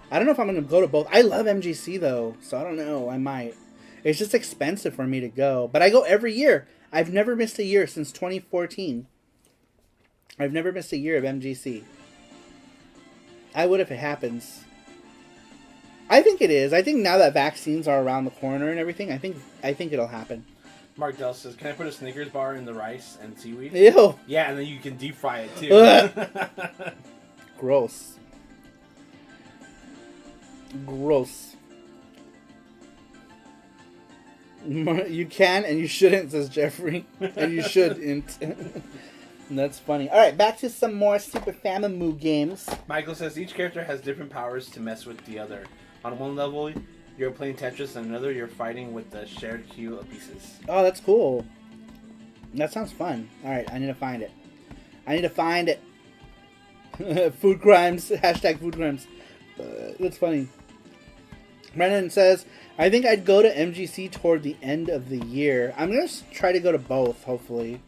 I don't know if I'm going to go to both. I love MGC, though, so I don't know. I might. It's just expensive for me to go. But I go every year. I've never missed a year since 2014. I've never missed a year of MGC. I would if it happens. I think it is. I think now that vaccines are around the corner and everything, I think it'll happen. Mark Dell says, "Can I put a Snickers bar in the rice and seaweed?" Ew. Yeah, and then you can deep fry it too. Gross. Gross. You can and you shouldn't, says Jeffrey. And you shouldn't. That's funny. Alright, back to some more Super Famicom games. Michael says, "Each character has different powers to mess with the other. On one level, you're playing Tetris, and another, you're fighting with the shared queue of pieces." Oh, that's cool. That sounds fun. Alright, I need to find it. Food crimes. Hashtag food crimes. That's funny. Brennan says, "I think I'd go to MGC toward the end of the year. I'm going to try to go to both, hopefully.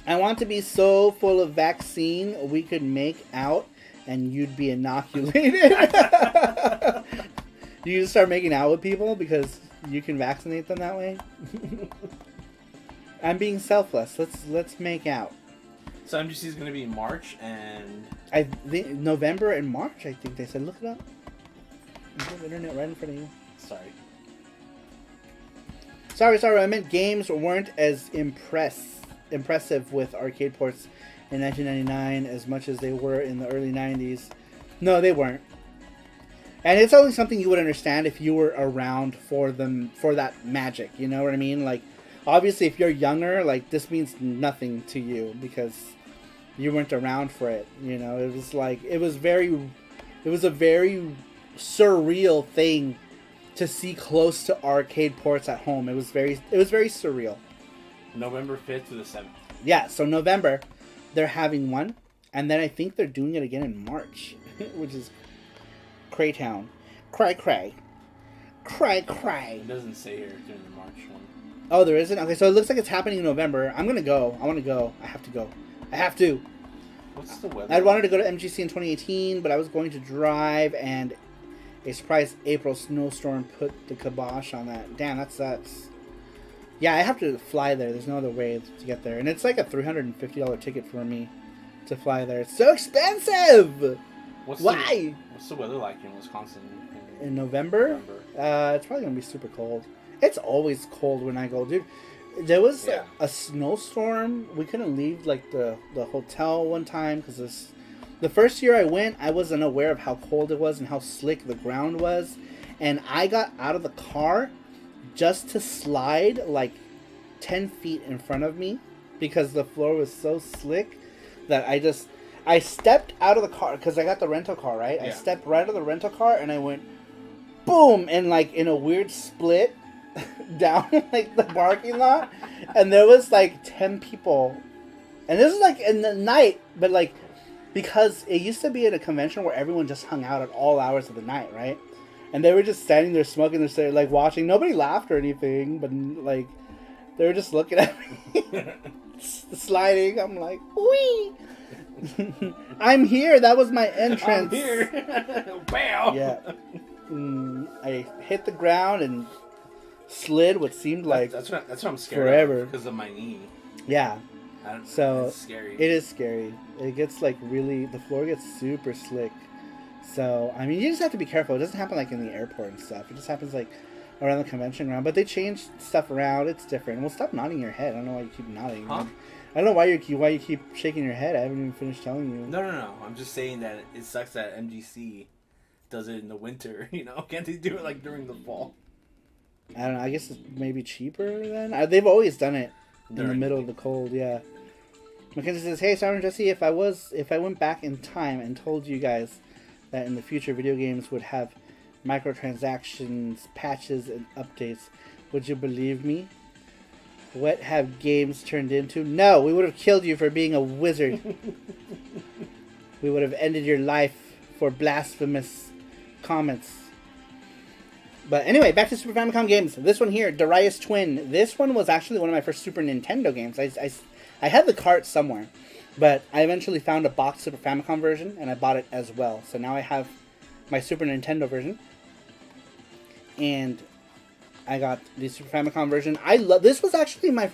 I want to be so full of vaccine we could make out and you'd be inoculated." You just start making out with people because you can vaccinate them that way? I'm being selfless. Let's make out. So MGC is going to be in March, and I think November and March, I think they said. Look it up. You have the internet right in front of you. Sorry. I meant games weren't as impressive with arcade ports in 1999 as much as they were in the early 90s. No, they weren't. And it's only something you would understand if you were around for that magic. You know what I mean? Like, obviously, if you're younger, like, this means nothing to you because you weren't around for it. You know, it was like it was a very surreal thing to see close to arcade ports at home. It was very surreal. November 5th to the 7th. Yeah, so November they're having one, and then I think they're doing it again in March, which is Craytown. Cray. It doesn't say here during the March one. Oh, there isn't? Okay, so it looks like it's happening in November. I'm gonna go. I want to go. I have to go. I have to. What's the weather? I wanted to go to MGC in 2018, but I was going to drive, and a surprise April snowstorm put the kibosh on that. Damn, that sucks. Yeah, I have to fly there. There's no other way to get there. And it's like a $350 ticket for me. to fly there. It's so expensive. What's Why? What's the weather like in Wisconsin? In November? It's probably gonna be super cold. It's always cold when I go, dude. There was a snowstorm. We couldn't leave like the hotel one time because the first year I went, I wasn't aware of how cold it was and how slick the ground was, and I got out of the car just to slide like 10 feet in front of me because the floor was so slick that I stepped out of the car because I got the rental car, right? Yeah. I stepped right out of the rental car and I went boom, and like in a weird split down like the parking lot, and there was like 10 people, and this is like in the night, but like because it used to be at a convention where everyone just hung out at all hours of the night, right? And they were just standing there smoking their cigarette, like watching. Nobody laughed or anything, but like they were just looking at me sliding. I'm like, wee. I'm here. That was my entrance. I'm here. Wow. Yeah. I hit the ground and slid what seemed like that's what I'm scared forever of because of my knee. Yeah. So it's scary. It is scary. It gets like really, the floor gets super slick. So I mean, you just have to be careful. It doesn't happen like in the airport and stuff. It just happens like around the convention ground. But they changed stuff around. It's different. Well, stop nodding your head. I don't know why you keep nodding. Huh? I don't know why you keep shaking your head. I haven't even finished telling you. No. I'm just saying that it sucks that MGC does it in the winter. You know, can't they do it like during the fall? I don't know. I guess it's maybe cheaper then. They've always done it in the middle of the cold. Yeah. Mackenzie says, "Hey, Sarah and Jesse, if I went back in time and told you guys that in the future video games would have microtransactions, patches, and updates, would you believe me? What have games turned into? No, we would have killed you for being a wizard. We would have ended your life for blasphemous comments." But anyway, back to Super Famicom games. This one here, Darius Twin. This one was actually one of my first Super Nintendo games. I had the cart somewhere, but I eventually found a box Super Famicom version, and I bought it as well. So now I have my Super Nintendo version, and I got the Super Famicom version. This was actually my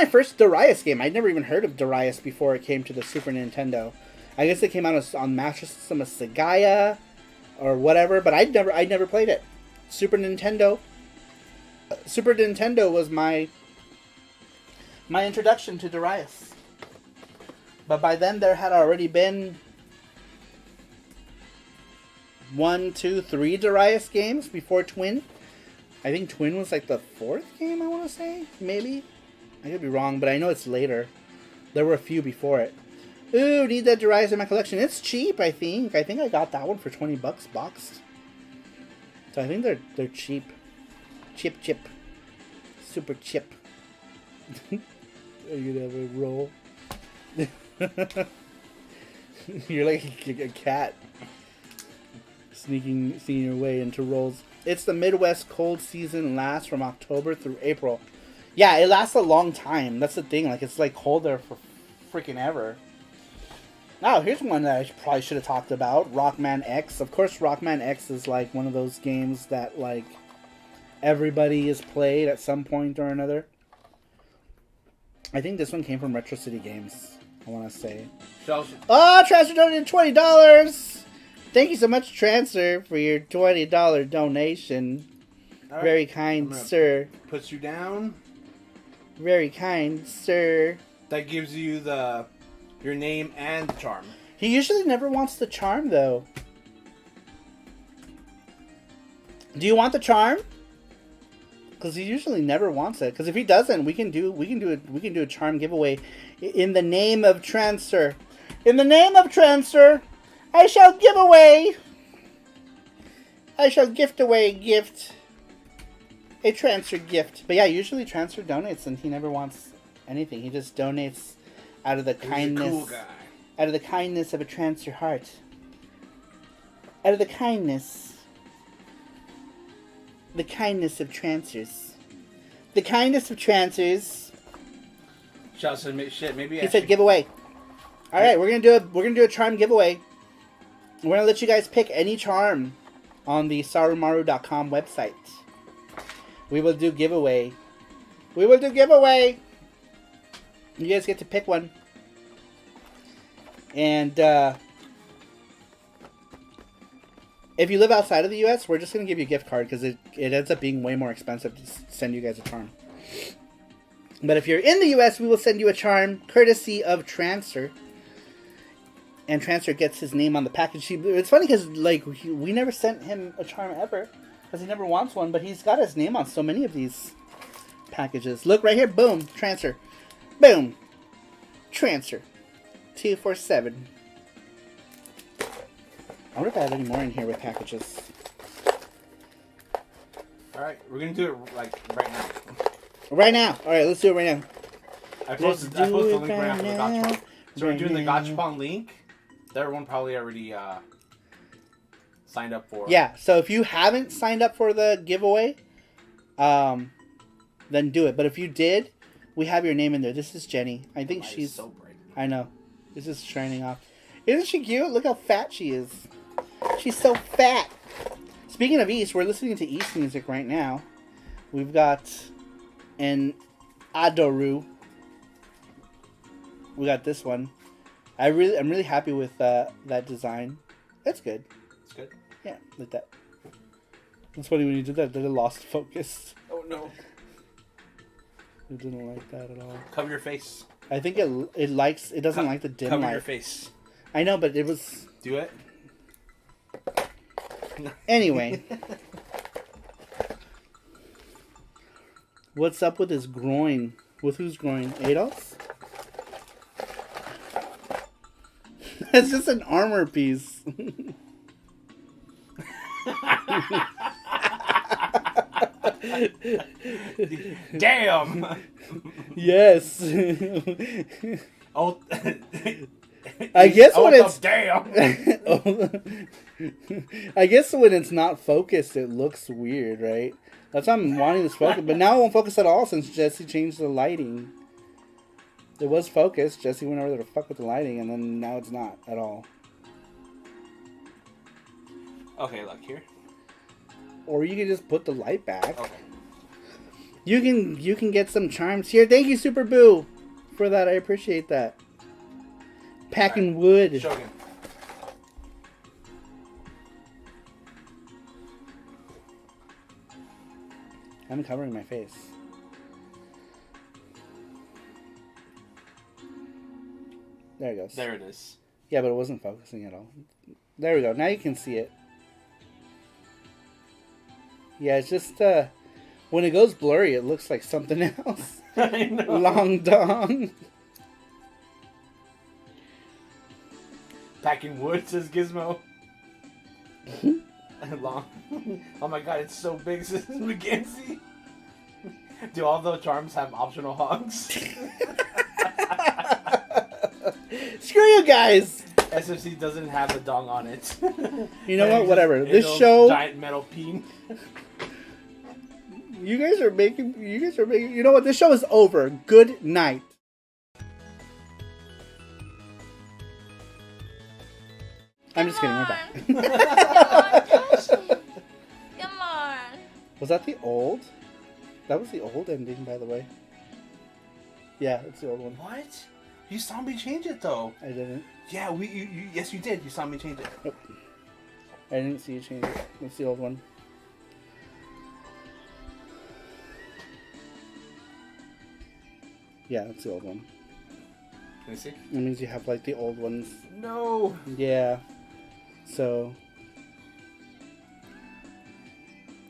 first Darius game. I'd never even heard of Darius before it came to the Super Nintendo. I guess it came out on Master System of Sagaya or whatever, but I'd never played it. Super Nintendo was my introduction to Darius. But by then there had already been 1, 2, 3 Darius games before Twin. I think Twin was like the 4th game, I want to say. Maybe. I could be wrong, but I know it's later. There were a few before it. Ooh, need that Darius in my collection. It's cheap, I think. I think I got that one for $20 boxed. So I think they're cheap. Chip. Super chip. Are you gonna have a roll? You're like a cat. Sneaking your way into rolls. It's the Midwest cold season, lasts from October through April. Yeah, it lasts a long time. That's the thing. Like, it's like cold there for freaking ever. Now, here's one that I probably should have talked about. Rockman X. Of course, Rockman X is like one of those games that like everybody has played at some point or another. I think this one came from Retro City Games, I want to say. Oh, Transfer donated $20! Thank you so much, Transfer, for your $20 donation. Right. Very kind, sir. Puts you down. Very kind, sir. That gives you your name and the charm. He usually never wants the charm, though. Do you want the charm? Because he usually never wants it. Because if he doesn't, we can do a charm giveaway in the name of Transfer. In the name of Transfer, I shall give away. I shall gift away a gift. A Transfer gift. But yeah, usually Transfer donates and he never wants anything. He just donates out of the kindness. He's a cool guy. Out of the kindness of a Transfer heart. Out of the kindness. The kindness of Transfers. The kindness of Transfers. Shot said, shit, maybe he said giveaway. All right, we're gonna do a charm giveaway. We're gonna let you guys pick any charm on the sarumaru.com website. We will do giveaway. You guys get to pick one. And if you live outside of the U.S., we're just going to give you a gift card because it ends up being way more expensive to send you guys a charm. But if you're in the U.S., we will send you a charm courtesy of Transfer. And Transfer gets his name on the package. It's funny because like we never sent him a charm ever because he never wants one. But he's got his name on so many of these packages. Look right here. Boom. Transfer. Boom. Transfer. 247. I wonder if I have any more in here with packages. Alright, we're gonna do it like right now. Right now. Alright, let's do it right now. I posted the link right after the gachapon. So we're doing the gachapon link. Everyone probably already signed up for. Yeah, so if you haven't signed up for the giveaway, then do it. But if you did, we have your name in there. This is Jenny. I think she's so bright. I know. This is shining off. Isn't she cute? Look how fat she is. She's so fat. Speaking of East, we're listening to East music right now. We've got an Adoru. We got this one. I'm really happy with that design. That's good. It's good. Yeah, like that. It's funny when you did that. Then it lost focus. Oh no. It didn't like that at all. Cover your face. I think it doesn't like the dim Cover light. your face. I know, but it was. Do it. Anyway. What's up with his groin? With whose groin? Adolf's? It's just an armor piece. Damn! Yes. Oh, I guess when it's damn. I guess when it's not focused, it looks weird, right? That's why I'm wanting this focus, but now it won't focus at all since Jesse changed the lighting. It was focused. Jesse went over there to fuck with the lighting, and then now it's not at all. Okay, look here. Or you can just put the light back. Okay. You can get some charms here. Thank you, Super Boo, for that. I appreciate that. Packing wood. Shogun. I'm covering my face. There it goes. There it is. Yeah, but it wasn't focusing at all. There we go. Now you can see it. Yeah, it's just when it goes blurry, it looks like something else. I know. Long dong. Packing wood, says Gizmo. Long. Oh my god, it's so big, says McKenzie. Do all the charms have optional hogs? Screw you guys! SFC doesn't have a dong on it. You know what? Whatever. This It'll show. Giant metal peen. You guys are making. You know what? This show is over. Good night. I'm just kidding. We're back. Come on, Tashi. Come on. Was that the old? That was the old ending, by the way. Yeah, it's the old one. What? You saw me change it though. I didn't. Yeah, yes you did. You saw me change it. Nope. I didn't see you change it. That's the old one. Yeah, that's the old one. Can you see? That means you have like the old ones. No. Yeah. So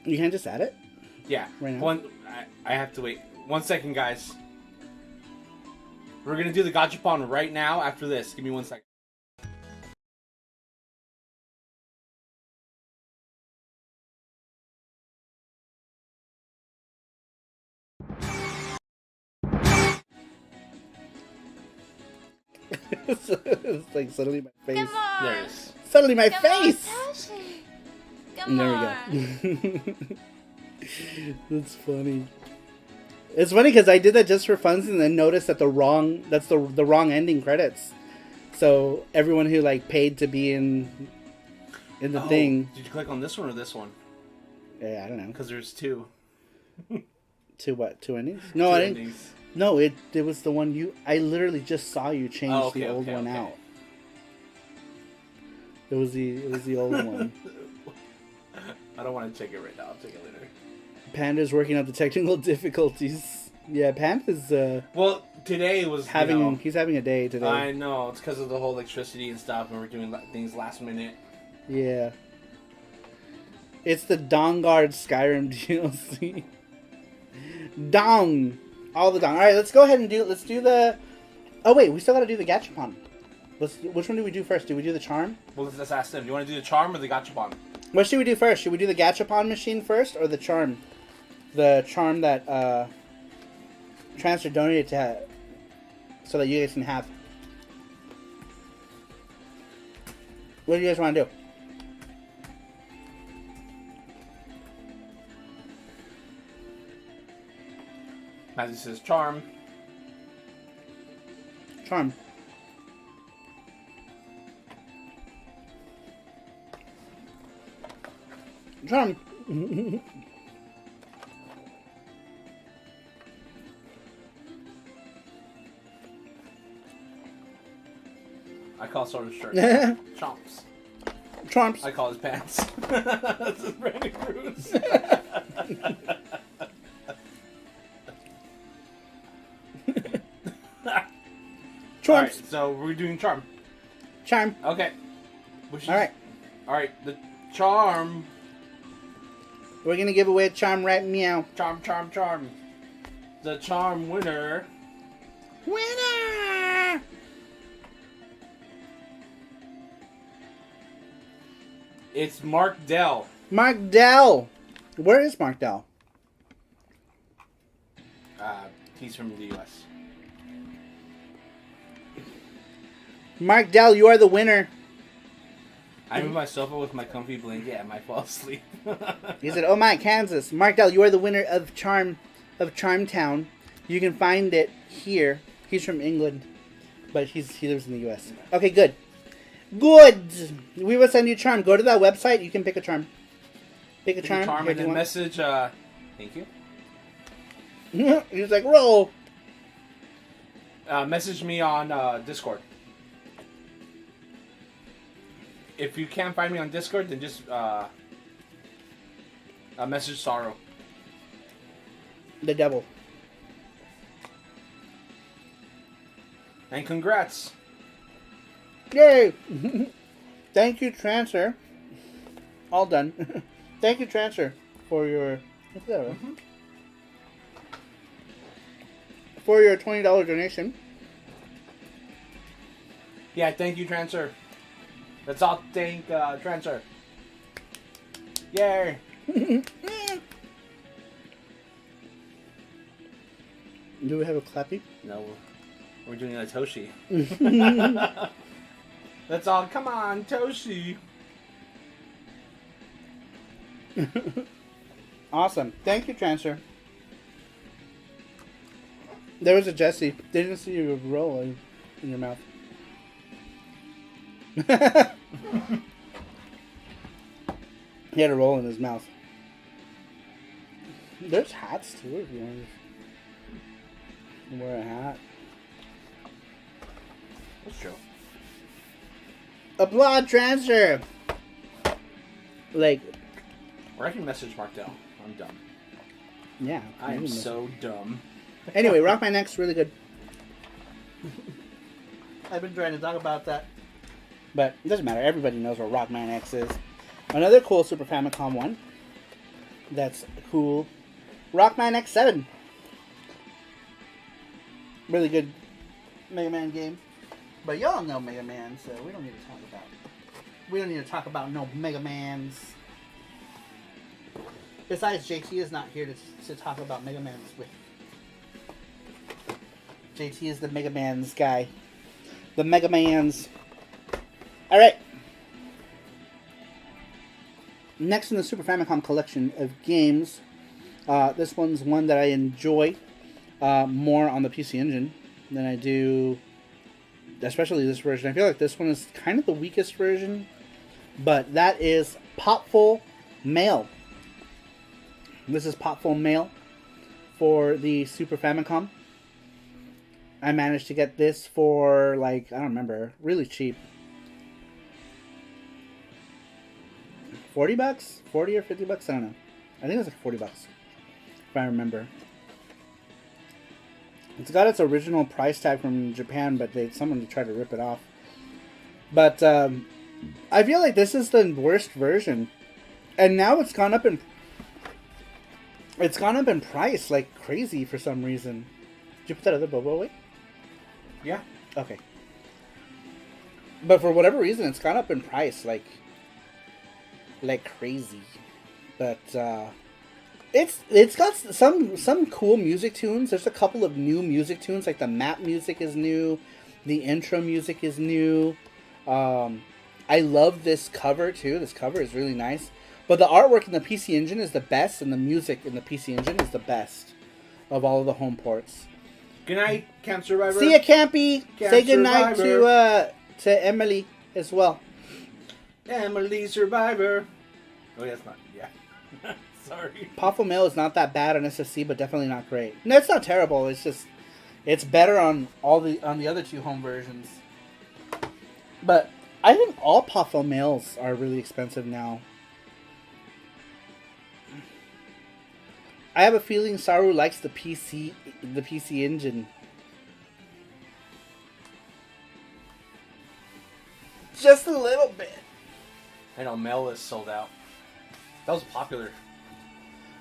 you can't just add it? Yeah. Right now? I have to wait. 1 second, guys. We're gonna do the gachapon right now after this. Give me 1 second. It's like suddenly my face. Come on. There it is. Suddenly my Come face! on, Tashi. Come There on. we go. That's funny. It's funny because I did that just for fun and then noticed that that's the wrong ending credits. So everyone who like paid to be in the thing. Did you click on this one or this one? Yeah, I don't know. Because there's two. Two what? Two endings? No, Two I didn't. endings. No, it was the one I literally just saw you change the old one out. It was the old one. I don't want to check it right now. I'll check it later. Panda's working out the technical difficulties. Yeah, Panda's Well, today was he's having a day today. I know it's because of the whole electricity and stuff, and we're doing things last minute. Yeah. It's the Dawnguard Skyrim DLC. Dong! All the dong. Alright, let's go ahead and let's do the... Oh wait, we still gotta do the Gachapon. Which one do we do first? Do we do the Charm? Well, let's ask them. Do you want to do the Charm or the Gachapon? What should we do first? Should we do the Gachapon machine first, or the Charm? The Charm that, Transfer donated to... So that you guys can have. What do you guys want to do? Matthew says Charm. Charm. Charm. I call Sora's shirt Chomps. Chomps. I call his pants. That's his Brandon Cruz. Chomps. Alright, so we're doing Charm. Charm. Okay. Alright. Alright, the Charm. We're gonna give away a Charm right meow. Charm, Charm, Charm. The Charm winner. Winner! It's Mark Dell. Mark Dell. Where is Mark Dell? He's from the U.S. Mark Dell, you are the winner. I move my sofa with my comfy blanket and I fall asleep. He said, "Oh my, Kansas. Mark Dell, you are the winner of Charmtown. You can find it here." He's from England, but he lives in the U.S. Okay, good. Good. We will send you Charm. Go to that website. You can pick a Charm. Pick a Charm. Charm and then message. Thank you. He's like, roll. Message me on Discord. If you can't find me on Discord, then just message Sorrow. The devil. And congrats. Yay! Thank you, Transfer. All done. Thank you, Transfer, for your... What's that? Mm-hmm. For your $20 donation. Yeah, thank you, Transfer. Let's all thank Transfer. Yay! Do we have a clappy? No, we're doing a Toshi. Let's all, come on, Toshi. Awesome. Thank you, Transfer. There was a Jesse. They didn't see you roll in your mouth. He had a roll in his mouth. There's hats too if you want to wear a hat. That's true. Applaud Transfer! Like... Or I can message Mark Dell. I'm dumb. Yeah. I am so dumb. Anyway, Rock My Neck's really good. I've been trying to talk about that. But it doesn't matter. Everybody knows what Rock My Neck is. Another cool Super Famicom one. That's cool. Rock My Neck 7. Really good Mega Man game. But y'all know Mega Man, so we don't need to talk about it. We don't need to talk about no Mega Mans. Besides, JT is not here to talk about Mega Mans with. JT is the Mega Man's guy. The Mega Mans. Alright. Next in the Super Famicom collection of games. This one's one that I enjoy more on the PC Engine than I do, especially this version. I feel like this one is kind of the weakest version. But that is Popful Mail. This is Popful Mail for the Super Famicom. I managed to get this for, like, I don't remember, really cheap. $40? 40 or $50? I don't know. I think it was like $40, if I remember. It's got its original price tag from Japan, but someone tried to rip it off. But I feel like this is the worst version, and now it's gone up in price like crazy for some reason. Did you put that other Bobo away? Yeah. Okay. But for whatever reason, it's gone up in price like crazy. But it's got some cool music tunes. There's a couple of new music tunes, like the map music is new, the intro music is new. I love this cover too. This cover is really nice. But the artwork in the PC Engine is the best, and the music in the PC Engine is the best of all of the home ports. Good night, Camp Survivor. See ya, Campy. Camp Say good night Survivor. to Emily as well. Emily Survivor. Oh, that's not. Yeah. Sorry. Powerful Mail is not that bad on SSC, but definitely not great. No, it's not terrible. It's just it's better on the other two home versions. But I think all Powerful Mails are really expensive now. I have a feeling Saru likes the PC Engine. Just a little bit. I know Mel is sold out. That was popular.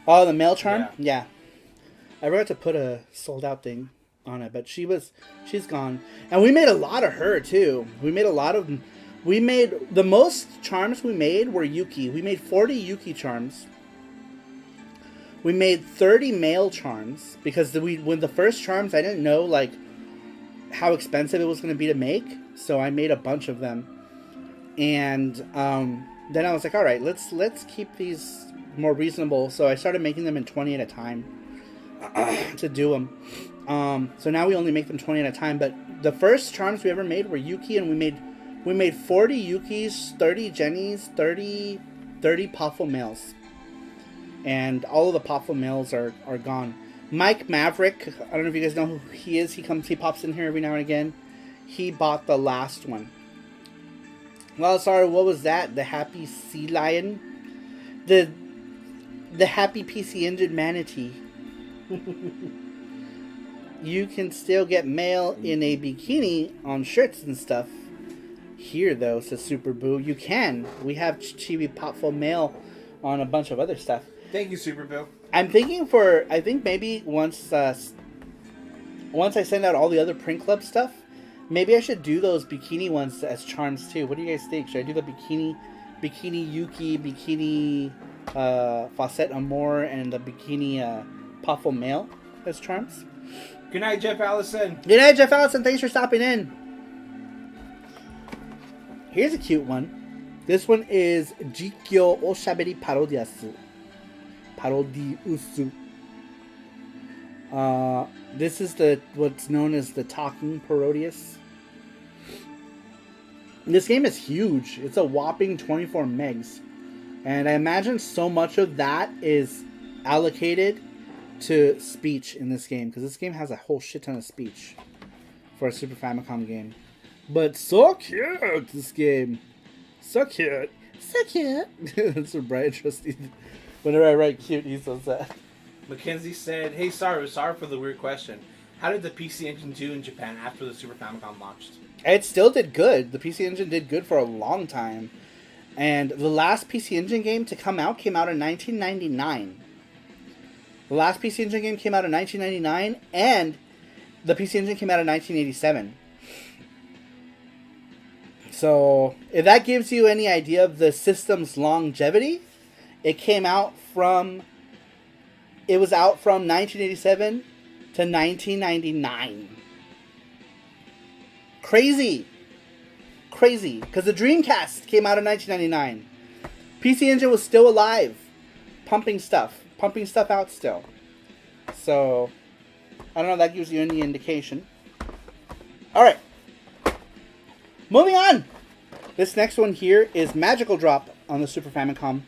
Oh, the mail charm? Yeah. I forgot to put a sold out thing on it, but she's gone. And we made a lot of her too. We made the most charms we made were Yuki. We made 40 Yuki charms. We made 30 mail charms because when the first charms, I didn't know like how expensive it was going to be to make, so I made a bunch of them. And then I was like, all right, let's keep these more reasonable. So I started making them in 20 at a time to do them. So now we only make them 20 at a time. But the first charms we ever made were Yuki, and we made 40 Yukis, 30 Jennies, 30 Poffle Males. And all of the Poffle Males are gone. Mike Maverick, I don't know if you guys know who he is. He pops in here every now and again. He bought the last one. Well, sorry, what was that? The Happy Sea Lion? The Happy PC Engine Manatee. You can still get mail in a bikini on shirts and stuff. Here, though, says Super Boo. You can. We have Chibi Popful mail on a bunch of other stuff. Thank you, Super Bill. I think maybe once I send out all the other Print Club stuff, maybe I should do those bikini ones as charms too. What do you guys think? Should I do the bikini Yuki, bikini Fawcett Amour, and the bikini Poffle Male as charms? Good night, Jeff Allison. Good night, Jeff Allison. Thanks for stopping in. Here's a cute one. This one is Jikyo Oshaberi Parodiasu. Parodiusu. This is what's known as the Talking Parodius. This game is huge. It's a whopping 24 megs. And I imagine so much of that is allocated to speech in this game, because this game has a whole shit ton of speech for a Super Famicom game. But so cute, this game. So cute. So cute. That's what Brian Trusty. Whenever I write cute, he says that. Mackenzie said, "Hey, sorry for the weird question. How did the PC Engine do in Japan after the Super Famicom launched?" It still did good. The PC Engine did good for a long time. And the last PC Engine game to come out came out in 1999. The last PC Engine game came out in 1999, and the PC Engine came out in 1987. So, if that gives you any idea of the system's longevity, it was out from 1987 to 1999. Crazy, because the Dreamcast came out in 1999. PC Engine was still alive, pumping stuff out still. So, I don't know if that gives you any indication. Alright, moving on. This next one here is Magical Drop on the Super Famicom.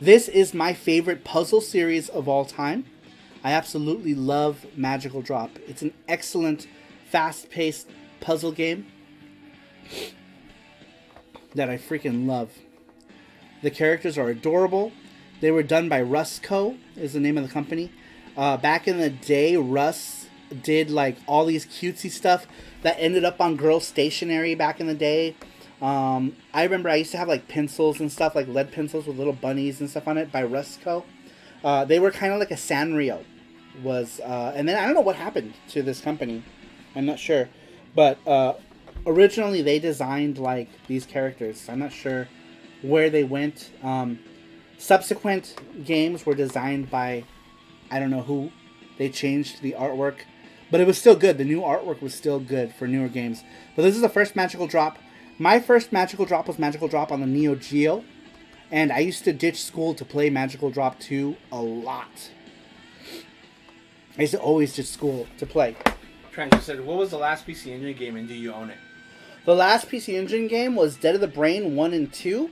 This is my favorite puzzle series of all time. I absolutely love Magical Drop. It's an excellent, fast-paced puzzle game that I freaking love. The characters are adorable. They were done by Russ Co. is the name of the company. Back in the day, Russ did like all these cutesy stuff that ended up on Girl Stationery back in the day. I remember I used to have like pencils and stuff, like lead pencils with little bunnies and stuff on it by Russ Co. They were kind of like a Sanrio. And then I don't know what happened to this company. I'm not sure. But originally they designed like these characters. I'm not sure where they went. Subsequent games were designed by I don't know who. They changed the artwork. But it was still good. The new artwork was still good for newer games. But this is the first Magical Drop. My first Magical Drop was Magical Drop on the Neo Geo. And I used to ditch school to play Magical Drop 2 a lot. I used to always ditch school to play. Trent just said, what was the last PC Engine game and do you own it? The last PC Engine game was Dead of the Brain 1 and 2.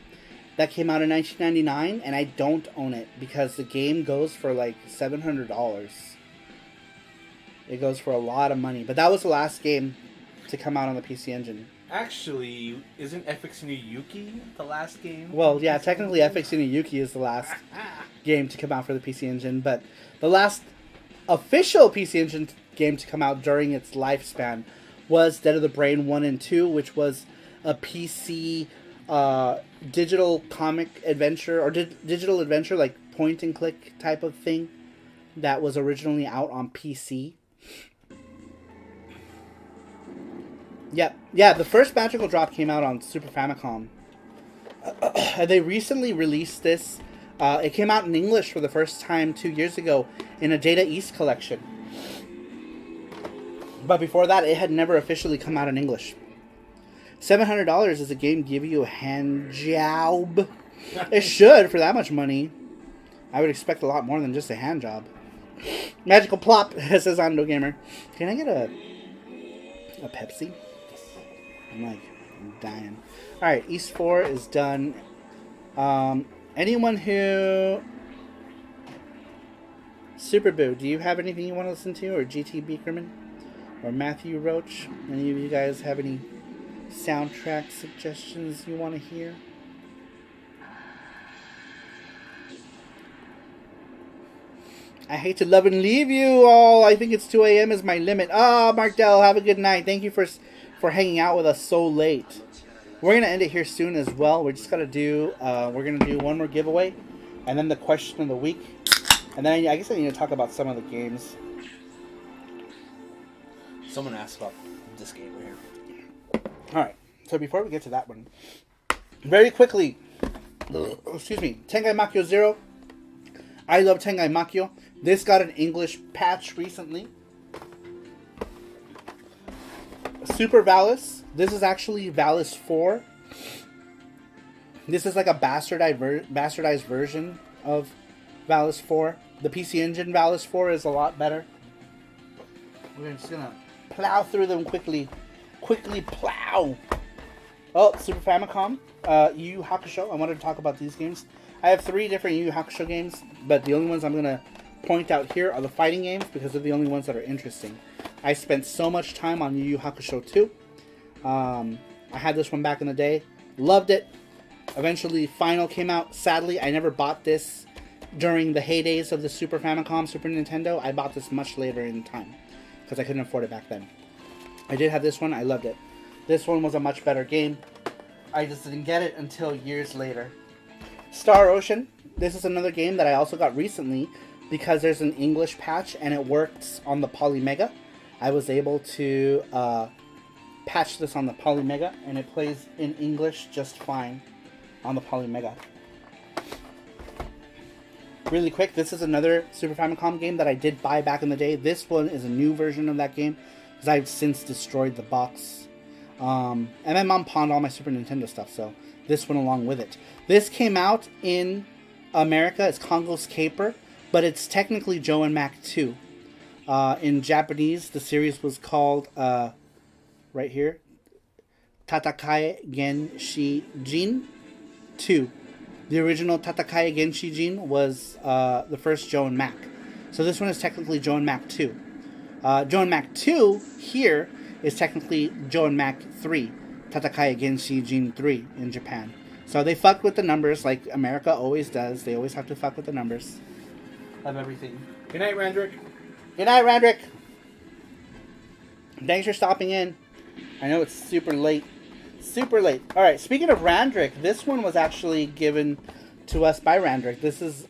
That came out in 1999, and I don't own it because the game goes for like $700. It goes for a lot of money. But that was the last game to come out on the PC Engine. Actually, isn't FX no Yuki the last game? Well, yeah, technically FX no Yuki is the last game to come out for the PC Engine, but the last official PC Engine game to come out during its lifespan was Dead of the Brain 1 and 2, which was a PC digital comic adventure, or digital adventure, like point and click type of thing that was originally out on PC. Yeah, the first Magical Drop came out on Super Famicom. They recently released this. It came out in English for the first time 2 years ago in a Data East collection. But before that, it had never officially come out in English. $700 is a game give you a hand job. It should for that much money. I would expect a lot more than just a hand job. Magical Plop, says Ando Gamer. Can I get a Pepsi? I'm dying. Alright, East 4 is done. Anyone who... Super Boo, do you have anything you want to listen to? Or GT Beakerman? Or Matthew Roach? Any of you guys have any soundtrack suggestions you want to hear? I hate to love and leave you all. I think it's 2 a.m. is my limit. Mark Dell, have a good night. Thank you for hanging out with us so late. We're going to end it here soon as well. We're just going to do, we're going to do one more giveaway. And then the question of the week. And then I guess I need to talk about some of the games. Someone asked about this game right here. Alright, so before we get to that one, very quickly, excuse me, Tengai Makyo 0. I love Tengai Makyo. This got an English patch recently. Super Valis. This is actually Valis 4. This is like a bastardized version of Valis 4. The PC Engine Valis 4 is a lot better. We're just gonna plow through them quickly. Quickly plow. Oh, Super Famicom. Yu Yu Hakusho. I wanted to talk about these games. I have 3 different Yu Yu Hakusho games, but the only ones I'm gonna point out here are the fighting games because they're the only ones that are interesting. I spent so much time on Yu Yu Hakusho 2. I had this one back in the day. Loved it. Eventually, Final came out. Sadly, I never bought this during the heydays of the Super Famicom, Super Nintendo. I bought this much later in time because I couldn't afford it back then. I did have this one. I loved it. This one was a much better game. I just didn't get it until years later. Star Ocean. This is another game that I also got recently because there's an English patch and it works on the Polymega. I was able to patch this on the Polymega and it plays in English just fine on the Polymega. Really quick, this is another Super Famicom game that I did buy back in the day. This one is a new version of that game because I've since destroyed the box. And my mom pawned all my Super Nintendo stuff, so this went along with it. This came out in America. It's Congo's Caper, but it's technically Joe and Mac 2. In Japanese, the series was called, right here, Tatakai Genshi Jin 2. The original Tatakai Genshi Jin was the first Joe and Mac. So this one is technically Joe and Mac 2. Joe and Mac 2 here is technically Joe and Mac 3. Tatakai Genshi Jin 3 in Japan. So they fucked with the numbers like America always does. They always have to fuck with the numbers of everything. Good night, Randrick. Good night, Randrick. Thanks for stopping in. I know it's super late. Super late. All right, speaking of Randrick, this one was actually given to us by Randrick. This is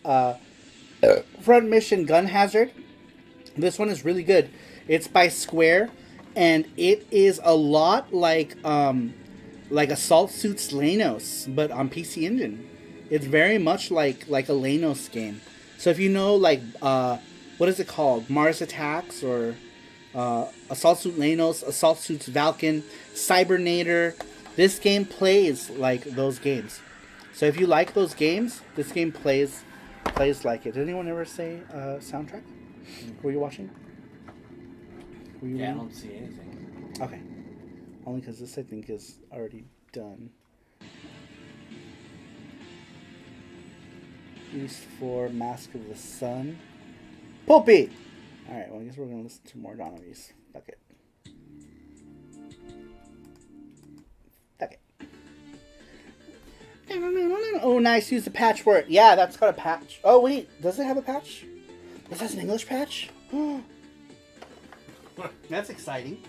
Front Mission Gun Hazard. This one is really good. It's by Square, and it is a lot like Assault Suits Lanos, but on PC Engine. It's very much like a Lanos game. So if you know, like, what is it called? Mars Attacks, or Assault Suit Lanos, Assault Suits Valken, Cybernator. This game plays like those games. So if you like those games, this game plays like it. Did anyone ever say soundtrack? Were you watching? Were you Yeah, I don't see anything. Okay. Only because this, I think, is already done. Used for Mask of the Sun. Poopy! Alright, well, I guess we're going to listen to more Donnavies. Fuck it. Fuck it. Oh, nice. Use the patch for it. Yeah, that's got a patch. Oh, wait. Does it have a patch? This has an English patch? That's exciting.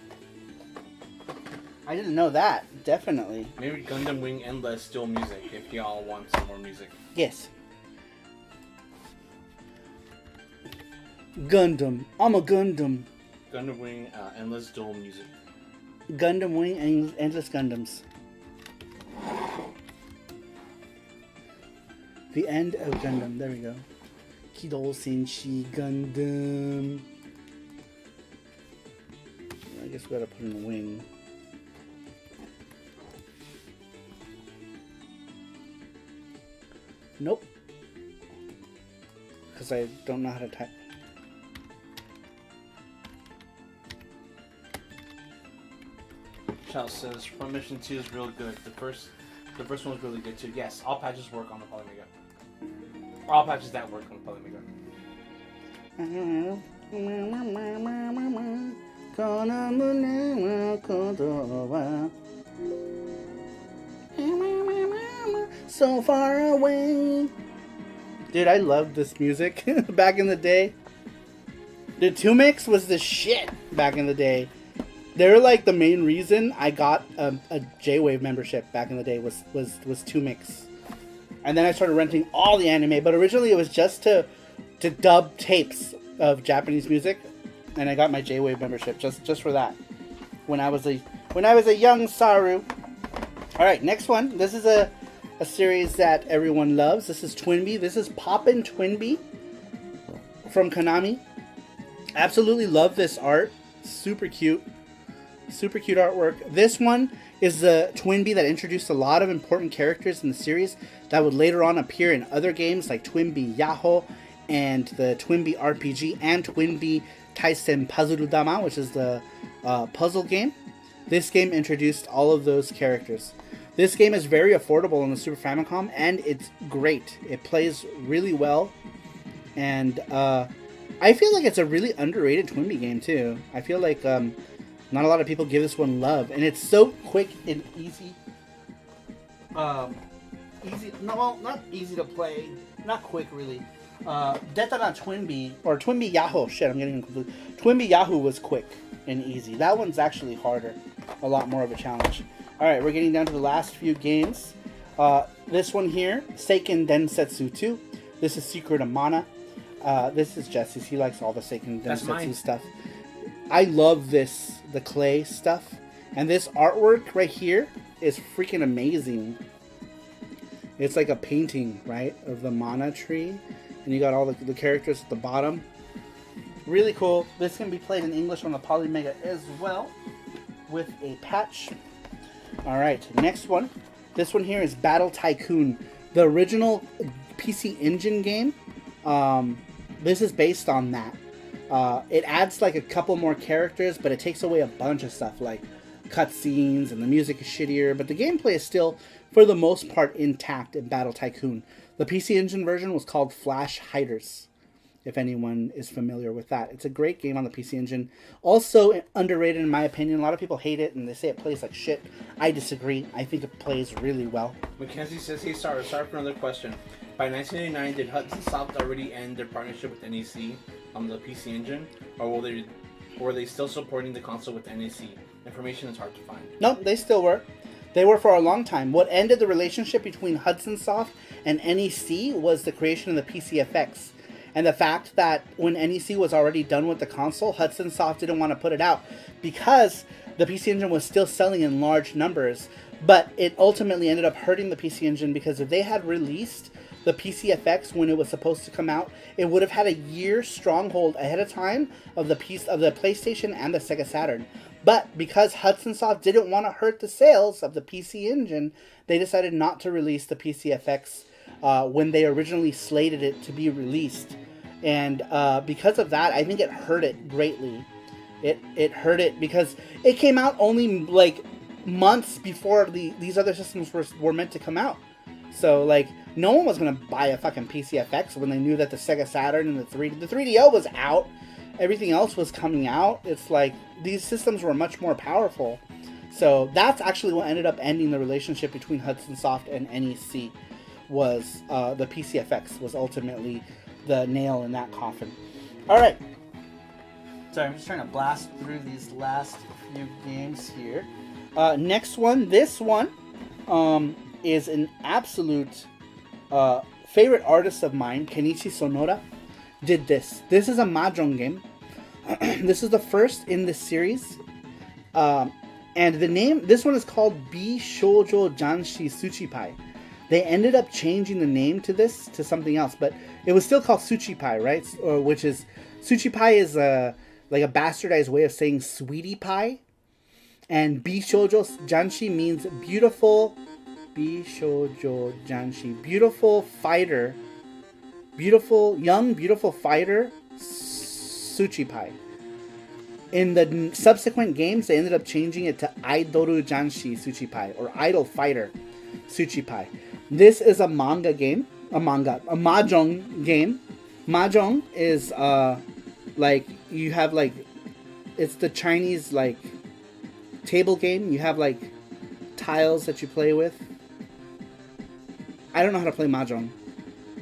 I didn't know that. Definitely. Maybe Gundam Wing Endless Dual Music if y'all want some more music. Yes. Gundam. I'm a Gundam. Gundam Wing Endless Dual Music. Gundam Wing and Endless Gundams. The end of Gundam. There we go. Kido Senshi Gundam. I guess we gotta put in a wing. Nope. Because I don't know how to type. Charles says Front Mission 2 is real good. The first one was really good too. Yes, all patches work on the Polymega. All patches that work on the Polymega. So far away. Dude, I loved this music back in the day. The 2Mix was the shit back in the day. They're like the main reason I got a J-Wave membership back in the day was 2Mix. And then I started renting all the anime, but originally it was just to dub tapes of Japanese music, and I got my J-Wave membership just for that. When I was a young Saru. All right, next one. This is a series that everyone loves. This is Twinbee. This is Poppin' Twinbee from Konami. Absolutely love this art. Super cute. Super cute artwork. This one is the Twinbee that introduced a lot of important characters in the series that would later on appear in other games like Twinbee Yahoo and the Twinbee RPG and Twinbee Taisen Puzzle Dama, which is the puzzle game. This game introduced all of those characters. This game is very affordable on the Super Famicom, and it's great. It plays really well, and I feel like it's a really underrated Twinbee game too. I feel like not a lot of people give this one love, and it's so quick and easy. Not easy to play, not quick really. Detana Twinbee, or Twinbee Yahoo, shit, I'm getting confused. Twinbee Yahoo was quick and easy. That one's actually harder, a lot more of a challenge. Alright, we're getting down to the last few games. This one here, Seiken Densetsu 2. This is Secret of Mana. This is Jesse's. He likes all the Seiken Densetsu stuff. I love the clay stuff. And this artwork right here is freaking amazing. It's like a painting, right, of the mana tree. And you got all the characters at the bottom. Really cool. This can be played in English on the Polymega as well, with a patch. Alright, next one. This one here is Battle Tycoon. The original PC Engine game. This is based on that. It adds like a couple more characters, but it takes away a bunch of stuff like cutscenes, and the music is shittier, but the gameplay is still, for the most part, intact in Battle Tycoon. The PC Engine version was called Flash Hiders. if anyone is familiar with that. It's a great game on the PC Engine. Also underrated in my opinion. A lot of people hate it and they say it plays like shit. I disagree. I think it plays really well. Mackenzie says, hey, sorry for another question. By 1989, did Hudson Soft already end their partnership with NEC on the PC Engine? Or were they still supporting the console with NEC? Information is hard to find. No, they still were. They were for a long time. What ended the relationship between Hudson Soft and NEC was the creation of the PCFX. And the fact that when NEC was already done with the console, Hudson Soft didn't want to put it out because the PC Engine was still selling in large numbers. But it ultimately ended up hurting the PC Engine because if they had released the PCFX when it was supposed to come out, it would have had a year stronghold ahead of time of the PlayStation and the Sega Saturn. But because Hudson Soft didn't want to hurt the sales of the PC Engine, they decided not to release the PCFX when they originally slated it to be released. And because of that, I think it hurt it greatly. It hurt it because it came out only like months before these other systems were meant to come out. So like no one was going to buy a fucking PCFX when they knew that the Sega Saturn and the 3DO was out. Everything else was coming out. It's like these systems were much more powerful. So that's actually what ended up ending the relationship between Hudson Soft and NEC. Was the PCFX was ultimately the nail in that coffin. All right. Sorry, I'm just trying to blast through these last few games here. Next one, this one is an absolute favorite artist of mine, Kenichi Sonora, did this. This is a Mahjong game. This is the first in this series. And the name, this one is called Bi Shoujo Janshi Suchipai. They ended up changing the name to this to something else, but it was still called Suchipai, right? Which is, Suchipai is like a bastardized way of saying sweetie pie. And Bi Shoujo Janshi means beautiful. Bi Shoujo Janshi, beautiful fighter. Beautiful, young, beautiful fighter, Suchipai. In the subsequent games, they ended up changing it to Aidoru Janshi Suchipai, or Idol Fighter Suchipai. This is a manga game, a mahjong game. Mahjong is, like, you have, like, it's the Chinese, like, table game. You have, like, tiles that you play with. I don't know how to play mahjong.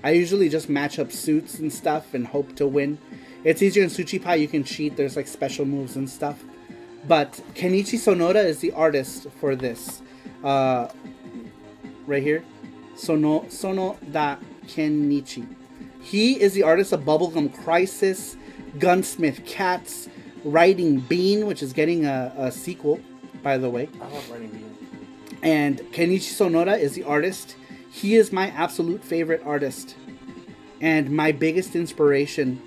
I usually just match up suits and stuff and hope to win. It's easier in Suchipai, you can cheat, there's like special moves and stuff. But Kenichi Sonora is the artist for this. Right here. Sono da Kenichi. He is the artist of Bubblegum Crisis, Gunsmith Cats, Riding Bean, which is getting a sequel, by the way. I love Riding Bean. And Kenichi Sonora is the artist. He is my absolute favorite artist and my biggest inspiration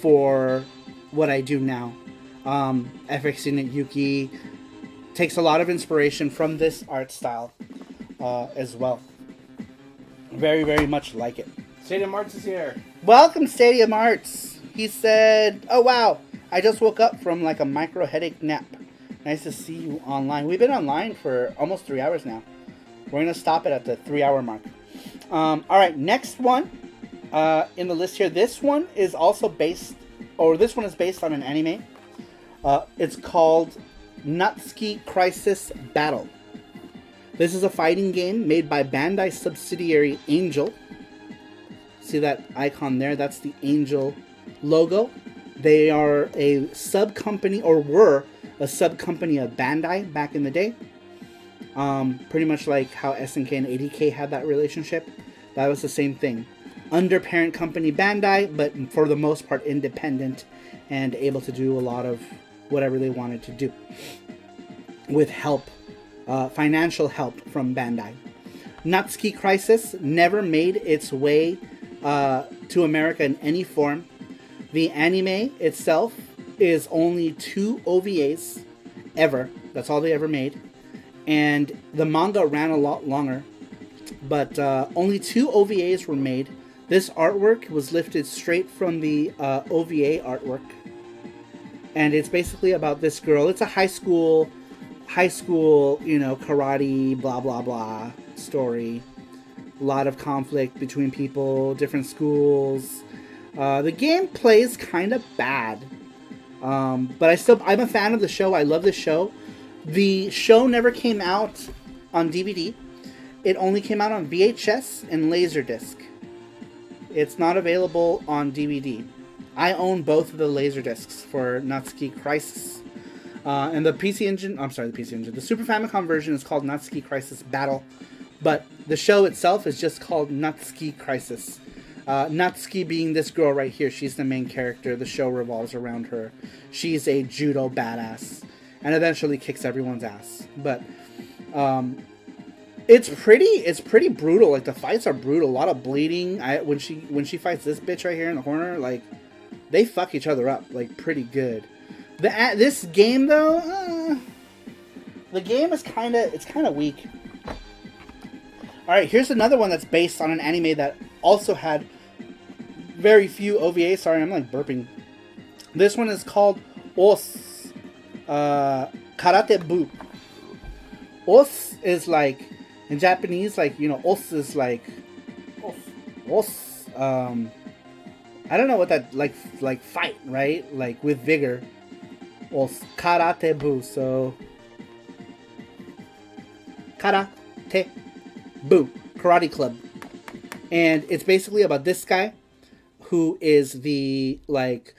for what I do now. FX Unit Yuki takes a lot of inspiration from this art style as well. Very, very much like it. Stadium Arts is here. Welcome, Stadium Arts. He said, oh wow, I just woke up from like a micro headache nap. Nice to see you online. We've been online for almost 3 hours now. We're going to stop it at the 3-hour mark. Alright, next one in the list here. This one is also based, or this one is based on an anime. It's called Natsuki Crisis Battle. This is a fighting game made by Bandai subsidiary Angel. See that icon there? That's the Angel logo. They are a sub-company, or were a sub-company of Bandai back in the day. Pretty much like how SNK and ADK had that relationship. That was the same thing. Under parent company Bandai, but for the most part independent and able to do a lot of whatever they wanted to do. With help, financial help from Bandai. Natsuki Crisis never made its way to America in any form. The anime itself is only 2 OVAs ever. That's all they ever made. And the manga ran a lot longer, but only 2 OVAs were made. This artwork was lifted straight from the OVA artwork, and it's basically about this girl. It's a high school, karate, blah blah blah story. A lot of conflict between people, different schools. The game plays kind of bad, but I'm a fan of the show. I love the show. The show never came out on DVD. It only came out on VHS and Laserdisc. It's not available on DVD. I own both of the Laserdiscs for Natsuki Crisis. And the PC Engine, the Super Famicom version is called Natsuki Crisis Battle. But the show itself is just called Natsuki Crisis. Natsuki being this girl right here. She's the main character. The show revolves around her. She's a judo badass. And eventually kicks everyone's ass. But it's pretty brutal. Like, the fights are brutal. A lot of bleeding. When she fights this bitch right here in the corner, like, they fuck each other up, like, pretty good. This game, though, the game is kind of weak. Alright, here's another one that's based on an anime that also had very few OVAs. Sorry, I'm like burping. This one is called Os Karate Bu. Os is like, in Japanese, like, you know, os is like, os. I don't know what that, like fight, right? Like, with vigor. Os Karate Bu. So, Karate Bu. Karate Club. And it's basically about this guy who is the, like,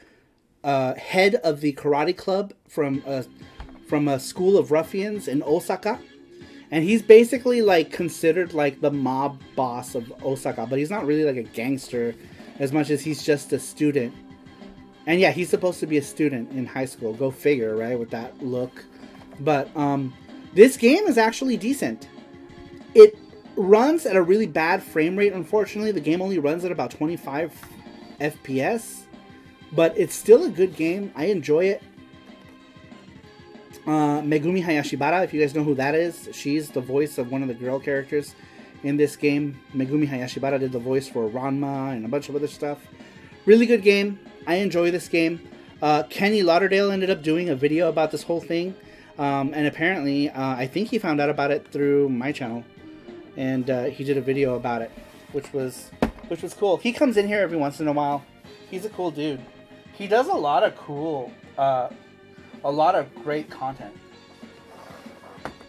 head of the karate club from a school of ruffians in Osaka. And he's basically, like, considered, like, the mob boss of Osaka. But he's not really, like, a gangster as much as he's just a student. And, yeah, he's supposed to be a student in high school. Go figure, right, with that look. But this game is actually decent. It runs at a really bad frame rate, unfortunately. The game only runs at about 25 FPS. But it's still a good game. I enjoy it. Megumi Hayashibara, if you guys know who that is, she's the voice of one of the girl characters in this game. Megumi Hayashibara did the voice for Ranma and a bunch of other stuff. Really good game. I enjoy this game. Kenny Lauderdale ended up doing a video about this whole thing. And apparently, I think he found out about it through my channel. And he did a video about it, which was cool. He comes in here every once in a while. He's a cool dude. He does a lot of cool, a lot of great content.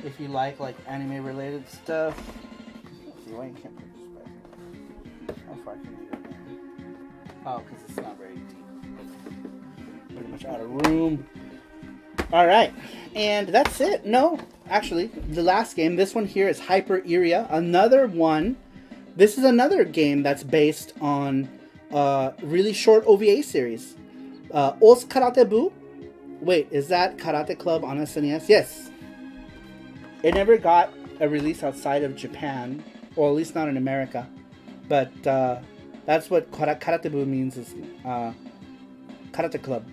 If you like anime related stuff. Let's see why you can't put this back here. How far can you go down? Oh, because it's not very deep. Pretty much out of room. Alright, and that's it. No, actually, the last game, this one here is Hyper Iria. Another one. This is another game that's based on a really short OVA series. Os Karate Bu. Wait, is that Karate Club on SNES? Yes. It never got a release outside of Japan, or at least not in America. But that's what Karate Bu means, is Karate Club.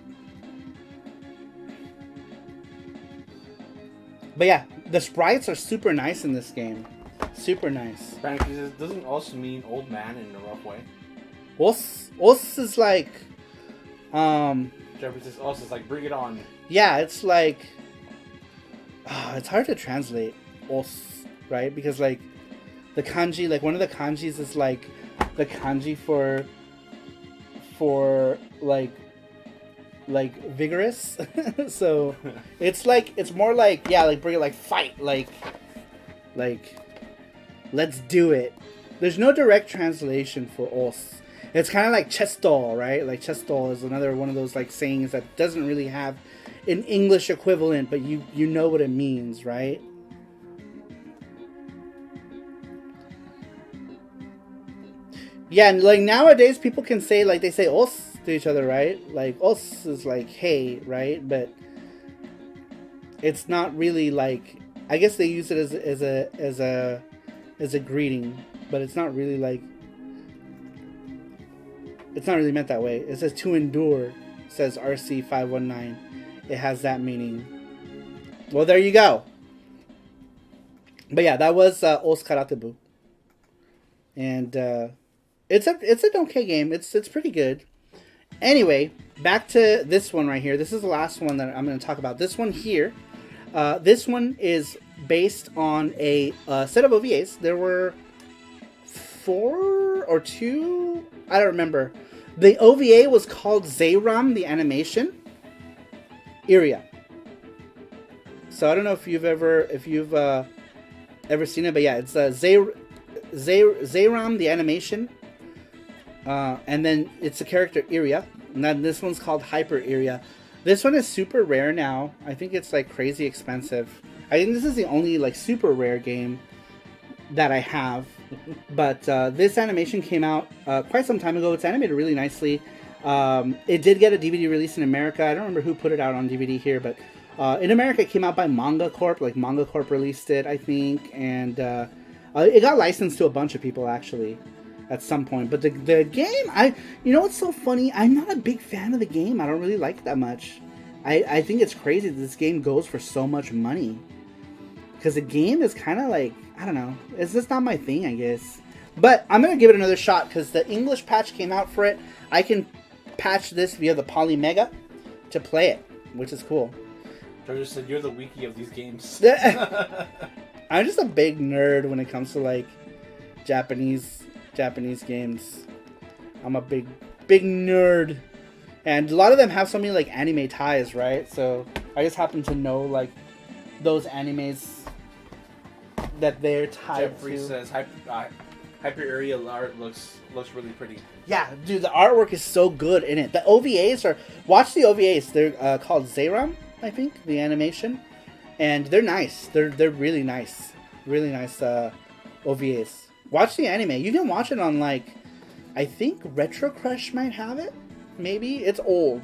But yeah, the sprites are super nice in this game. Super nice. Frankly, this doesn't also mean old man in a rough way. Os is like... Japanese also is like, bring it on. Yeah, it's like... it's hard to translate os, right? Because like, the kanji, like one of the kanjis is like the kanji for like vigorous. So it's like, it's more like, yeah, like bring it, like fight, like let's do it. There's no direct translation for os. It's kind of like chestol, right? Like chestol is another one of those like sayings that doesn't really have an English equivalent, but you know what it means, right? Yeah, and like nowadays people can say, like, they say os to each other, right? Like os is like hey, right? But it's not really like, I guess they use it as a greeting, but it's not really like, it's not really meant that way. It says to endure, says RC519. It has that meaning. Well, there you go. But yeah, that was Os Karate Bu. And it's an okay game. It's pretty good. Anyway, back to this one right here. This is the last one that I'm going to talk about. This one here. This one is based on a set of OVAs. There were 4 or 2. I don't remember. The OVA was called Zayram, the animation. Iria. So I don't know if you've ever seen it, but yeah, it's Zayram, the animation. And then it's the character Iria. And then this one's called Hyper Iria. This one is super rare now. I think it's like crazy expensive. I think this is the only like super rare game that I have. But this animation came out quite some time ago. It's animated really nicely. It did get a DVD release in America. I don't remember who put it out on DVD here, but in America it came out by Manga Corp. Like Manga Corp released it, I think, and it got licensed to a bunch of people actually at some point. But the game, you know what's so funny? I'm not a big fan of the game. I don't really like it that much. I think it's crazy that this game goes for so much money. Because the game is kind of like, I don't know. It's just not my thing, I guess. But I'm going to give it another shot because the English patch came out for it. I can patch this via the Poly Mega to play it, which is cool. George said, you're the wiki of these games. I'm just a big nerd when it comes to like Japanese games. I'm a big nerd. And a lot of them have so many like anime ties, right? So I just happen to know like those animes that they're tied Jeffrey to. says Hyper Area art looks really pretty. Yeah, dude, the artwork is so good in it. The OVAs are... Watch the OVAs. They're called Zayram, I think, the animation. And they're nice. They're really nice. Really nice OVAs. Watch the anime. You can watch it on, like... I think Retro Crush might have it. Maybe. It's old.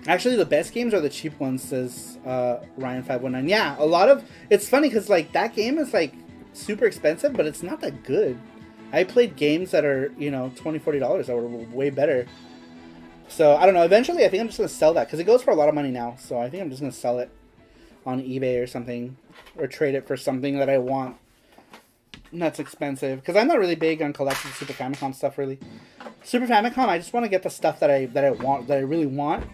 Actually, the best games are the cheap ones, says Ryan519. Yeah, a lot of... It's funny because, like, that game is, like, super expensive, but it's not that good. I played games that are, you know, $20, $40 that were way better. So, I don't know. Eventually, I think I'm just going to sell that because it goes for a lot of money now. So, I think I'm just going to sell it on eBay or something. Or trade it for something that I want. That's expensive. Because I'm not really big on collecting Super Famicom stuff, really. Super Famicom, I just want to get the stuff that I want, that I really want.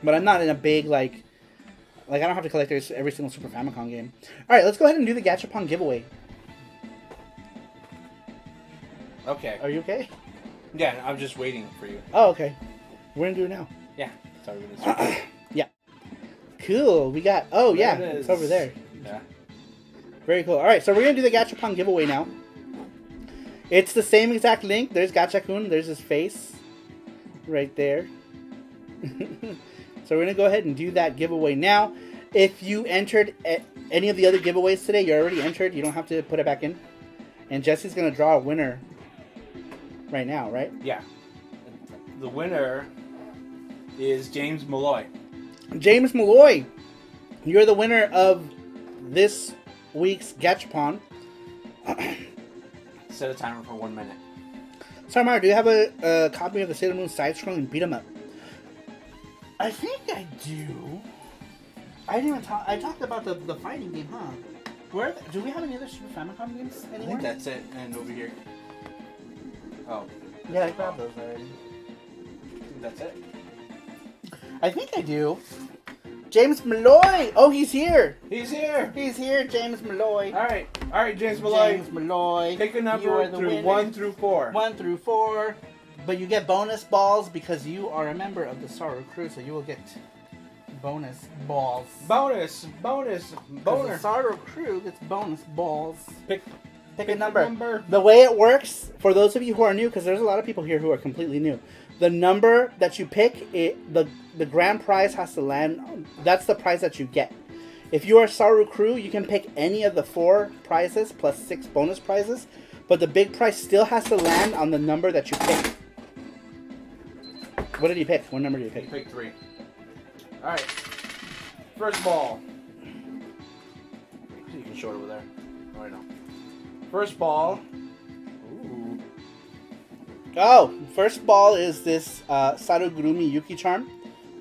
But I'm not in a big, like I don't have to collect every single Super Famicom game. Alright, let's go ahead and do the Gachapon giveaway. Okay. Are you okay? Yeah, I'm just waiting for you. Oh, okay. We're going to do it now. Yeah. Sorry, we're gonna yeah. Cool. We got... Oh, yeah. It's over there. Yeah. Very cool. Alright, so we're going to do the Gachapon giveaway now. It's the same exact link. There's Gachakun. There's his face. Right there. So we're going to go ahead and do that giveaway now. If you entered any of the other giveaways today, you're already entered. You don't have to put it back in. And Jesse's going to draw a winner right now, right? Yeah. The winner is James Malloy. James Malloy, you're the winner of this week's Gachapon. Set a timer for 1 minute. Sorry, Mario, do you have a copy of the Sailor Moon side-scrolling beat-em-up? I think I do. I didn't even talk. I talked about the fighting game, huh? Where do we have any other Super Famicom games anymore? I think that's it. And over here. Oh. Yeah, I grabbed those already. I think that's it. I think I do. James Malloy! Oh, he's here! He's here! He's here, James Malloy. Alright, James Malloy. James Malloy. Pick a number through 1 through 4. 1 through 4. But you get bonus balls because you are a member of the Sarupro, so you will get bonus balls. Bonus! Boner! The Sarupro gets bonus balls. Pick a number. The way it works, for those of you who are new, because there's a lot of people here who are completely new, the number that you pick, the grand prize has to land. That's the prize that you get. If you are Sarupro, you can pick any of the 4 prizes plus 6 bonus prizes, but the big prize still has to land on the number that you pick. What did you pick? What number did you pick? You picked 3. Alright. First ball. You can show it over there. Right now. First ball. Ooh. Oh, first ball is this Sarugurumi Yuki Charm.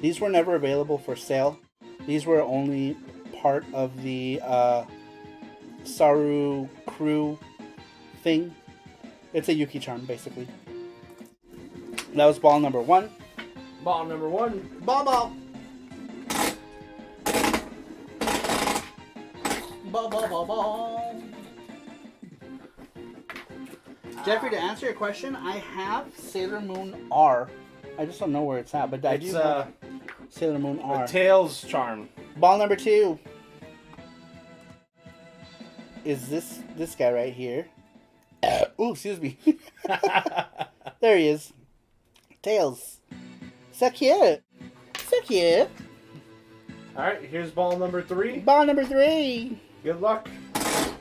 These were never available for sale. These were only part of the Sarupro thing. It's a Yuki Charm, basically. That was ball number 1. Ball number 1. Ball. Ball. Jeffrey, to answer your question, I have Sailor Moon R. I just don't know where it's at, but I do It's have Sailor Moon R. a Tails charm. Ball number 2 is this guy right here. Oh, excuse me. There he is. Tails. So cute. So cute. Alright, here's ball number 3. Ball number 3. Good luck.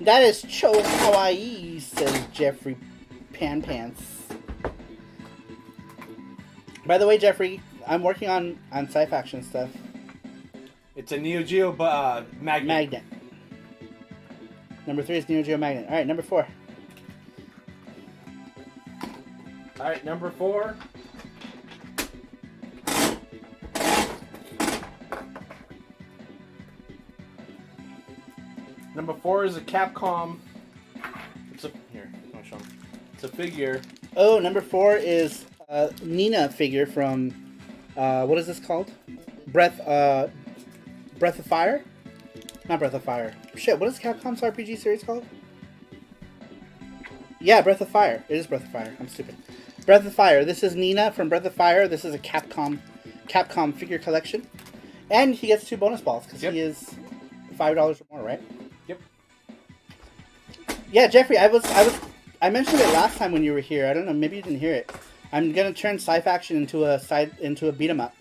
That is cho kawaii, says Jeffrey Pants. By the way, Jeffrey, I'm working on sci-faction stuff. It's a Neo Geo magnet. Magnet. Number 3 is Neo Geo Magnet. Alright, number 4. Alright, number 4. Number 4 is a Capcom. It's a here. I'll show 'em. It's a figure. Oh, number 4 is Nina figure from what is this called? Breath of Fire? Not Breath of Fire. Shit, what is Capcom's RPG series called? Yeah, Breath of Fire. It is Breath of Fire. I'm stupid. Breath of Fire. This is Nina from Breath of Fire. This is a Capcom figure collection. And he gets 2 bonus balls because he is $5 or more, right? Yep. Yeah, Jeffrey, I mentioned it last time when you were here. I don't know, maybe you didn't hear it. I'm gonna turn sci-faction into a beat 'em up.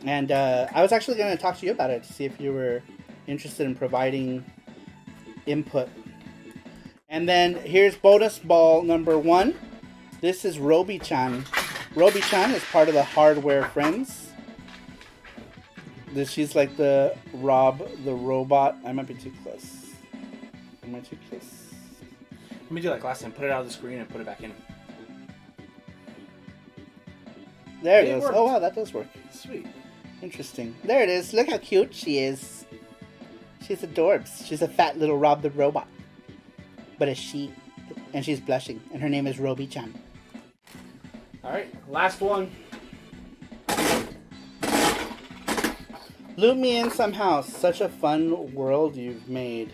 And I was actually gonna talk to you about it to see if you were interested in providing input. And then here's bonus ball number 1. This is Robi-chan. Robi-chan is part of the Hardware Friends. She's like the Rob the robot. I might be too close. Am I too close? Let me do like last time. Put it out of the screen and put it back in. There it It goes. worked. Oh wow, that does work. Sweet. Interesting. There it is. Look how cute she is. She's adorbs. She's a fat little Rob the robot. But a she. And she's blushing. And her name is Robi-chan. Alright, last one. Loop me in somehow. Such a fun world you've made.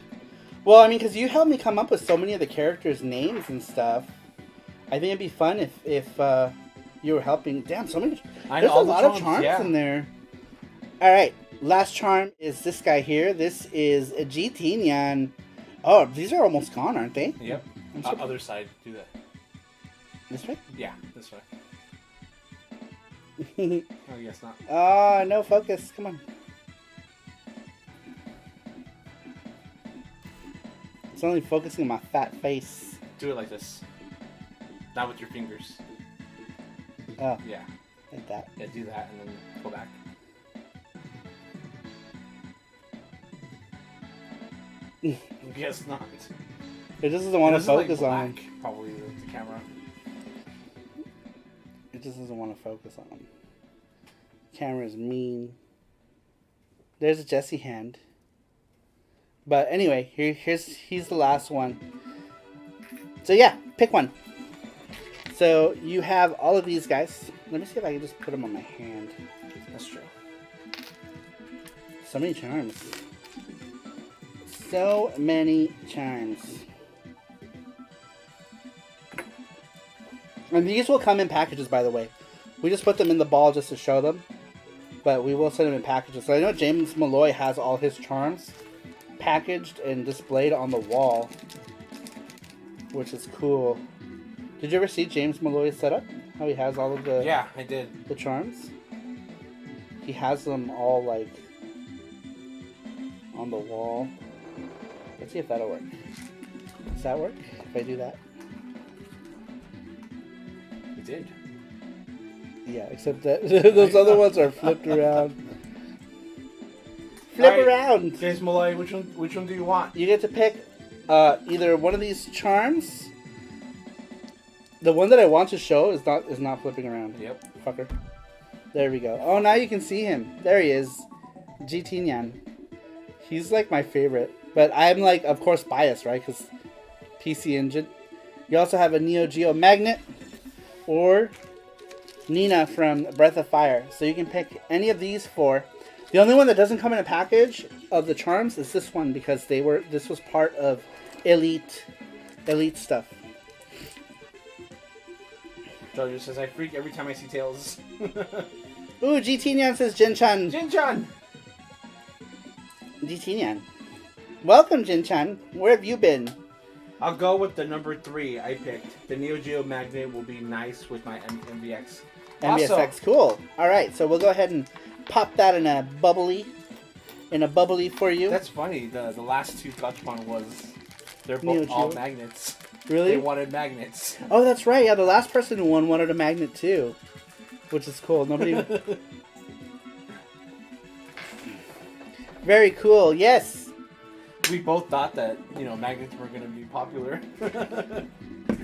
Well, I mean, because you helped me come up with so many of the characters' names and stuff. I think it'd be fun if you were helping. Damn, so many. I There's know, a lot of charms yeah. in there. All right, last charm is this guy here. This is a GT Nyan. Oh, these are almost gone, aren't they? Yep. I'm so- Other side. Do that. This way? Yeah, this way. Oh, yes, not. Oh, no focus. Come on. It's only focusing on my fat face. Do it like this. Not with your fingers. Oh, Yeah. like that. Yeah, do that and then go back. Guess not. It just doesn't want to This is, like, focus on him. black, probably the camera. It just doesn't want to focus on him. Camera's mean. There's a Jesse hand. But anyway, he's the last one. So yeah, pick one. So you have all of these guys. Let me see if I can just put them on my hand. That's true. So many charms. So many charms. And these will come in packages, by the way. We just put them in the ball just to show them. But we will send them in packages. So I know James Malloy has all his charms packaged and displayed on the wall. Which is cool. Did you ever see James Malloy's setup? How he has all of the Yeah, I did. the charms? He has them all like on the wall. Let's see if that'll work. Does that work? If I do that? It did. Yeah, except that those other ones are flipped around. Flip Alright. around! James Malloy, which one do you want? You get to pick either one of these charms. The one that I want to show is not flipping around. Yep. Fucker. There we go. Oh, now you can see him. There he is. GT Nyan. He's like my favorite. But I'm like, of course, biased, right? Because PC Engine. You also have a Neo Geo Magnet. Or Nina from Breath of Fire. So you can pick any of these four. The only one that doesn't come in a package of the charms is this one. Because this was part of Elite Elite stuff. Jojo says, I freak every time I see Tails. Ooh, GT Nyan says Jin-chan. Jin-chan! GT Nyan. Welcome, Jin-chan. Where have you been? I'll go with the number 3 I picked. The Neo Geo Magnet will be nice with my MVX. MVSX, Also, cool. Alright, so we'll go ahead and pop that in a bubbly for you. that's funny. The last 2 Gachapon was, they're Neo both all Geo? magnets. Really? They wanted magnets. Oh, that's right. Yeah, the last person who won wanted a magnet too, which is cool. Nobody. Very cool. Yes. We both thought that, magnets were going to be popular.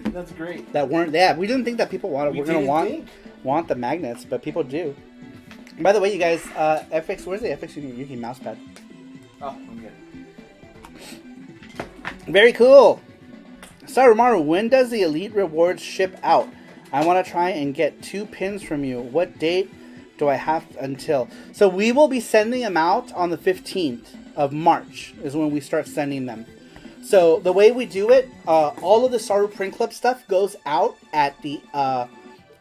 That's great. That weren't. Yeah, we didn't think that people wanted. We're gonna want the magnets, but people do. And by the way, you guys, FX. Where's the FX Yuki mousepad? Oh, I'm good. Very cool. Sarumaru, when does the Elite Rewards ship out? I want to try and get 2 pins from you. What date do I have until? So we will be sending them out on the 15th of March is when we start sending them. So the way we do it, all of the Saru Print Club stuff goes out at the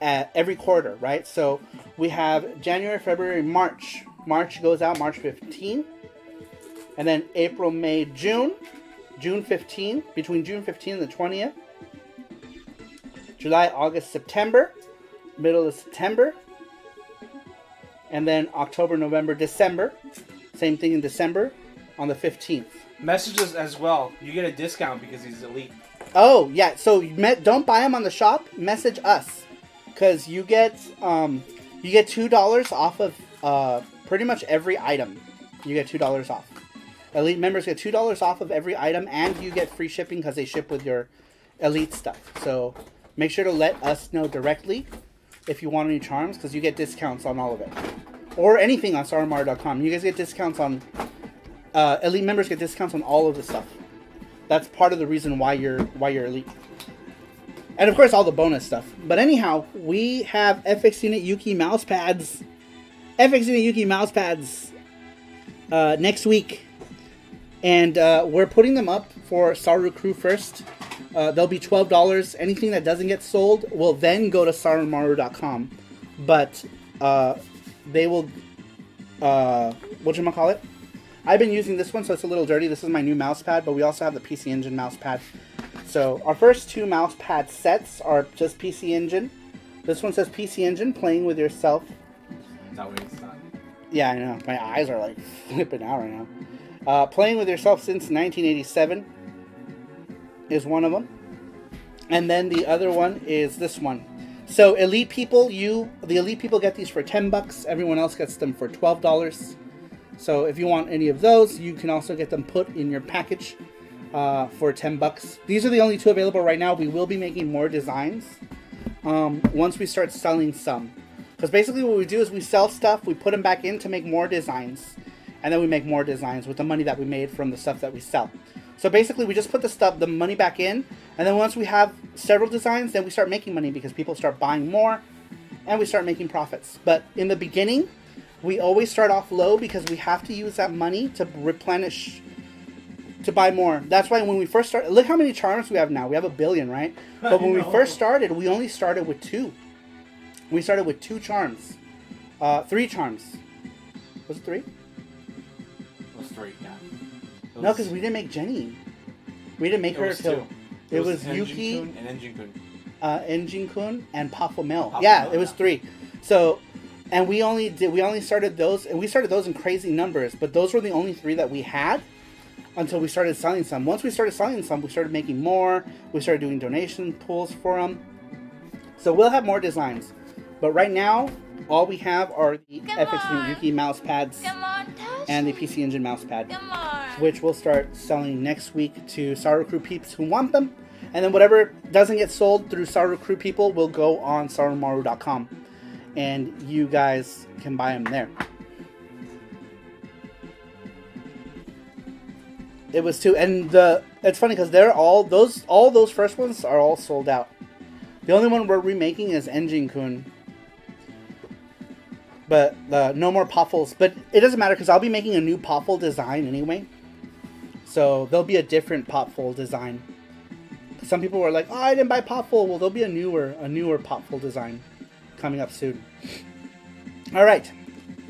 at every quarter, right? So we have January, February, March. March goes out March 15th. And then April, May, June. June 15, between June 15 and the 20th. July, August, September. Middle of September. And then October, November, December. Same thing in December on the 15th. Messages as well. You get a discount because he's Elite. Oh, yeah. So don't buy them on the shop. Message us. Because you get $2 off of pretty much every item. You get $2 off. Elite members get $2 off of every item, and you get free shipping because they ship with your Elite stuff. So make sure to let us know directly if you want any charms, because you get discounts on all of it. Or anything on Sarumaru.com. You guys get discounts on... Elite members get discounts on all of the stuff. That's part of the reason why you're Elite. And of course, all the bonus stuff. But anyhow, we have FX Unit Yuki mouse pads. FX Unit Yuki mouse pads next week. And we're putting them up for Saru Crew first. They'll be $12. Anything that doesn't get sold will then go to Sarumaru.com. But they will... whatchamacallit? I've been using this one, so it's a little dirty. This is my new mouse pad, but we also have the PC Engine mouse pad. So our first 2 mouse pad sets are just PC Engine. This one says PC Engine, playing with yourself. That way it's not. Yeah, I know. My eyes are like flipping out right now. Playing with yourself since 1987 is one of them. And then the other one is this one. So Elite people, the Elite people get these for $10. Everyone else gets them for $12. So if you want any of those, you can also get them put in your package for $10. These are the only 2 available right now. We will be making more designs once we start selling some. Because basically what we do is we sell stuff, we put them back in to make more designs. And then we make more designs with the money that we made from the stuff that we sell. So basically we just put the money back in. And then once we have several designs, then we start making money because people start buying more. And we start making profits. But in the beginning... we always start off low because we have to use that money to replenish, to buy more. That's why when we first started, look how many charms we have now. We have 1 billion, right? But when we first started, we only started with 2. We started with 2 charms. 3 charms. Was it 3? It was 3, yeah. No, because we didn't make Jenny. We didn't make her until... It was Yuki, and Enjin-kun. Enjin-kun, and Pafomel. Pafomel, Yeah, it was yeah. 3. So... and we only started those, and we started those in crazy numbers, but those were the only 3 that we had until we started selling some. Once we started selling some, we started making more, we started doing donation pools for them. So we'll have more designs. But right now, all we have are the FX Yuki mouse pads and the PC Engine mouse pad, which we'll start selling next week to Saru Crew peeps who want them. And then whatever doesn't get sold through Saru Crew people will go on Sarumaru.com. And you guys can buy them there. It was 2, and it's funny because all those first ones are all sold out. The only one we're remaking is Enjin-kun. But no more Poffles. But it doesn't matter because I'll be making a new Poffle design anyway. So there'll be a different Poffle design. Some people were like, "Oh, I didn't buy Popful." Well, there'll be a newer Popful design coming up soon. All right,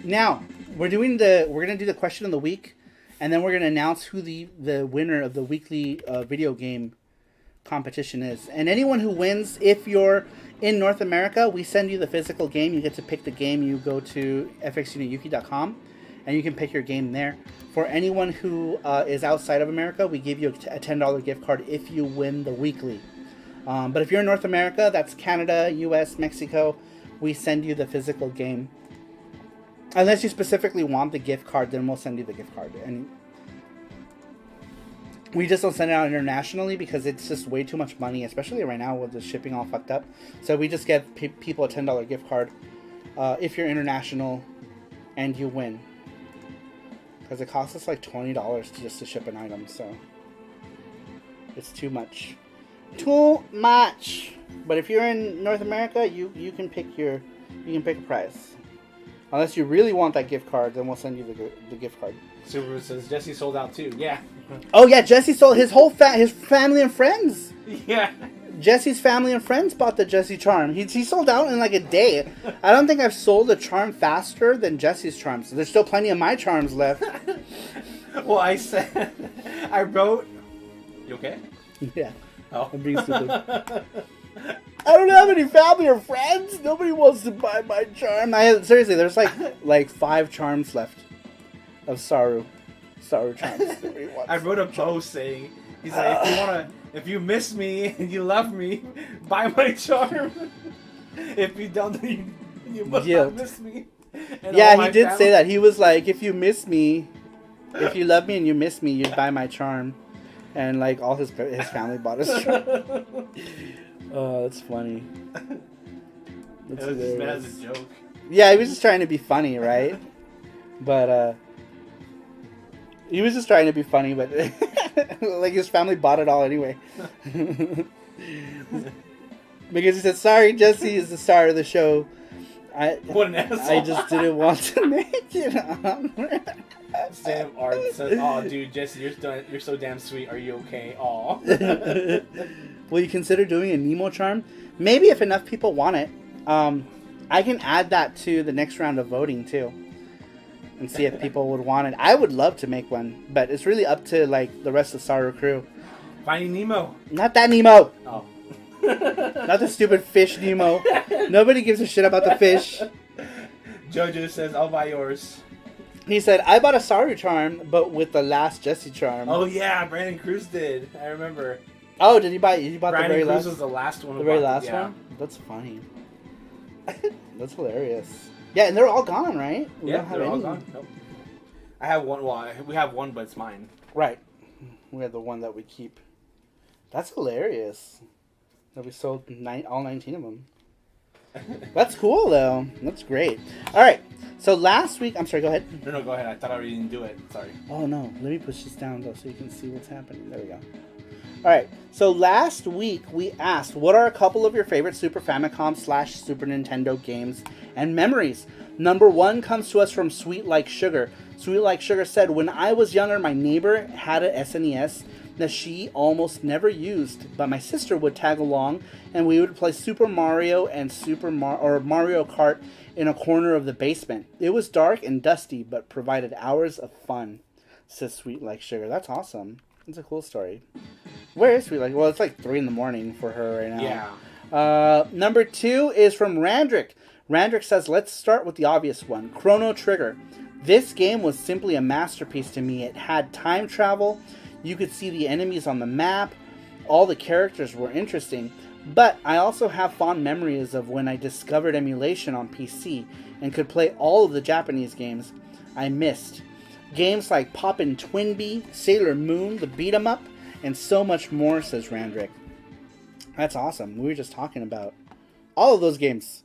now we're gonna do the question of the week, and then we're gonna announce who the winner of the weekly video game competition is. And anyone who wins, if you're in North America, we send you the physical game. You get to pick the game. You go to fxunituyuki.com and you can pick your game there. For anyone who is outside of America, we give you a $10 gift card if you win the weekly. But if you're in North America, that's Canada, US, Mexico, we send you the physical game. Unless you specifically want the gift card, then we'll send you the gift card. And we just don't send it out internationally because it's just way too much money, especially right now with the shipping all fucked up. So we just give people a $10 gift card if you're international and you win. Because it costs us like $20 just to ship an item, so it's too much. Too much! But if you're in North America, you can pick a prize. Unless you really want that gift card, then we'll send you the gift card. Subaru says Jesse sold out too. Yeah. Oh yeah, Jesse sold his his family and friends. Yeah. Jesse's family and friends bought the Jesse charm. He sold out in like a day. I don't think I've sold a charm faster than Jesse's charms. There's still plenty of my charms left. Well, I wrote. You okay? Yeah. Oh. I'm being stupid. I don't have any family or friends. Nobody wants to buy my charm. Seriously, there's like 5 charms left of Saru charms. I wrote a post saying, he's like, if you miss me and you love me, buy my charm. If you don't, you must not miss me. And yeah, he did say that. He was like, if you miss me, if you love me and you miss me, you'd buy my charm. And like all his family bought his charm. Oh, that's funny. It was just meant as a joke. Yeah, he was just trying to be funny, right? But he was just trying to be funny, but like his family bought it all anyway. Because he said, "Sorry, Jesse is the star of the show. What an asshole. I just didn't want to make it up." Sam Art says, "Oh, dude, Jesse, you're so damn sweet. Are you okay? Aw." Will you consider doing a Nemo charm? Maybe if enough people want it. I can add that to the next round of voting too, and see if people would want it. I would love to make one, but it's really up to like the rest of the Saru crew. Finding Nemo. Not that Nemo. Oh. Not the stupid fish Nemo. Nobody gives a shit about the fish. Jojo says, "I'll buy yours." He said, "I bought a Saru charm, but with the last Jesse charm." Oh yeah, Brandon Cruz did. I remember. Oh, did he buy? He bought Brandon the very Cruz last. Was the last one. The very last one. That's funny. That's hilarious. Yeah, and they're all gone, right? We Yeah, don't have they're all any. gone. Nope. I have one. Well, we have one, but it's mine. Right. We have the one that we keep. That's hilarious. That we sold all 19 of them. That's cool, though. That's great. All right. So last week, I'm sorry. Go ahead. No, go ahead. I thought I already didn't do it. Sorry. Oh no. Let me push this down though, so you can see what's happening. There we go. All right. So last week we asked, what are a couple of your favorite Super Famicom / Super Nintendo games and memories? Number 1 comes to us from Sweet Like Sugar. Sweet Like Sugar said, "When I was younger, my neighbor had an SNES that she almost never used, but my sister would tag along, and we would play Super Mario and Mario Kart in a corner of the basement. It was dark and dusty, but provided hours of fun," says Sweet Like Sugar. That's awesome. That's a cool story. Where is Sweet Like? Well, it's like 3 a.m. for her right now. Yeah. Number 2 is from Randrick. Randrick says, "Let's start with the obvious one, Chrono Trigger. This game was simply a masterpiece to me. It had time travel. You could see the enemies on the map. All the characters were interesting. But I also have fond memories of when I discovered emulation on PC and could play all of the Japanese games I missed. Games like Poppin' Twinbee, Sailor Moon, the Beat 'em Up, and so much more," says Randrick. That's awesome. We were just talking about all of those games.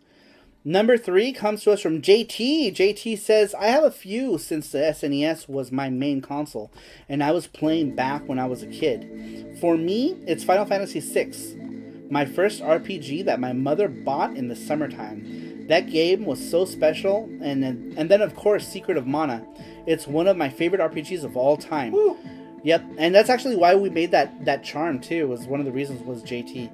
Number 3 comes to us from JT. JT says, "I have a few since the SNES was my main console, and I was playing back when I was a kid. For me, it's Final Fantasy VI, my first RPG that my mother bought in the summertime. That game was so special, and then of course Secret of Mana. It's one of my favorite RPGs of all time. Woo. Yep, and that's actually why we made that charm too. Was one of the reasons was JT.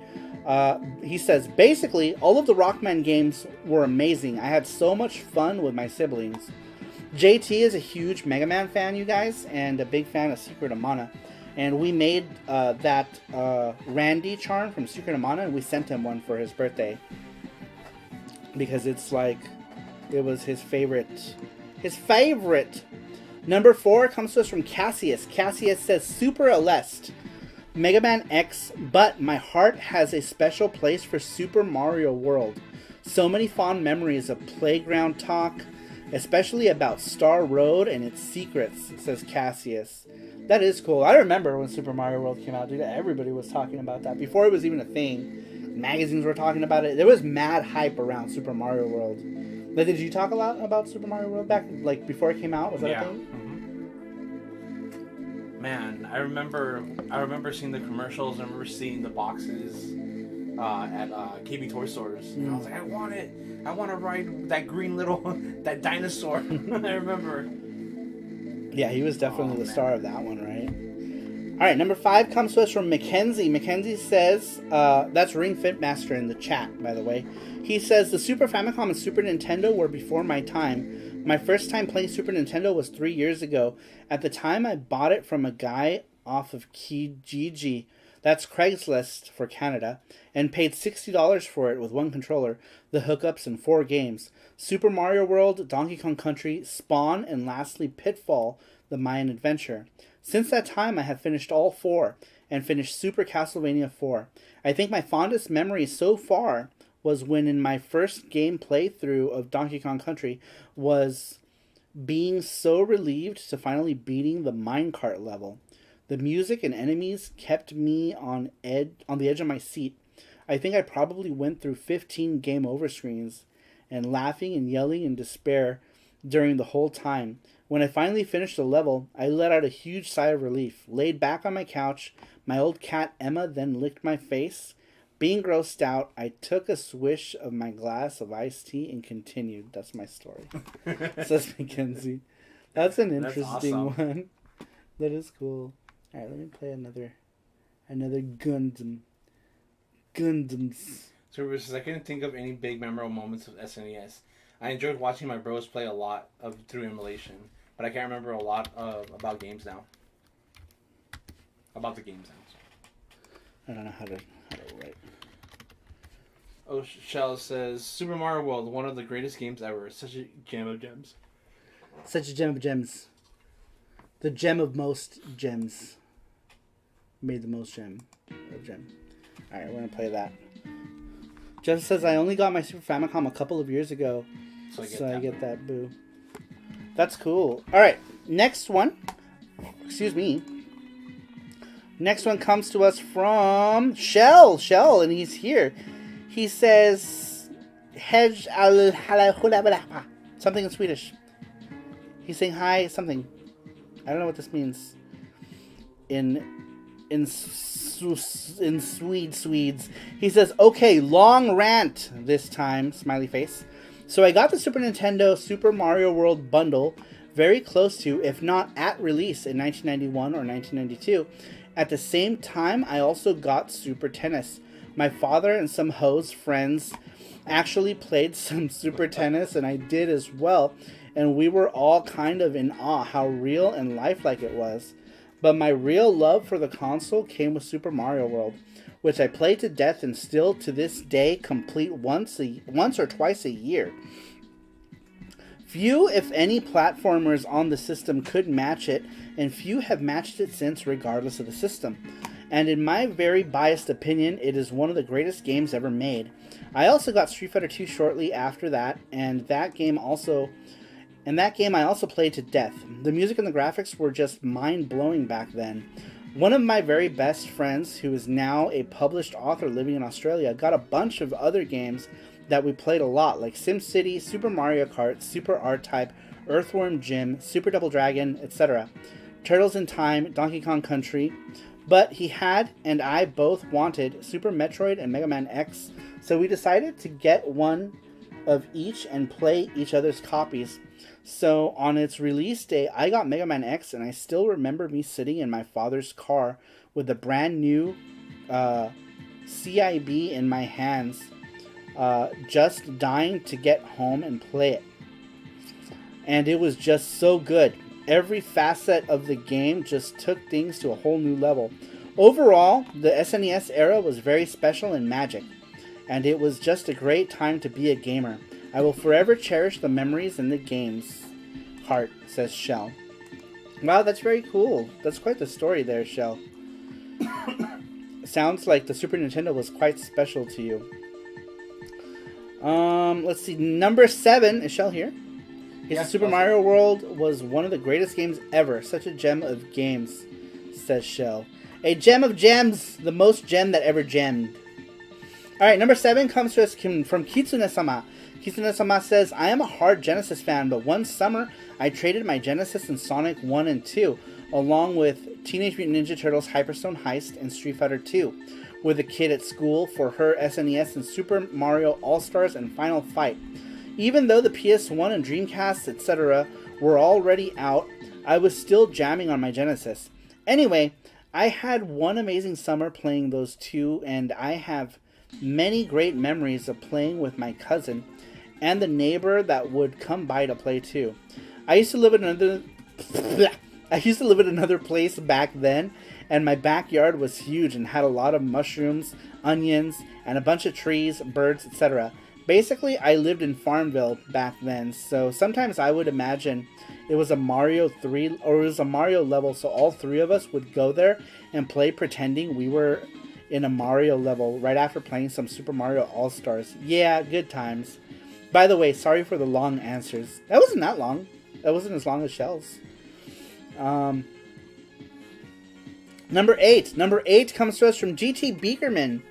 He says basically all of the Rockman games were amazing. I had so much fun with my siblings. JT is a huge Mega Man fan, you guys, and a big fan of Secret of Mana. And we made that Randy charm from Secret of Mana, and we sent him one for his birthday because it's like it was his favorite. His favorite. Number 4 comes to us from Cassius. Cassius says, Super Aleste, Mega Man X, but my heart has a special place for Super Mario World. So many fond memories of playground talk, especially about Star Road and its secrets, says Cassius. That is cool. I remember when Super Mario World came out, dude. Everybody was talking about that. Before it was even a thing, magazines were talking about it. There was mad hype around Super Mario World. Like, did you talk a lot about Super Mario World back, like, before it came out? Was that a thing? Mm-hmm. Man, I remember seeing the commercials. I remember seeing the boxes at KB toy stores. And I was like, I want it. I want to ride that green little, that dinosaur. I remember. Yeah, he was definitely the star of that one, right? All right, number 5 comes to us from Mackenzie. Mackenzie says, that's Ring Fit Master in the chat, by the way. He says, the Super Famicom and Super Nintendo were before my time. My first time playing Super Nintendo was 3 years ago. At the time, I bought it from a guy off of Kijiji, that's Craigslist for Canada, and paid $60 for it with one controller, the hookups, and 4 games. Super Mario World, Donkey Kong Country, Spawn, and lastly Pitfall, the Mayan Adventure. Since that time, I have finished all 4, and finished Super Castlevania 4. I think my fondest memory so far was when in my first game playthrough of Donkey Kong Country was being so relieved to finally beating the minecart level. The music and enemies kept me on the edge of my seat. I think I probably went through 15 game over screens and laughing and yelling in despair during the whole time. When I finally finished the level, I let out a huge sigh of relief, laid back on my couch. My old cat Emma then licked my face. Being grossed out, I took a swish of my glass of iced tea and continued. That's my story. Says Mackenzie. That's an interesting one. That is cool. Alright, let me play another Gundam. Gundams. So I couldn't think of any big memorable moments of SNES. I enjoyed watching my bros play a lot through emulation, but I can't remember a lot about games now. About the games now. I don't know how to write. Oh, Shell says, Super Mario World, one of the greatest games ever. Such a gem of gems. Such a gem of gems. The gem of most gems. Made the most gem of gem. Alright, we're going to play that. Jeff says, I only got my Super Famicom a couple of years ago. So I get that, boo. That's cool. Alright, next one. Excuse me. Next one comes to us from Shell, and he's here. He says, something in Swedish. He's saying hi, something. I don't know what this means. In Swedes. He says, okay, long rant this time, smiley face. So I got the Super Nintendo Super Mario World bundle very close to, if not at release in 1991 or 1992. At the same time, I also got Super Tennis. My father and some hoes friends actually played some Super Tennis, and I did as well. And we were all kind of in awe how real and lifelike it was. But my real love for the console came with Super Mario World, which I played to death and still to this day complete once or twice a year. Few, if any, platformers on the system could match it, and few have matched it since, regardless of the system. And in my very biased opinion, it is one of the greatest games ever made. I also got Street Fighter 2 shortly after that, and that game I also played to death. The music and the graphics were just mind-blowing back then. One of my very best friends, who is now a published author living in Australia, got a bunch of other games that we played a lot, like SimCity, Super Mario Kart, Super R-Type, Earthworm Jim, Super Double Dragon, etc. Turtles in Time, Donkey Kong Country. But he had, and I both wanted, Super Metroid and Mega Man X, so we decided to get one of each and play each other's copies. So on its release day, I got Mega Man X, and I still remember me sitting in my father's car with a brand new CIB in my hands, just dying to get home and play it. And it was just so good. Every facet of the game just took things to a whole new level. Overall, the SNES era was very special and magic, and it was just a great time to be a gamer. I will forever cherish the memories in the game's heart, says Shell. Wow, that's very cool. That's quite the story there, Shell. Sounds like the Super Nintendo was quite special to you. Let's see. Number 7. Is Shell here? Yes, Super Mario World was one of the greatest games ever. Such a gem of games, says Shell. A gem of gems. The most gem that ever gemmed. Alright, number 7 comes to us from Kitsune-sama. Kitsune-sama says, I am a hard Genesis fan, but one summer I traded my Genesis in Sonic 1 and 2, along with Teenage Mutant Ninja Turtles Hyperstone Heist and Street Fighter 2, with a kid at school for her SNES and Super Mario All-Stars and Final Fight. Even though the PS1 and Dreamcast, etc. were already out, I was still jamming on my Genesis. Anyway, I had one amazing summer playing those two, and I have many great memories of playing with my cousin and the neighbor that would come by to play too. I used to live in another place back then, and my backyard was huge and had a lot of mushrooms, onions, and a bunch of trees, birds, etc. Basically, I lived in Farmville back then, so sometimes I would imagine it was a Mario 3 or it was a Mario level, so all three of us would go there and play pretending we were in a Mario level right after playing some Super Mario All-Stars. Yeah, good times. By the way, sorry for the long answers. That wasn't that long. That wasn't as long as Shell's. Number 8. Number 8 comes to us from GT Beakerman.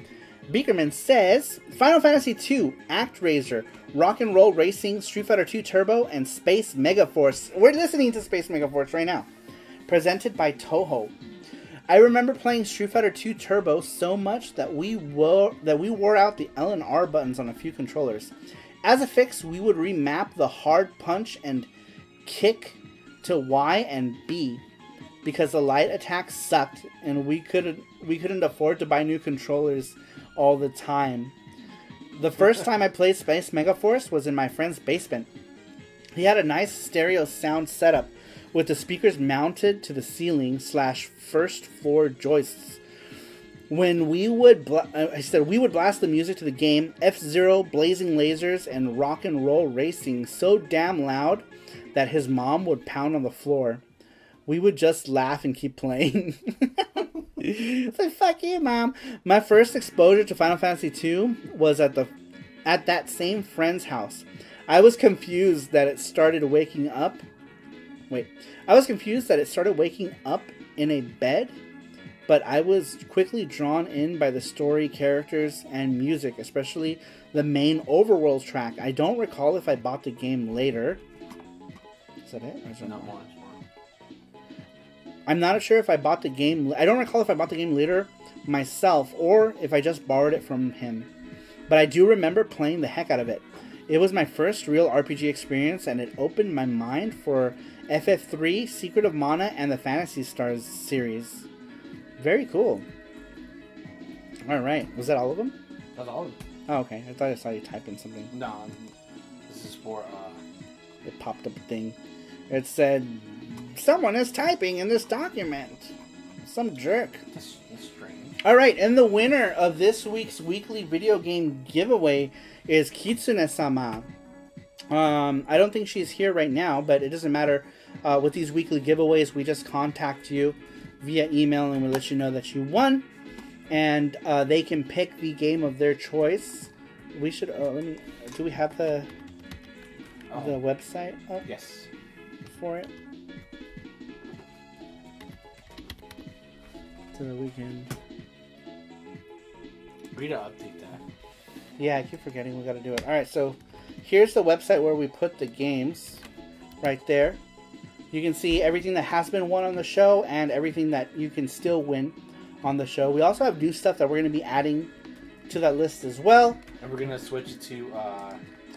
Beakerman says, Final Fantasy II, ActRaiser, Rock and Roll Racing, Street Fighter II Turbo, and Space Megaforce. We're listening to Space Megaforce right now. Presented by Toho. I remember playing Street Fighter II Turbo so much that we wore out the L and R buttons on a few controllers. As a fix, we would remap the hard punch and kick to Y and B because the light attack sucked and we couldn't afford to buy new controllers all the time. The first time I played Space Megaforce was in my friend's basement. He had a nice stereo sound setup with the speakers mounted to the ceiling / first floor joists. When we would we would blast the music to the game, F-Zero, Blazing Lasers, and Rock and Roll Racing so damn loud that his mom would pound on the floor. We would just laugh and keep playing. It's like, fuck you, Mom. My first exposure to Final Fantasy II was at that same friend's house. I was confused that it started waking up in a bed, but I was quickly drawn in by the story, characters, and music, especially the main overworld track. I don't recall if I bought the game later. Is that it? Or is there Not more? much. I'm not sure if I bought the game... I don't recall if I bought the game later myself or if I just borrowed it from him. But I do remember playing the heck out of it. It was my first real RPG experience, and it opened my mind for FF3, Secret of Mana, and the Phantasy Stars series. Very cool. Alright, was that all of them? That's all. Oh, okay. I thought I saw you typing something. No, this is for It popped up a thing. It said, someone is typing in this document. Some jerk. That's strange. Alright, and the winner of this week's weekly video game giveaway is Kitsune-sama. I don't think she's here right now, but it doesn't matter. With these weekly giveaways, we just contact you via email and we let you know that you won. And they can pick the game of their choice. We should, do we have the website up? Yes. For it? So that we can... Rita, update that. Yeah, I keep forgetting we gotta do it. Alright, so here's the website where we put the games. Right there. You can see everything that has been won on the show and everything that you can still win on the show. We also have new stuff that we're going to be adding to that list as well. And we're going to switch it to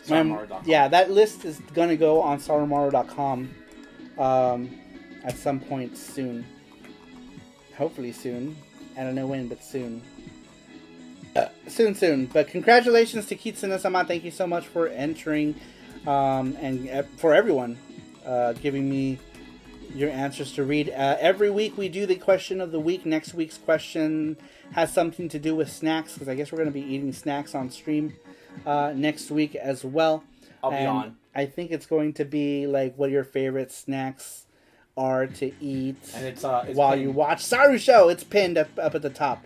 Sarumro.com. Yeah, that list is going to go on sarumro.com at some point soon. Hopefully soon. I don't know when, but soon. Soon. But congratulations to Kitsune-sama. Thank you so much for entering, and for everyone giving me your answers to read. Every week we do the question of the week. Next week's question has something to do with snacks, because I guess we're going to be eating snacks on stream next week as well. I'll be on. I think it's going to be like what your favorite snacks are to eat, and it's while pinned. you watch SARUSHOW. It's pinned up at the top.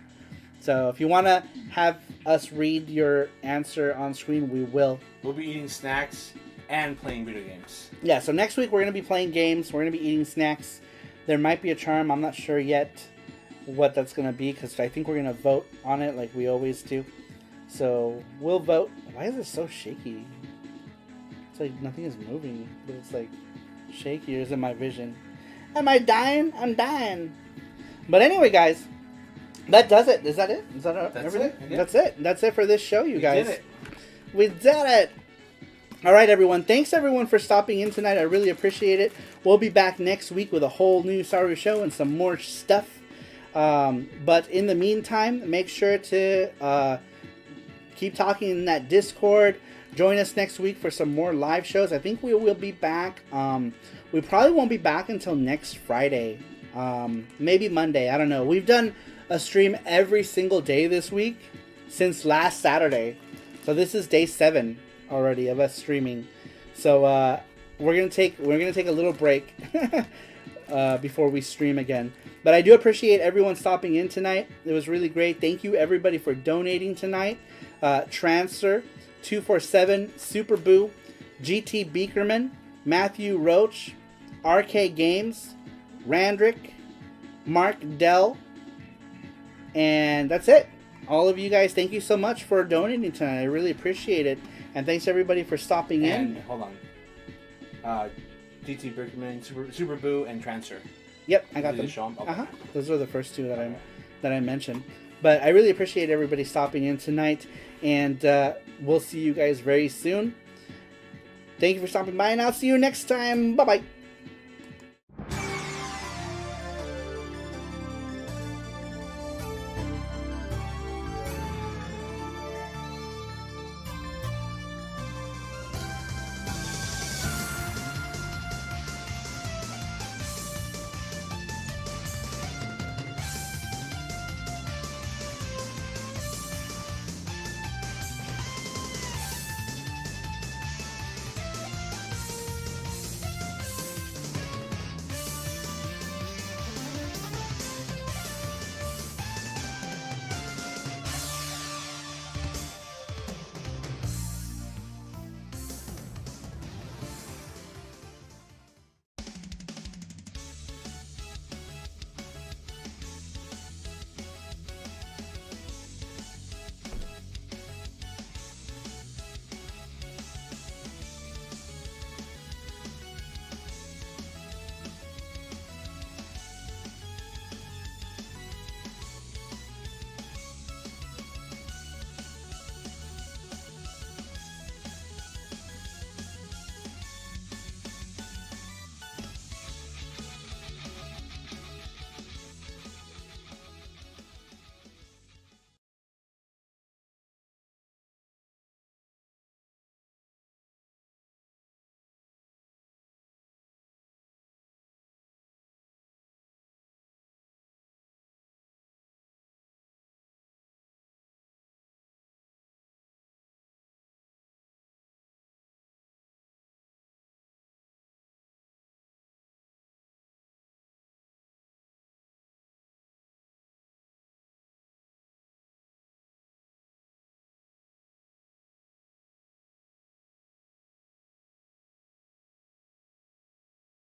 So if you want to have us read your answer on screen, we will. We'll be eating snacks and playing video games. Yeah, so next week we're going to be playing games. We're going to be eating snacks. There might be a charm. I'm not sure yet what that's going to be, because I think we're going to vote on it like we always do. So we'll vote. Why is it so shaky? It's like nothing is moving, but it's like shaky. Or is it my vision? Am I dying? I'm dying. But anyway, guys, that does it. Is that it? Is that everything? Yeah. That's it. That's it for this show, you guys. Did it. We did it. All right, everyone. Thanks, everyone, for stopping in tonight. I really appreciate it. We'll be back next week with a whole new SARUSHOW and some more stuff. But in the meantime, make sure to keep talking in that Discord. Join us next week for some more live shows. I think we will be back. We probably won't be back until next Friday. Maybe Monday. I don't know. We've done a stream every single day this week since last Saturday. So this is day 7 already of us streaming. So we're gonna take a little break before we stream again. But I do appreciate everyone stopping in tonight. It was really great. Thank you everybody for donating tonight. Transfer 247, Super Boo, GT Beakerman, Matthew Roach, RK Games, Randrick, Mark Dell, and that's it. All of you guys, thank you so much for donating tonight. I really appreciate it. And thanks everybody for stopping And in. hold on. GT Brickman, Super Boo, and Transfer. Yep, I got Did you them. show 'em? Okay. Those are the first two that I mentioned. But I really appreciate everybody stopping in tonight. And we'll see you guys very soon. Thank you for stopping by, and I'll see you next time. Bye-bye.